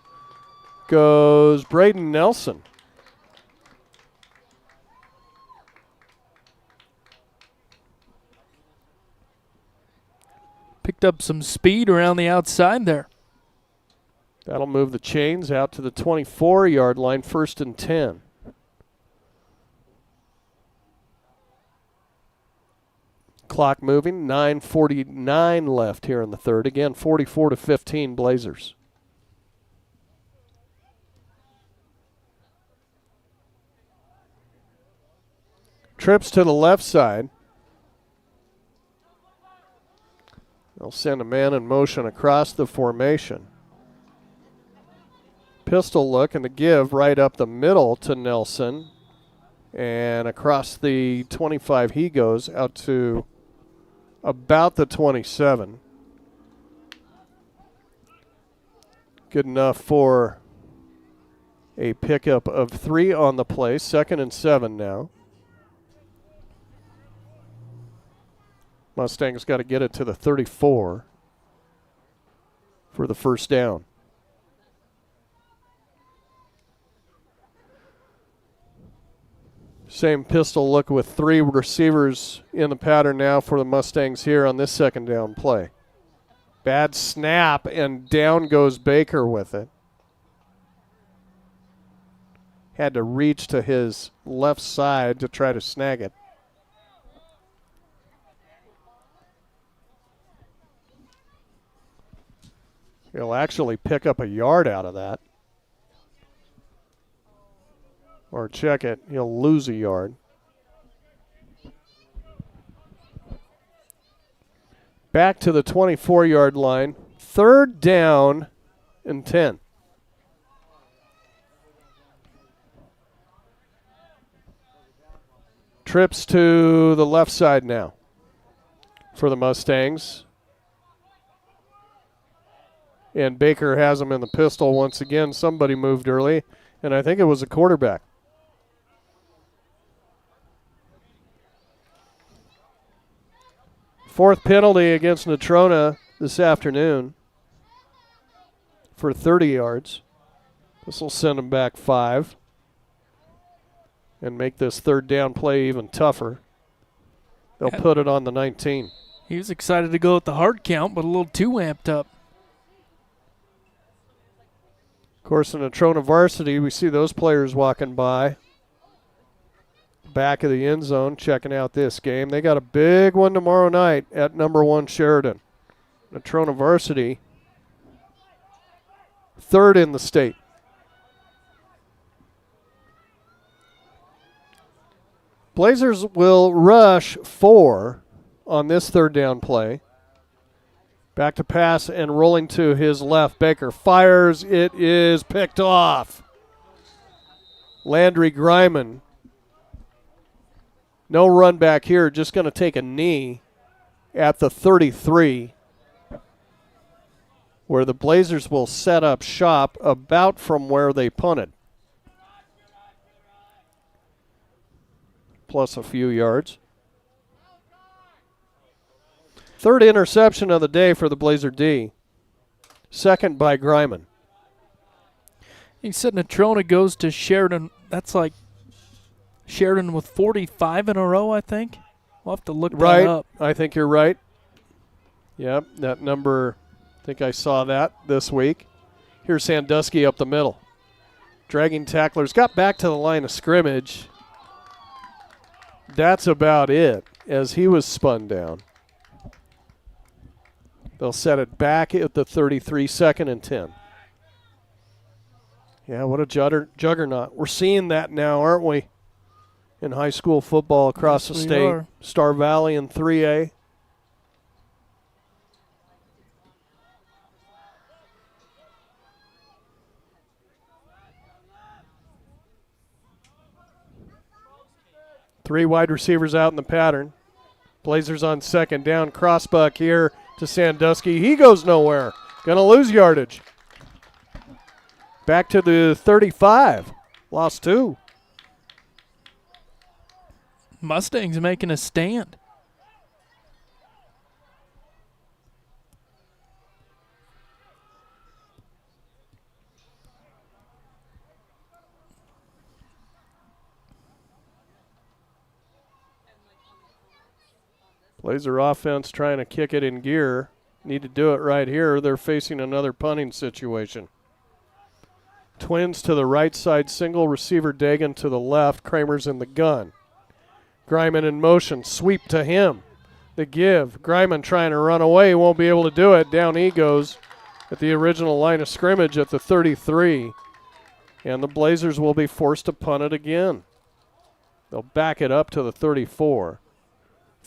Goes Braden Nelson. Picked up some speed around the outside there. That'll move the chains out to the 24-yard line, 1st and 10. Clock moving, 9:49 left here in the third. Again, 44-15 Blazers. Trips to the left side. They'll send a man in motion across the formation. Pistol look and the give right up the middle to Nelson. And across the 25 he goes out to about the 27. Good enough for a pickup of 3 on the play. 2nd and 7 now. Mustangs got to get it to the 34 for the first down. Same pistol look with 3 receivers in the pattern now for the Mustangs here on this 2nd down play. Bad snap, and down goes Baker with it. Had to reach to his left side to try to snag it. He'll actually pick up a yard out of that. Or check it, he'll lose a yard. Back to the 24-yard line. 3rd down and 10. Trips to the left side now for the Mustangs. And Baker has him in the pistol once again. Somebody moved early, and I think it was a quarterback. Fourth penalty against Natrona this afternoon for 30 yards. This will send him back 5 and make this 3rd down play even tougher. They'll put it on the 19. He was excited to go with the hard count, but a little too amped up. Of course, in Natrona varsity, we see those players walking by. Back of the end zone, checking out this game. They got a big one tomorrow night at number 1 Sheridan. Natrona varsity, 3rd in the state. Blazers will rush 4 on this 3rd down play. Back to pass and rolling to his left. Baker fires. It is picked off. Landry Greiman. No run back here. Just going to take a knee at the 33, where the Blazers will set up shop about from where they punted. Plus a few yards. 3rd interception of the day for the Blazer D. 2nd by He said Natrona goes to Sheridan. That's like Sheridan with 45 in a row, I think. We'll have to look Right. that up. I think you're right. Yep, that number, I think I saw that this week. Here's Sandusky up the middle. Dragging tacklers. Got back to the line of scrimmage. That's about it as he was spun down. They'll set it back at the 33, 2nd and 10. Yeah, what a juggernaut. We're seeing that now, aren't we? In high school football across the state. Are. Star Valley in 3A. Three wide receivers out in the pattern. Blazers on 2nd down. Crossbuck here to Sandusky. He goes nowhere. Going to lose yardage. Back to the 35. Lost 2. Mustangs making a stand. Blazer offense trying to kick it in gear. Need to do it right here. They're facing another punting situation. Twins to the right side, single receiver Dagan to the left. Kramer's in the gun. Greiman in motion, sweep to him. The give. Greiman trying to run away, he won't be able to do it. Down he goes at the original line of scrimmage at the 33. And the Blazers will be forced to punt it again. They'll back it up to the 34.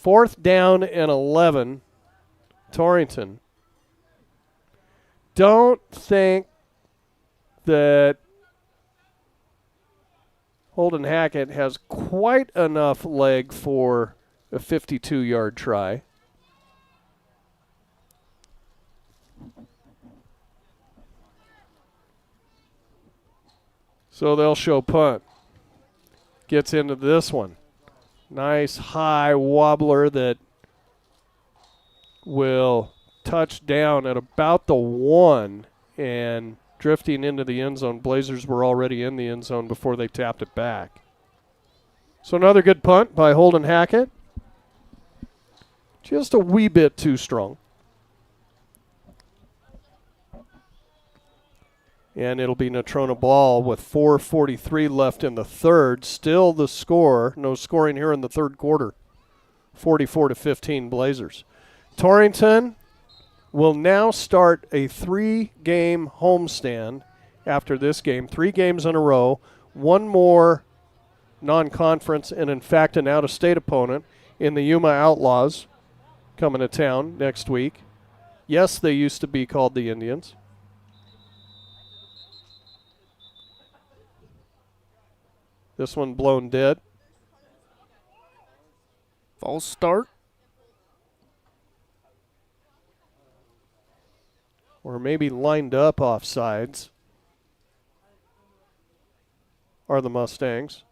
4th down and 11. Torrington. Don't think that Holden Hackett has quite enough leg for a 52-yard try. So they'll show punt. Gets into this one. Nice high wobbler that will touch down at about the 1 and drifting into the end zone. Blazers were already in the end zone before they tapped it back. So another good punt by Holden Hackett. Just a wee bit too strong. And it'll be Natrona ball with 4:43 left in the third. Still the score. No scoring here in the third quarter. 44-15 Blazers. Torrington will now start a 3-game homestand after this game. 3 games in a row. 1 more non-conference and, in fact, an out-of-state opponent in the Yuma Outlaws coming to town next week. Yes, they used to be called the Indians. This one blown dead. False start. Or maybe lined up offsides are the Mustangs.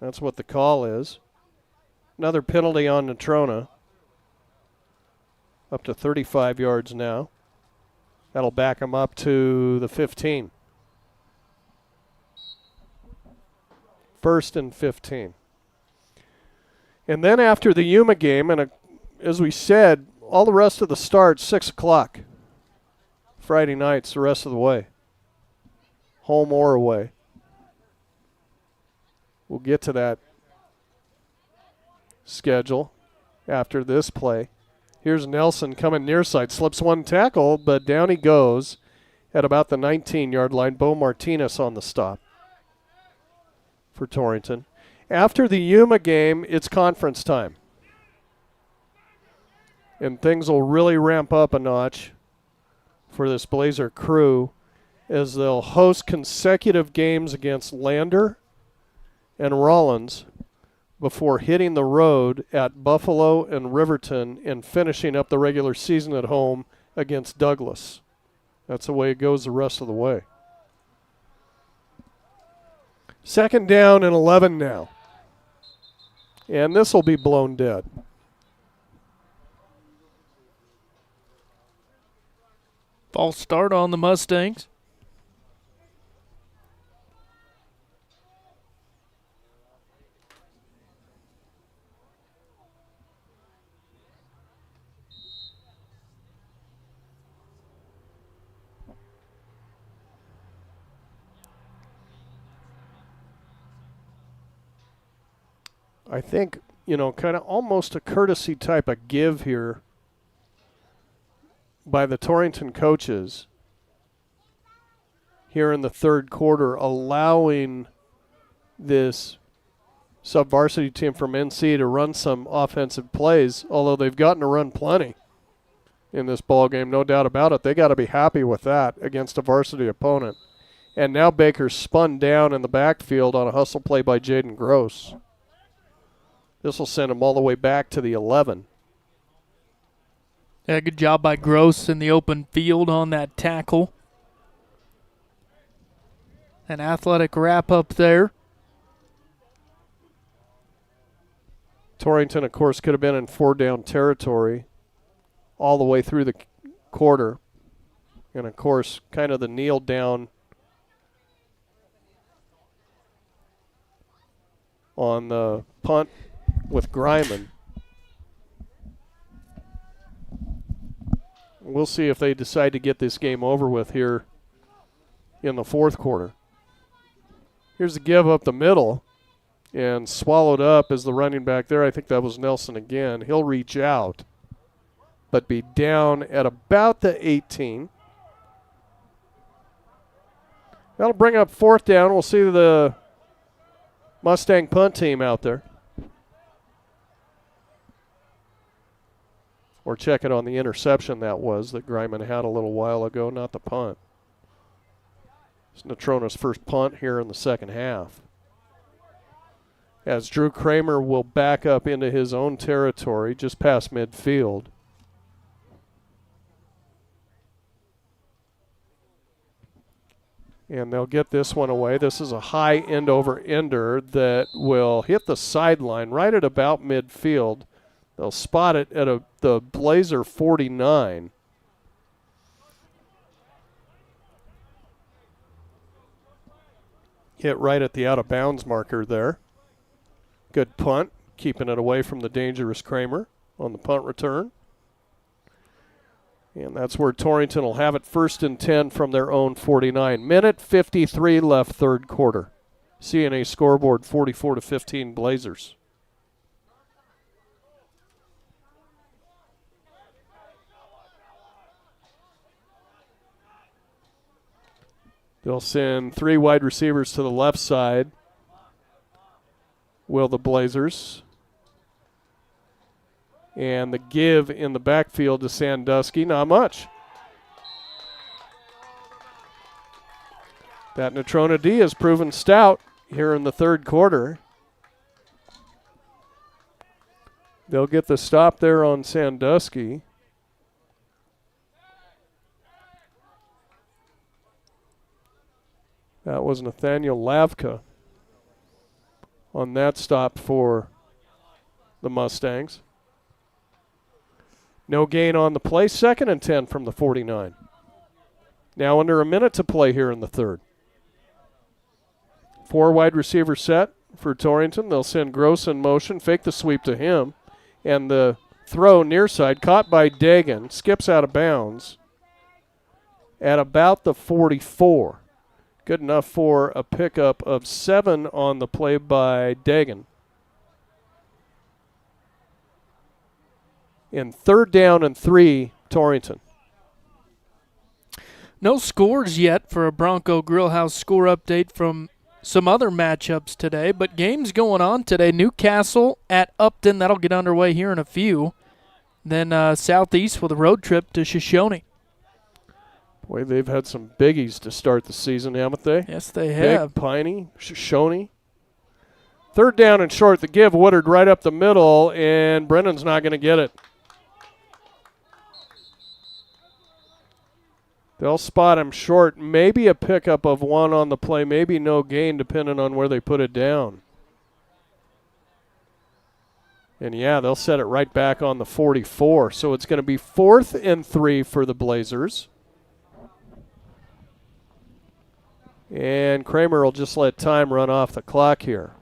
That's what the call is. Another penalty on Natrona. Up to 35 yards now. That'll back them up to the 15. 1st and 15. And then after the Yuma game, and as we said, all the rest of the starts, 6 o'clock. Friday nights, the rest of the way. Home or away. We'll get to that schedule after this play. Here's Nelson coming near side. Slips one tackle, but down he goes at about the 19-yard line. Bo Martinez on the stop for Torrington. After the Yuma game, it's conference time. And things will really ramp up a notch for this Blazer crew as they'll host consecutive games against Lander and Rollins before hitting the road at Buffalo and Riverton and finishing up the regular season at home against Douglas. That's the way it goes the rest of the way. 2nd down and 11 now. And this will be blown dead. False start on the Mustangs. I think, kind of almost a courtesy type of give here by the Torrington coaches here in the third quarter, allowing this sub-varsity team from NC to run some offensive plays, although they've gotten to run plenty in this ball game, no doubt about it. They got to be happy with that against a varsity opponent. And now Baker's spun down in the backfield on a hustle play by Jaden Gross. This will send him all the way back to the 11. Yeah, good job by Gross in the open field on that tackle. An athletic wrap up there. Torrington, of course, could have been in 4-down territory all the way through the quarter. And, of course, kind of the kneel down on the punt with Greiman. We'll see if they decide to get this game over with here in the fourth quarter. Here's the give up the middle and swallowed up as the running back there. I think that was Nelson again. He'll reach out but be down at about the 18. That'll bring up fourth down. We'll see the Mustang punt team out there. Or check it on the interception that Greiman had a little while ago, not the punt. It's Natrona's first punt here in the second half. As Drew Kramer will back up into his own territory just past midfield. And they'll get this one away. This is a high end-over-ender that will hit the sideline right at about midfield. They'll spot it at the Blazer 49. Hit right at the out-of-bounds marker there. Good punt, keeping it away from the dangerous Kramer on the punt return. And that's where Torrington will have it 1st and 10 from their own 49. Minute 53 left, third quarter. CNA scoreboard 44-15 Blazers. They'll send 3 wide receivers to the left side. Will the Blazers. And the give in the backfield to Sandusky, not much. That Natrona D has proven stout here in the third quarter. They'll get the stop there on Sandusky. That was Nathaniel Lavka on that stop for the Mustangs. No gain on the play. 2nd and 10 from the 49. Now under a minute to play here in the third. 4 wide receiver set for Torrington. They'll send Gross in motion, fake the sweep to him, and the throw near side caught by Dagan. Skips out of bounds at about the 44. Good enough for a pickup of 7 on the play by Dagan. In 3rd down and 3, Torrington. No scores yet for a Bronco Grillhouse score update from some other matchups today, but games going on today. Newcastle at Upton, that'll get underway here in a few. Then Southeast with a road trip to Shoshone. Boy, they've had some biggies to start the season, haven't they? Yes, they have. Big, Piney, Shoshone. 3rd down and short. The give, Woodard right up the middle, and Brennan's not going to get it. They'll spot him short. Maybe a pickup of 1 on the play, maybe no gain, depending on where they put it down. And, yeah, they'll set it right back on the 44. So it's going to be 4th and 3 for the Blazers. And Kramer will just let time run off the clock here.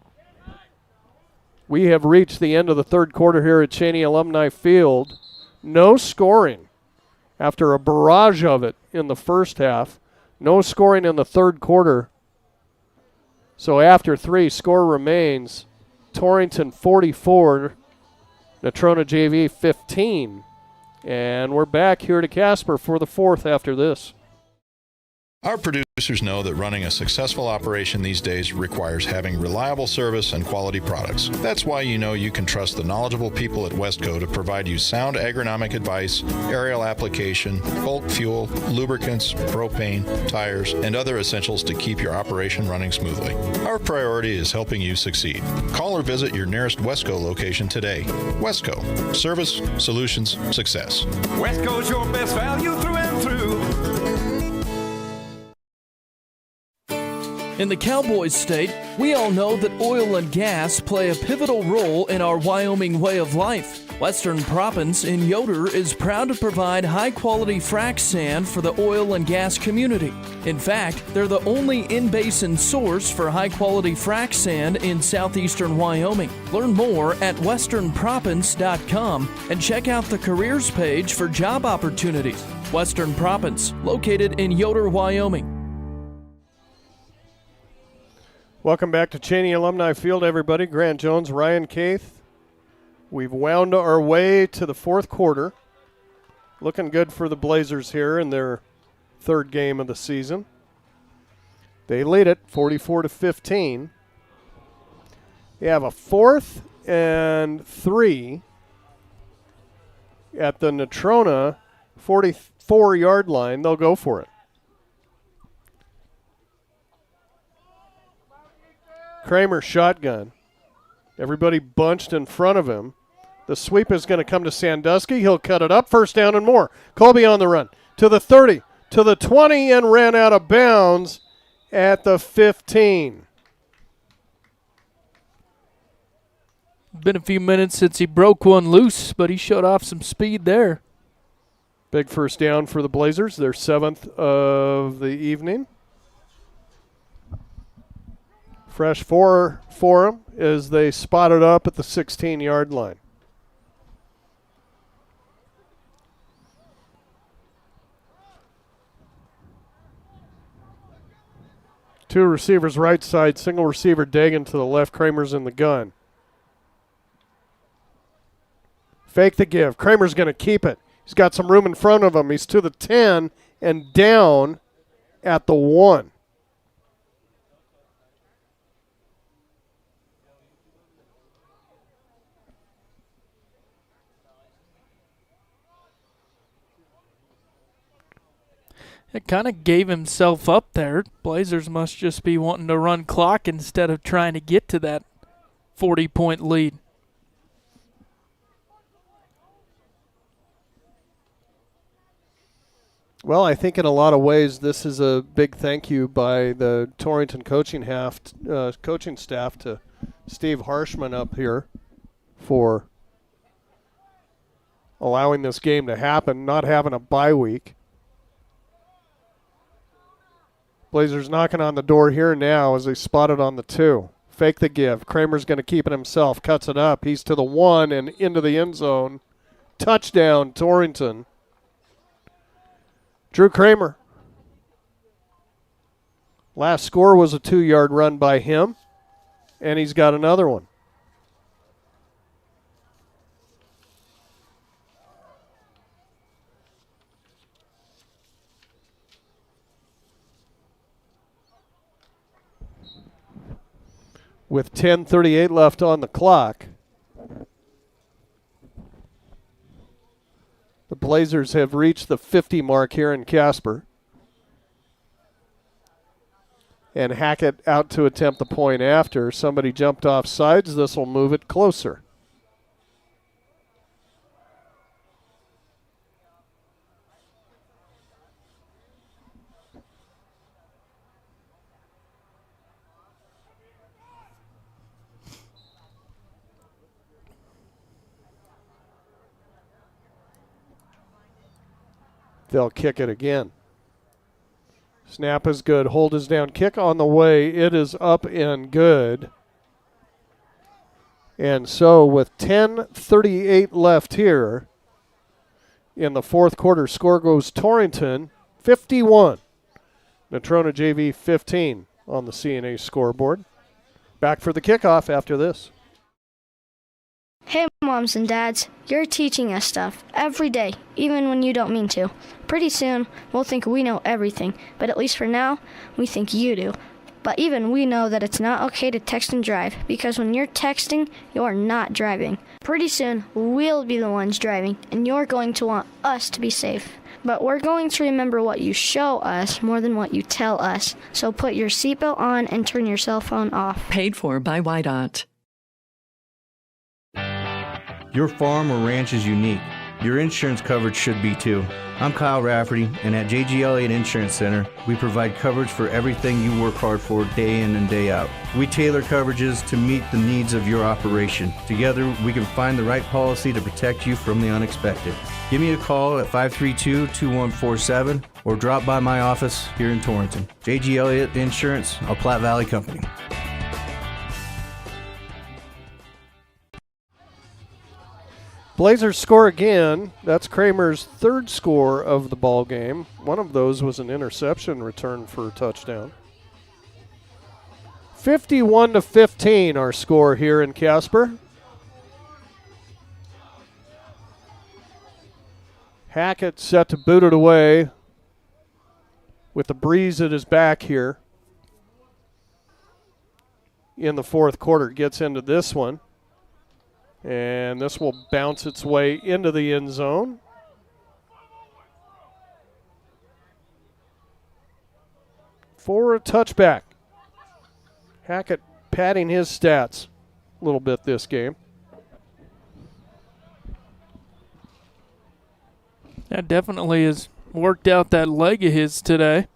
We have reached the end of the third quarter here at Cheney Alumni Field. No scoring after a barrage of it in the first half. No scoring in the third quarter. So after 3, score remains Torrington 44, Natrona JV 15. And we're back here to Casper for the fourth after this. Our producers know that running a successful operation these days requires having reliable service and quality products. That's why you know you can trust the knowledgeable people at Westco to provide you sound agronomic advice, aerial application, bulk fuel, lubricants, propane, tires, and other essentials to keep your operation running smoothly. Our priority is helping you succeed. Call or visit your nearest Westco location today. Westco. Service, solutions, success. Westco's your best value through and through. In the Cowboys state, we all know that oil and gas play a pivotal role in our Wyoming way of life. Western Proppants in Yoder is proud to provide high-quality frac sand for the oil and gas community. In fact, they're the only in-basin source for high-quality frac sand in southeastern Wyoming. Learn more at westernproppants.com and check out the careers page for job opportunities. Western Proppants, located in Yoder, Wyoming. Welcome back to Cheney Alumni Field, everybody. Grant Jones, Ryan Kaith. We've wound our way to the fourth quarter. Looking good for the Blazers here in their third game of the season. They lead it 44-15. They have a 4th and 3 at the Natrona 44-yard line. They'll go for it. Kramer shotgun. Everybody bunched in front of him. The sweep is going to come to Sandusky. He'll cut it up. First down and more. Colby on the run. To the 30, to the 20, and ran out of bounds at the 15. Been a few minutes since he broke one loose, but he showed off some speed there. Big first down for the Blazers. Their 7th of the evening. Fresh for them as they spot it up at the 16-yard line. Two receivers right side, single receiver Dagan to the left. Kramer's in the gun. Fake the give. Kramer's going to keep it. He's got some room in front of him. He's to the 10 and down at the 1. It kind of gave himself up there. Blazers must just be wanting to run clock instead of trying to get to that 40-point lead. Well, I think in a lot of ways this is a big thank you by the Torrington coaching staff to Steve Harshman up here for allowing this game to happen, not having a bye week. Blazers knocking on the door here now as they spot it on the 2. Fake the give. Kramer's going to keep it himself. Cuts it up. He's to the 1 and into the end zone. Touchdown, Torrington. Drew Kramer. Last score was a 2-yard run by him, and he's got another one. With 10:38 left on the clock, the Blazers have reached the 50 mark here in Casper. And Hackett out to attempt the point after. Somebody jumped off sides. This will move it closer. They'll kick it again. Snap is good. Hold is down. Kick on the way. It is up and good. And so with 10:38 left here in the fourth quarter, score goes Torrington 51. Natrona JV 15 on the CNA scoreboard. Back for the kickoff after this. Hey, moms and dads, you're teaching us stuff every day, even when you don't mean to. Pretty soon, we'll think we know everything, but at least for now, we think you do. But even we know that it's not okay to text and drive, because when you're texting, you're not driving. Pretty soon, we'll be the ones driving, and you're going to want us to be safe. But we're going to remember what you show us more than what you tell us. So put your seatbelt on and turn your cell phone off. Paid for by YDOT. Your farm or ranch is unique. Your insurance coverage should be too. I'm Kyle Rafferty, and at J.G. Elliott Insurance Center, we provide coverage for everything you work hard for day in and day out. We tailor coverages to meet the needs of your operation. Together, we can find the right policy to protect you from the unexpected. Give me a call at 532-2147 or drop by my office here in Torrington. J.G. Elliott Insurance, a Platte Valley company. Blazers score again. That's Kramer's third score of the ball game. One of those was an interception return for a touchdown. 51-15 our score here in Casper. Hackett set to boot it away with the breeze at his back here. In the fourth quarter, gets into this one. And this will bounce its way into the end zone. For a touchback. Hackett padding his stats a little bit this game. That definitely has worked out that leg of his today.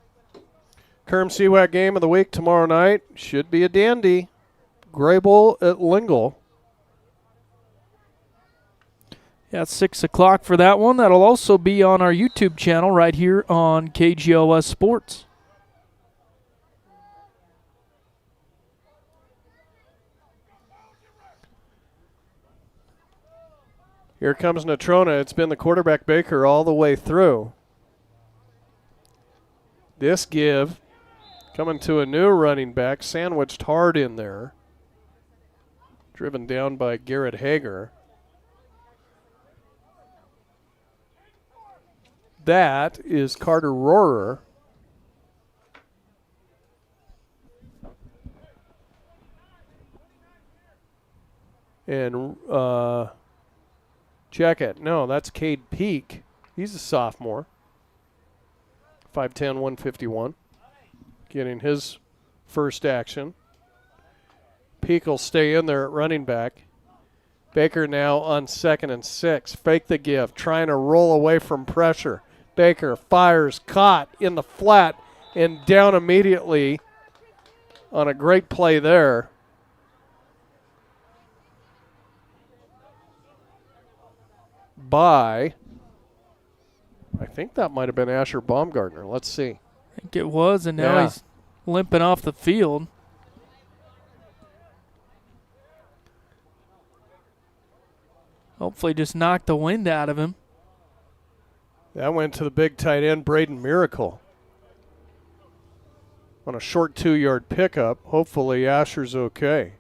Kerm-Sewack game of the week tomorrow night. Should be a dandy. Grable at Lingle. Yeah, 6 o'clock for that one. That'll also be on our YouTube channel right here on KGOS Sports. Here comes Natrona. It's been the quarterback Baker all the way through. This give coming to a new running back, sandwiched hard in there. Driven down by Garrett Hager. That is Carter Rohrer. And check it. No, that's Cade Peak. He's a sophomore. 5'10", 151. Getting his first action. Peak will stay in there at running back. Baker now on 2nd and 6. Fake the give. Trying to roll away from pressure. Baker fires, caught in the flat, and down immediately on a great play there. By, I think that might have been Asher Baumgartner. Let's see. I think it was, and now he's limping off the field. Hopefully just knocked the wind out of him. That went to the big tight end, Braden Miracle. On a short 2-yard pickup. Hopefully Asher's okay.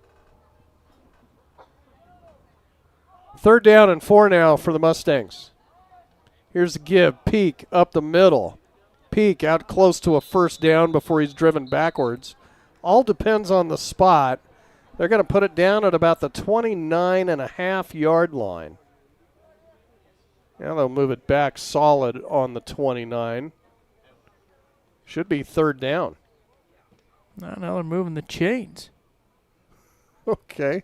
3rd down and 4 now for the Mustangs. Here's the give. Peak up the middle. Peak out close to a first down before he's driven backwards. All depends on the spot. They're going to put it down at about the 29.5-yard line. Now they'll move it back solid on the 29. Should be 3rd down. Now they're moving the chains. Okay.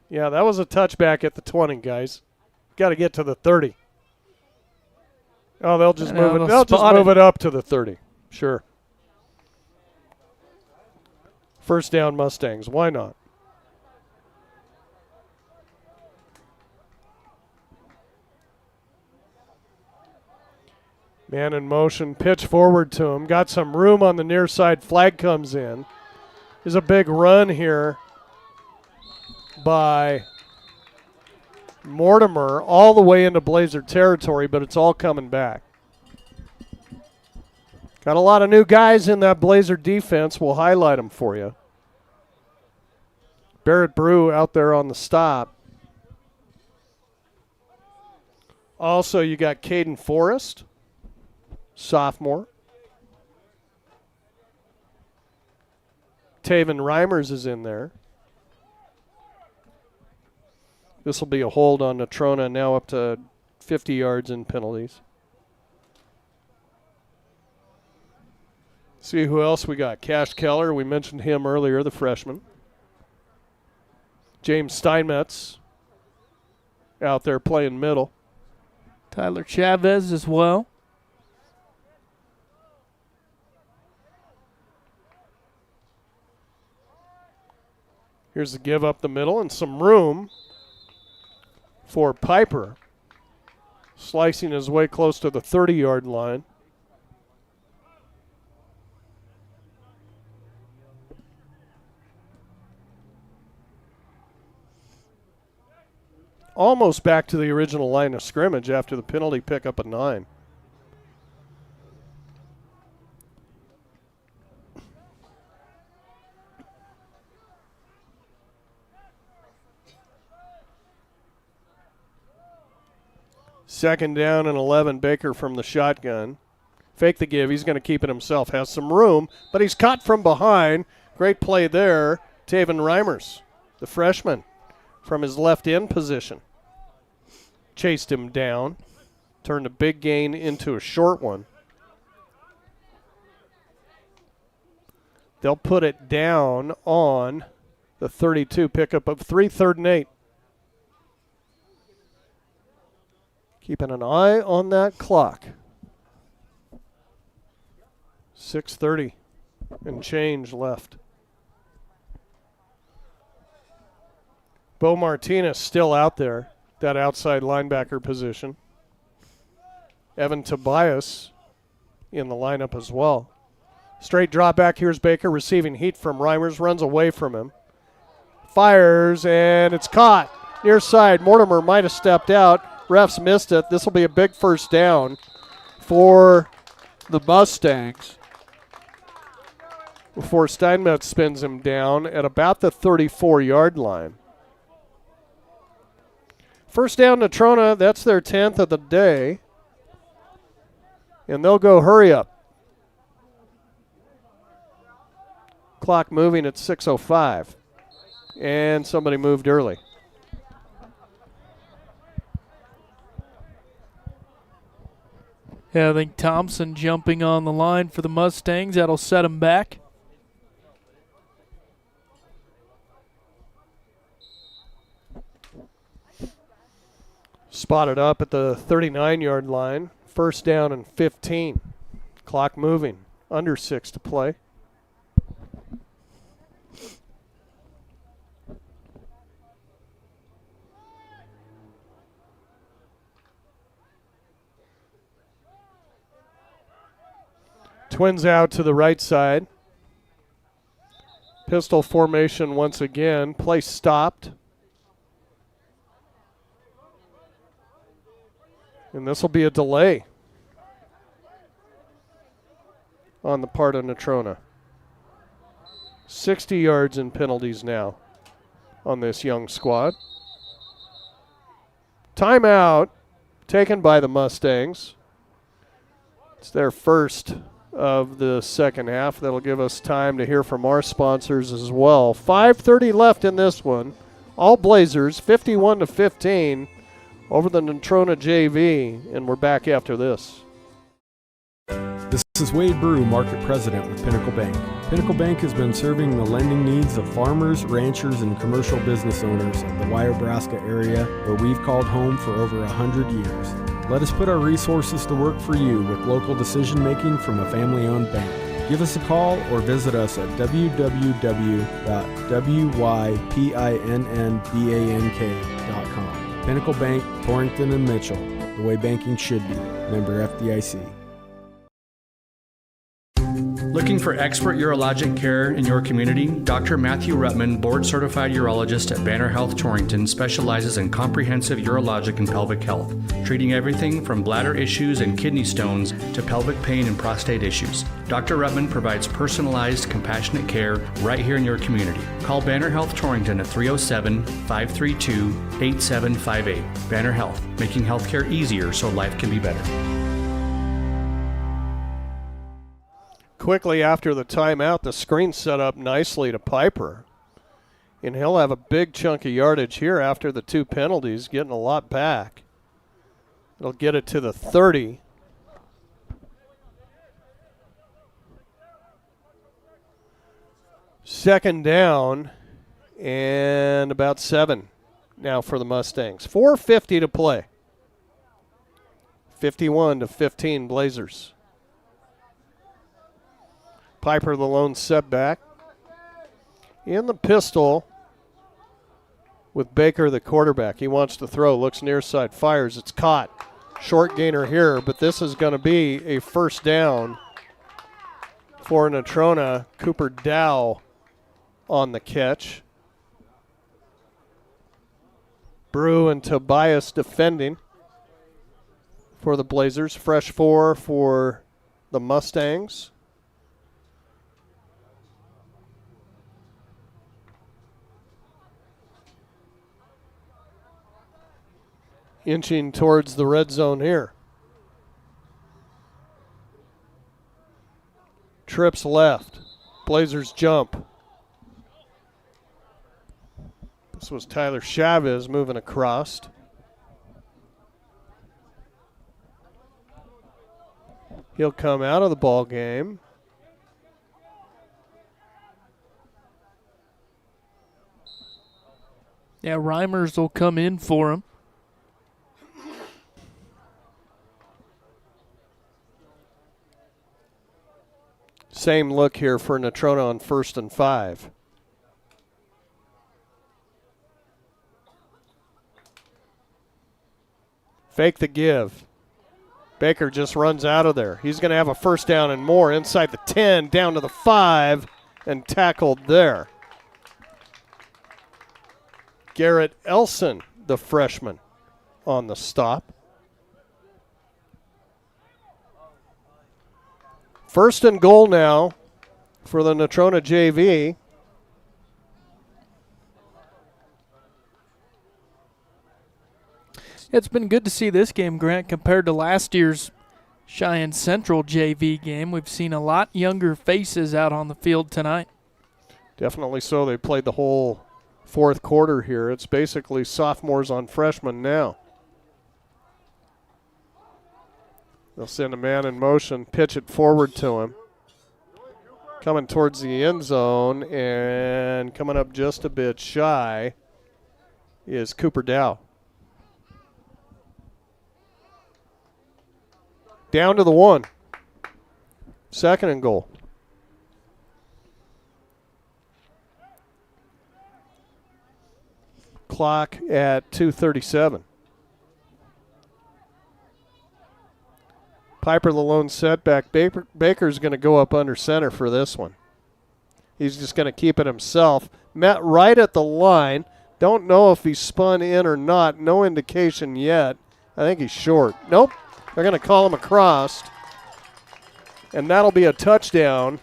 Yeah, that was a touchback at the 20, guys. Got to get to the 30. Oh, they'll just move it. They'll just move it up to the 30. Sure. First down, Mustangs. Why not? Man in motion, pitch forward to him. Got some room on the near side. Flag comes in. There's a big run here by Mortimer all the way into Blazer territory, but it's all coming back. Got a lot of new guys in that Blazer defense. We'll highlight them for you. Barrett Brew out there on the stop. Also, you got Caden Forrest, sophomore. Taven Reimers is in there. This will be a hold on Natrona, now up to 50 yards in penalties. See who else we got. Cash Keller, we mentioned him earlier, the freshman. James Steinmetz out there playing middle. Tyler Chavez as well. Here's the give up the middle and some room for Piper. Slicing his way close to the 30-yard line. Almost back to the original line of scrimmage after the penalty pickup of 9. Second down and 11, Baker from the shotgun. Fake the give, he's going to keep it himself. Has some room, but he's caught from behind. Great play there. Taven Reimers, the freshman, from his left end position. Chased him down. Turned a big gain into a short one. They'll put it down on the 32, pickup of 3, 3rd and 8. Keeping an eye on that clock. 6:30 and change left. Bo Martinez still out there, that outside linebacker position. Evan Tobias in the lineup as well. Straight drop back. Here's Baker receiving heat from Reimers. Runs away from him. Fires, and it's caught. Near side. Mortimer might have stepped out. Refs missed it. This will be a big first down for the Mustangs. Before Steinmetz spins him down at about the 34-yard line. First down to Natrona. That's their 10th of the day. And they'll go hurry up. Clock moving at 6:05. And somebody moved early. Yeah, I think Thompson jumping on the line for the Mustangs. That'll set them back. Spotted up at the 39-yard line. First down and 15. Clock moving. Under 6 to play. Twins out to the right side. Pistol formation once again. Play stopped. And this will be a delay on the part of Natrona. 60 yards in penalties now on this young squad. Timeout taken by the Mustangs. It's their first of the second half. That'll give us time to hear from our sponsors as well. 5:30 left in this one. All Blazers, 51-15 over the Natrona JV, and we're back after this. This is Wade Brew, Market President with Pinnacle Bank. Pinnacle Bank has been serving the lending needs of farmers, ranchers, and commercial business owners of the Wyobraska area, where we've called home for over 100 years. Let us put our resources to work for you with local decision-making from a family-owned bank. Give us a call or visit us at www.wypinnbank.com. Pinnacle Bank, Torrington and Mitchell, the way banking should be. Member FDIC. Looking for expert urologic care in your community? Dr. Matthew Rutman, board-certified urologist at Banner Health Torrington, specializes in comprehensive urologic and pelvic health, treating everything from bladder issues and kidney stones to pelvic pain and prostate issues. Dr. Rutman provides personalized, compassionate care right here in your community. Call Banner Health Torrington at 307-532-8758. Banner Health, making healthcare easier so life can be better. Quickly after the timeout, the screen set up nicely to Piper. And he'll have a big chunk of yardage here after the 2 penalties, getting a lot back. It'll get it to the 30. Second down and about 7 now for the Mustangs. 4:50 to play. 51-15 Blazers. Piper, the lone setback. In the pistol with Baker, the quarterback. He wants to throw, looks near side, fires. It's caught. Short gainer here, but this is going to be a first down for Natrona. Cooper Dow on the catch. Brew and Tobias defending for the Blazers. Fresh 4 for the Mustangs. Inching towards the red zone here. Trips left. Blazers jump. This was Tyler Chavez moving across. He'll come out of the ball game. Yeah, Reimers will come in for him. Same look here for Natrona on 1st and 5. Fake the give. Baker just runs out of there. He's going to have a first down and more inside the 10, down to the 5, and tackled there. Garrett Elson, the freshman, on the stop. First and goal now for the Natrona JV. It's been good to see this game, Grant, compared to last year's Cheyenne Central JV game. We've seen a lot younger faces out on the field tonight. Definitely so. They played the whole fourth quarter here. It's basically sophomores on freshmen now. They'll send a man in motion, pitch it forward to him. Coming towards the end zone and coming up just a bit shy is Cooper Dow. Down to the 1. Second and goal. Clock at 2:37. Piper, the lone setback. Baker's going to go up under center for this one. He's just going to keep it himself. Met right at the line. Don't know if he's spun in or not. No indication yet. I think he's short. Nope. They're going to call him across. And that'll be a touchdown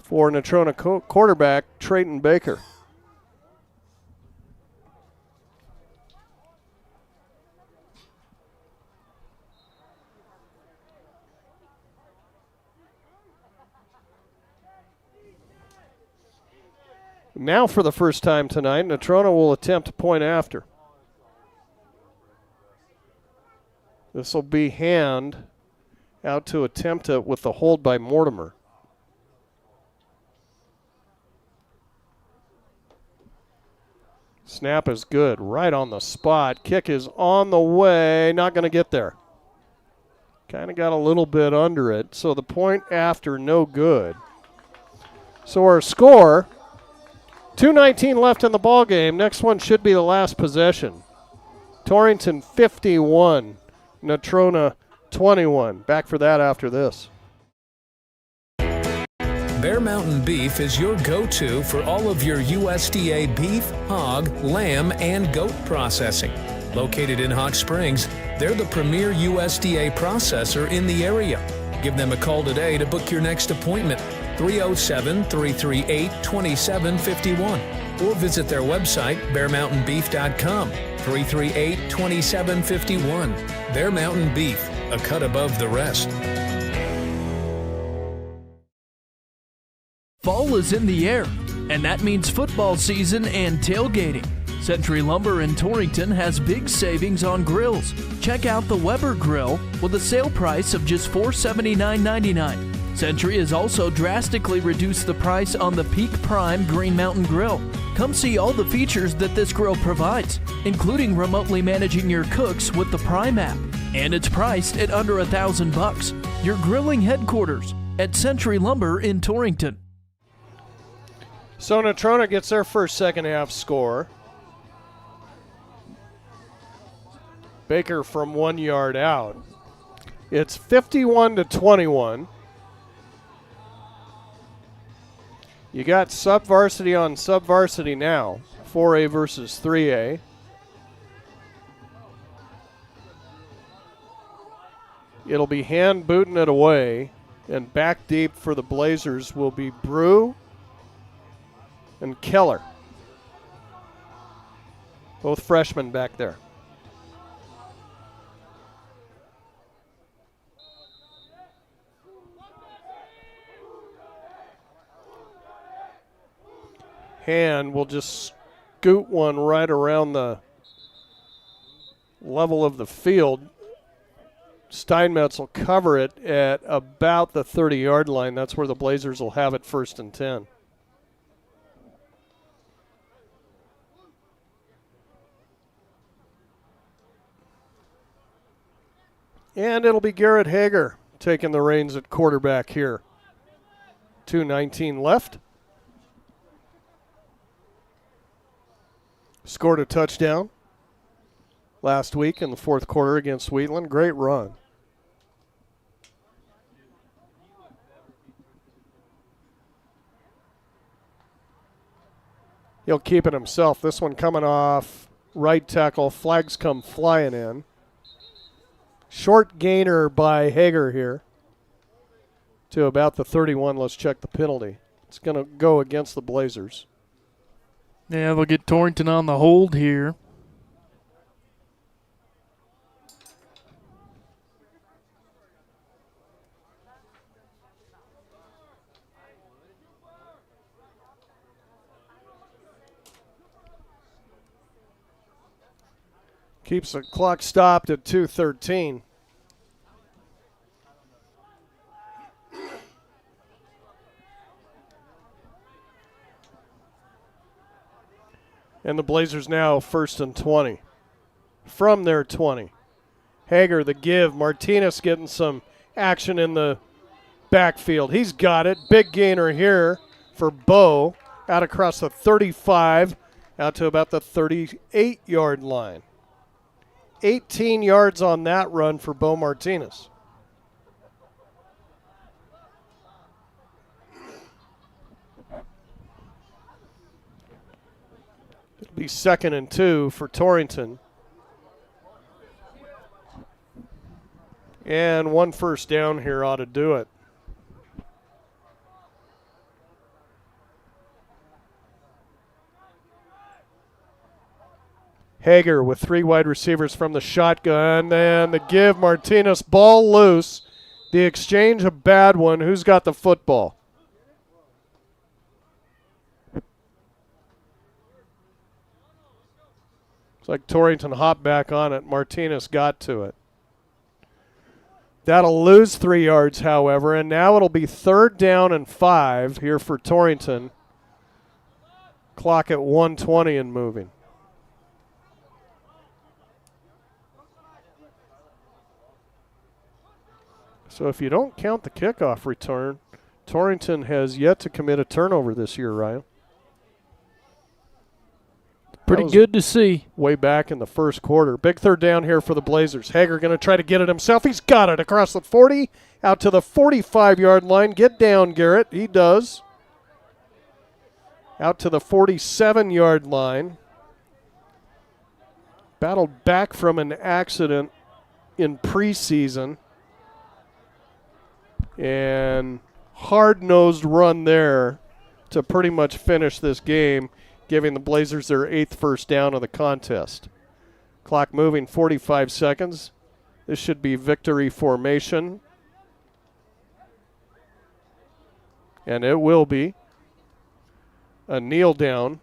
for Natrona quarterback Trayton Baker. Now for the first time tonight, Natrona will attempt a point after. This will be Hand out to attempt it with the hold by Mortimer. Snap is good, right on the spot. Kick is on the way, not going to get there. Kind of got a little bit under it, so the point after, no good. So our score, 2:19 left in the ball game. Next one should be the last possession. Torrington 51, Natrona 21. Back for that after this. Bear Mountain Beef is your go-to for all of your USDA beef, hog, lamb, and goat processing. Located in Hot Springs, they're the premier USDA processor in the area. Give them a call today to book your next appointment, 307-338-2751, or visit their website, bearmountainbeef.com, 338-2751. Bear Mountain Beef, a cut above the rest. Fall is in the air, and that means football season and tailgating. Century Lumber in Torrington has big savings on grills. Check out the Weber Grill with a sale price of just $479.99. Century has also drastically reduced the price on the Peak Prime Green Mountain Grill. Come see all the features that this grill provides, including remotely managing your cooks with the Prime app. And it's priced at under $1,000. Your grilling headquarters at Century Lumber in Torrington. So Natrona gets their first second half score. Baker from 1 yard out. It's 51-21. You got sub-varsity on sub-varsity now, 4A versus 3A. It'll be hand booting it away, and back deep for the Blazers will be Brew and Keller. Both freshmen back there. Hand will just scoot one right around the level of the field. Steinmetz will cover it at about the 30-yard line. That's where the Blazers will have it 1st and 10. And it'll be Garrett Hager taking the reins at quarterback here. 2:19 left. Scored a touchdown last week in the fourth quarter against Wheatland. Great run. He'll keep it himself. This one coming off right tackle. Flags come flying in. Short gainer by Hager here to about the 31. Let's check the penalty. It's going to go against the Blazers. Yeah, they'll get Torrington on the hold here. Keeps the clock stopped at 2:13. And the Blazers now 1st and 20 from their 20. Hager the give. Martinez getting some action in the backfield. He's got it. Big gainer here for Bo. Out across the 35, out to about the 38-yard line. 18 yards on that run for Bo Martinez. It'll be 2nd and 2 for Torrington. And 1 first down here ought to do it. Hager with 3 wide receivers from the shotgun. And the give, Martinez, ball loose. The exchange, a bad one. Who's got the football? It's like Torrington hopped back on it. Martinez got to it. That'll lose 3 yards, however, and now it'll be 3rd down and 5 here for Torrington. Clock at 1:20 and moving. So if you don't count the kickoff return, Torrington has yet to commit a turnover this year, Ryan. Pretty good to see. Way back in the first quarter. Big third down here for the Blazers. Hager going to try to get it himself. He's got it across the 40, out to the 45-yard line. Get down, Garrett. He does. Out to the 47-yard line. Battled back from an accident in preseason. And hard-nosed run there to pretty much finish this game, giving the Blazers their 8th first down of the contest. Clock moving, 45 seconds. This should be victory formation. And it will be a kneel down.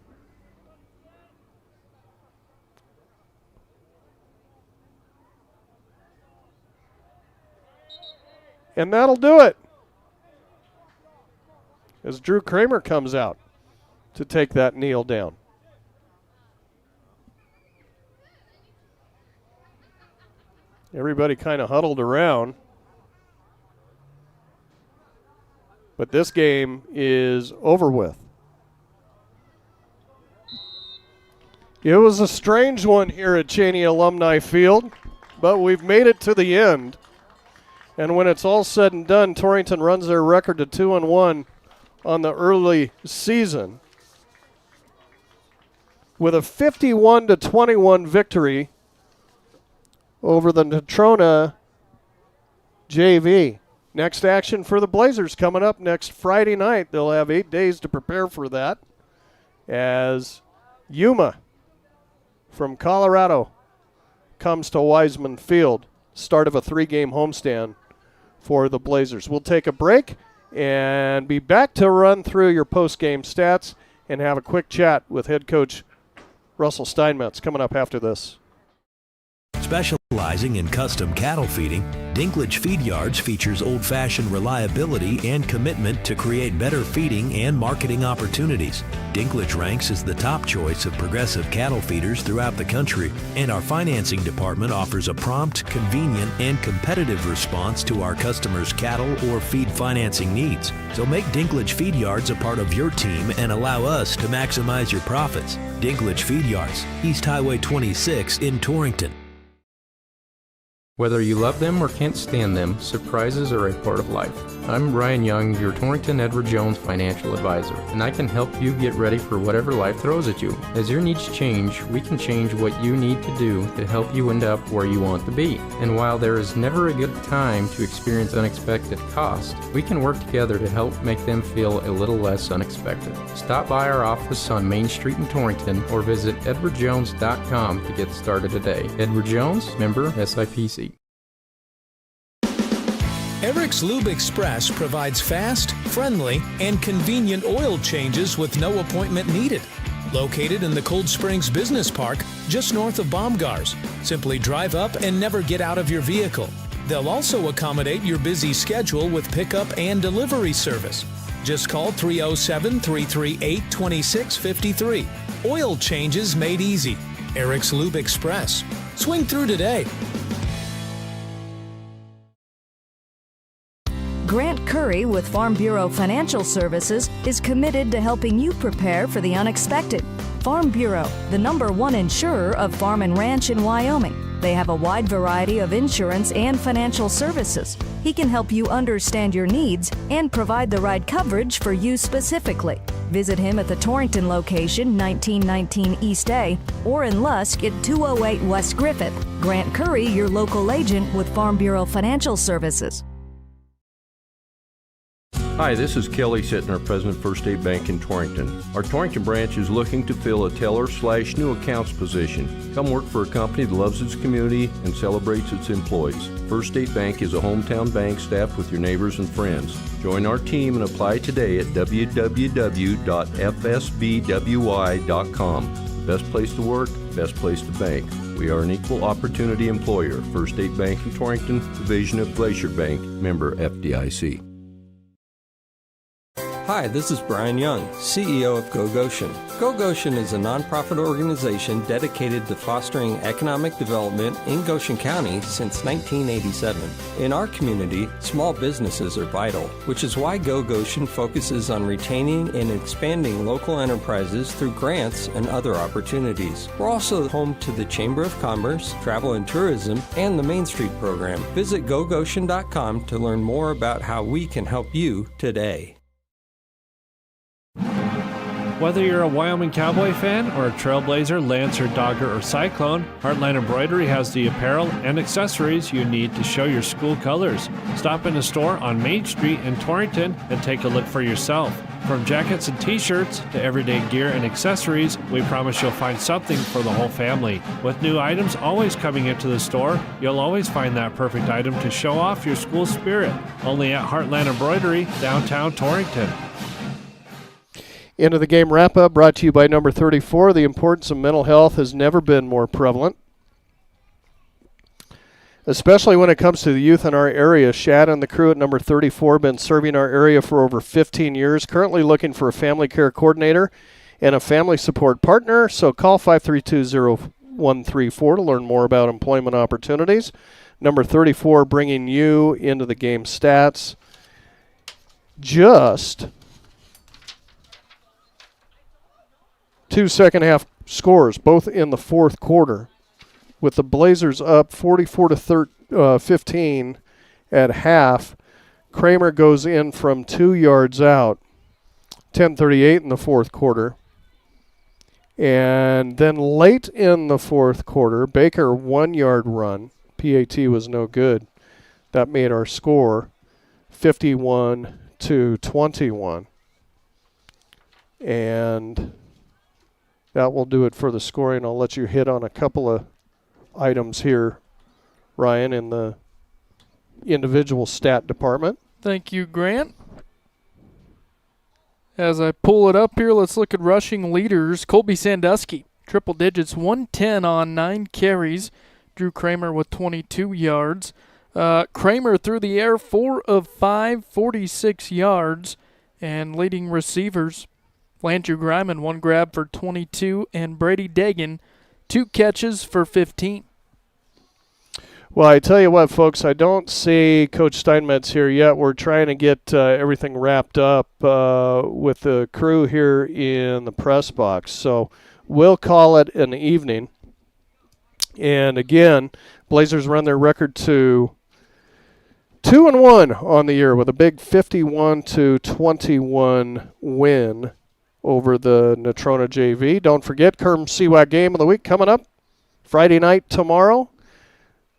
And that'll do it, as Drew Kramer comes out to take that kneel down. Everybody kind of huddled around. But this game is over with. It was a strange one here at Cheney Alumni Field, but we've made it to the end. And when it's all said and done, Torrington runs their record to 2-1 on the early season with a 51-21 victory over the Natrona JV. Next action for the Blazers coming up next Friday night. They'll have 8 days to prepare for that, as Yuma from Colorado comes to Wiseman Field. Start of a 3-game homestand for the Blazers. We'll take a break and be back to run through your post-game stats and have a quick chat with head coach Russell Steinmetz coming up after this. Specializing in custom cattle feeding, Dinklage Feed Yards features old-fashioned reliability and commitment to create better feeding and marketing opportunities. Dinklage ranks as the top choice of progressive cattle feeders throughout the country, and our financing department offers a prompt, convenient, and competitive response to our customers' cattle or feed financing needs. So make Dinklage Feed Yards a part of your team and allow us to maximize your profits. Dinklage Feed Yards, East Highway 26 in Torrington. Whether you love them or can't stand them, surprises are a part of life. I'm Ryan Young, your Torrington Edward Jones financial advisor, and I can help you get ready for whatever life throws at you. As your needs change, we can change what you need to do to help you end up where you want to be. And while there is never a good time to experience unexpected costs, we can work together to help make them feel a little less unexpected. Stop by our office on Main Street in Torrington or visit edwardjones.com to get started today. Edward Jones, member SIPC. Eric's Lube Express provides fast, friendly, and convenient oil changes with no appointment needed. Located in the Cold Springs Business Park, just north of Baumgars. Simply drive up and never get out of your vehicle. They'll also accommodate your busy schedule with pickup and delivery service. Just call 307-338-2653. Oil changes made easy. Eric's Lube Express. Swing through today. Grant Curry with Farm Bureau Financial Services is committed to helping you prepare for the unexpected. Farm Bureau, the #1 insurer of farm and ranch in Wyoming. They have a wide variety of insurance and financial services. He can help you understand your needs and provide the right coverage for you specifically. Visit him at the Torrington location, 1919 East A, or in Lusk at 208 West Griffith. Grant Curry, your local agent with Farm Bureau Financial Services. Hi, this is Kelly Sittner, President First State Bank in Torrington. Our Torrington branch is looking to fill a teller/new accounts position. Come work for a company that loves its community and celebrates its employees. First State Bank is a hometown bank staffed with your neighbors and friends. Join our team and apply today at www.fsbwy.com. Best place to work, best place to bank. We are an equal opportunity employer. First State Bank in Torrington, division of Glacier Bank, member FDIC. Hi, this is Brian Young, CEO of Go Goshen. Go Goshen is a nonprofit organization dedicated to fostering economic development in Goshen County since 1987. In our community, small businesses are vital, which is why Go Goshen focuses on retaining and expanding local enterprises through grants and other opportunities. We're also home to the Chamber of Commerce, Travel and Tourism, and the Main Street program. Visit gogoshen.com to learn more about how we can help you today. Whether you're a Wyoming Cowboy fan or a Trailblazer, Lancer, Dogger, or Cyclone, Heartline Embroidery has the apparel and accessories you need to show your school colors. Stop in the store on Main Street in Torrington and take a look for yourself. From jackets and t-shirts to everyday gear and accessories, we promise you'll find something for the whole family. With new items always coming into the store, you'll always find that perfect item to show off your school spirit. Only at Heartland Embroidery, downtown Torrington. End of the game wrap-up brought to you by number 34. The importance of mental health has never been more prevalent, especially when it comes to the youth in our area. Shad and the crew at number 34 have been serving our area for over 15 years, currently looking for a family care coordinator and a family support partner. So call 532-0134 to learn more about employment opportunities. Number 34 bringing you into the game stats. Just 2 second-half scores, both in the fourth quarter, with the Blazers up 44-15 at half. Kramer goes in from 2 yards out, 10:38 in the fourth quarter. And then late in the fourth quarter, Baker 1 yard run. PAT was no good. That made our score 51-21. And that will do it for the scoring. I'll let you hit on a couple of items here, Ryan, in the individual stat department. Thank you, Grant. As I pull it up here, let's look at rushing leaders. Colby Sandusky, triple digits, 110 on 9 carries. Drew Kramer with 22 yards. Kramer through the air, 4 of 5, 46 yards. And leading receivers, Landry Griman, 1 grab for 22, and Brady Dagan, 2 catches for 15. Well, I tell you what, folks, I don't see Coach Steinmetz here yet. We're trying to get everything wrapped up with the crew here in the press box. So we'll call it an evening. And again, Blazers run their record to 2-1 on the year with a big 51-21 win over the Natrona JV. Don't forget, Kerm CWAC game of the week coming up Friday night tomorrow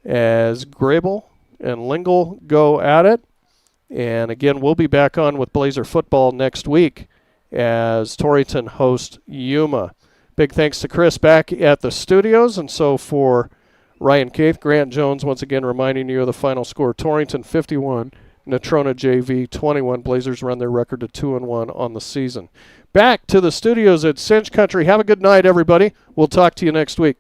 as Grable and Lingle go at it. And again, we'll be back on with Blazer football next week as Torrington hosts Yuma. Big thanks to Chris back at the studios. And so for Ryan Keith, Grant Jones once again reminding you of the final score. Torrington 51, Natrona JV 21. Blazers run their record to 2-1 on the season. Back to the studios at Cinch Country. Have a good night, everybody. We'll talk to you next week.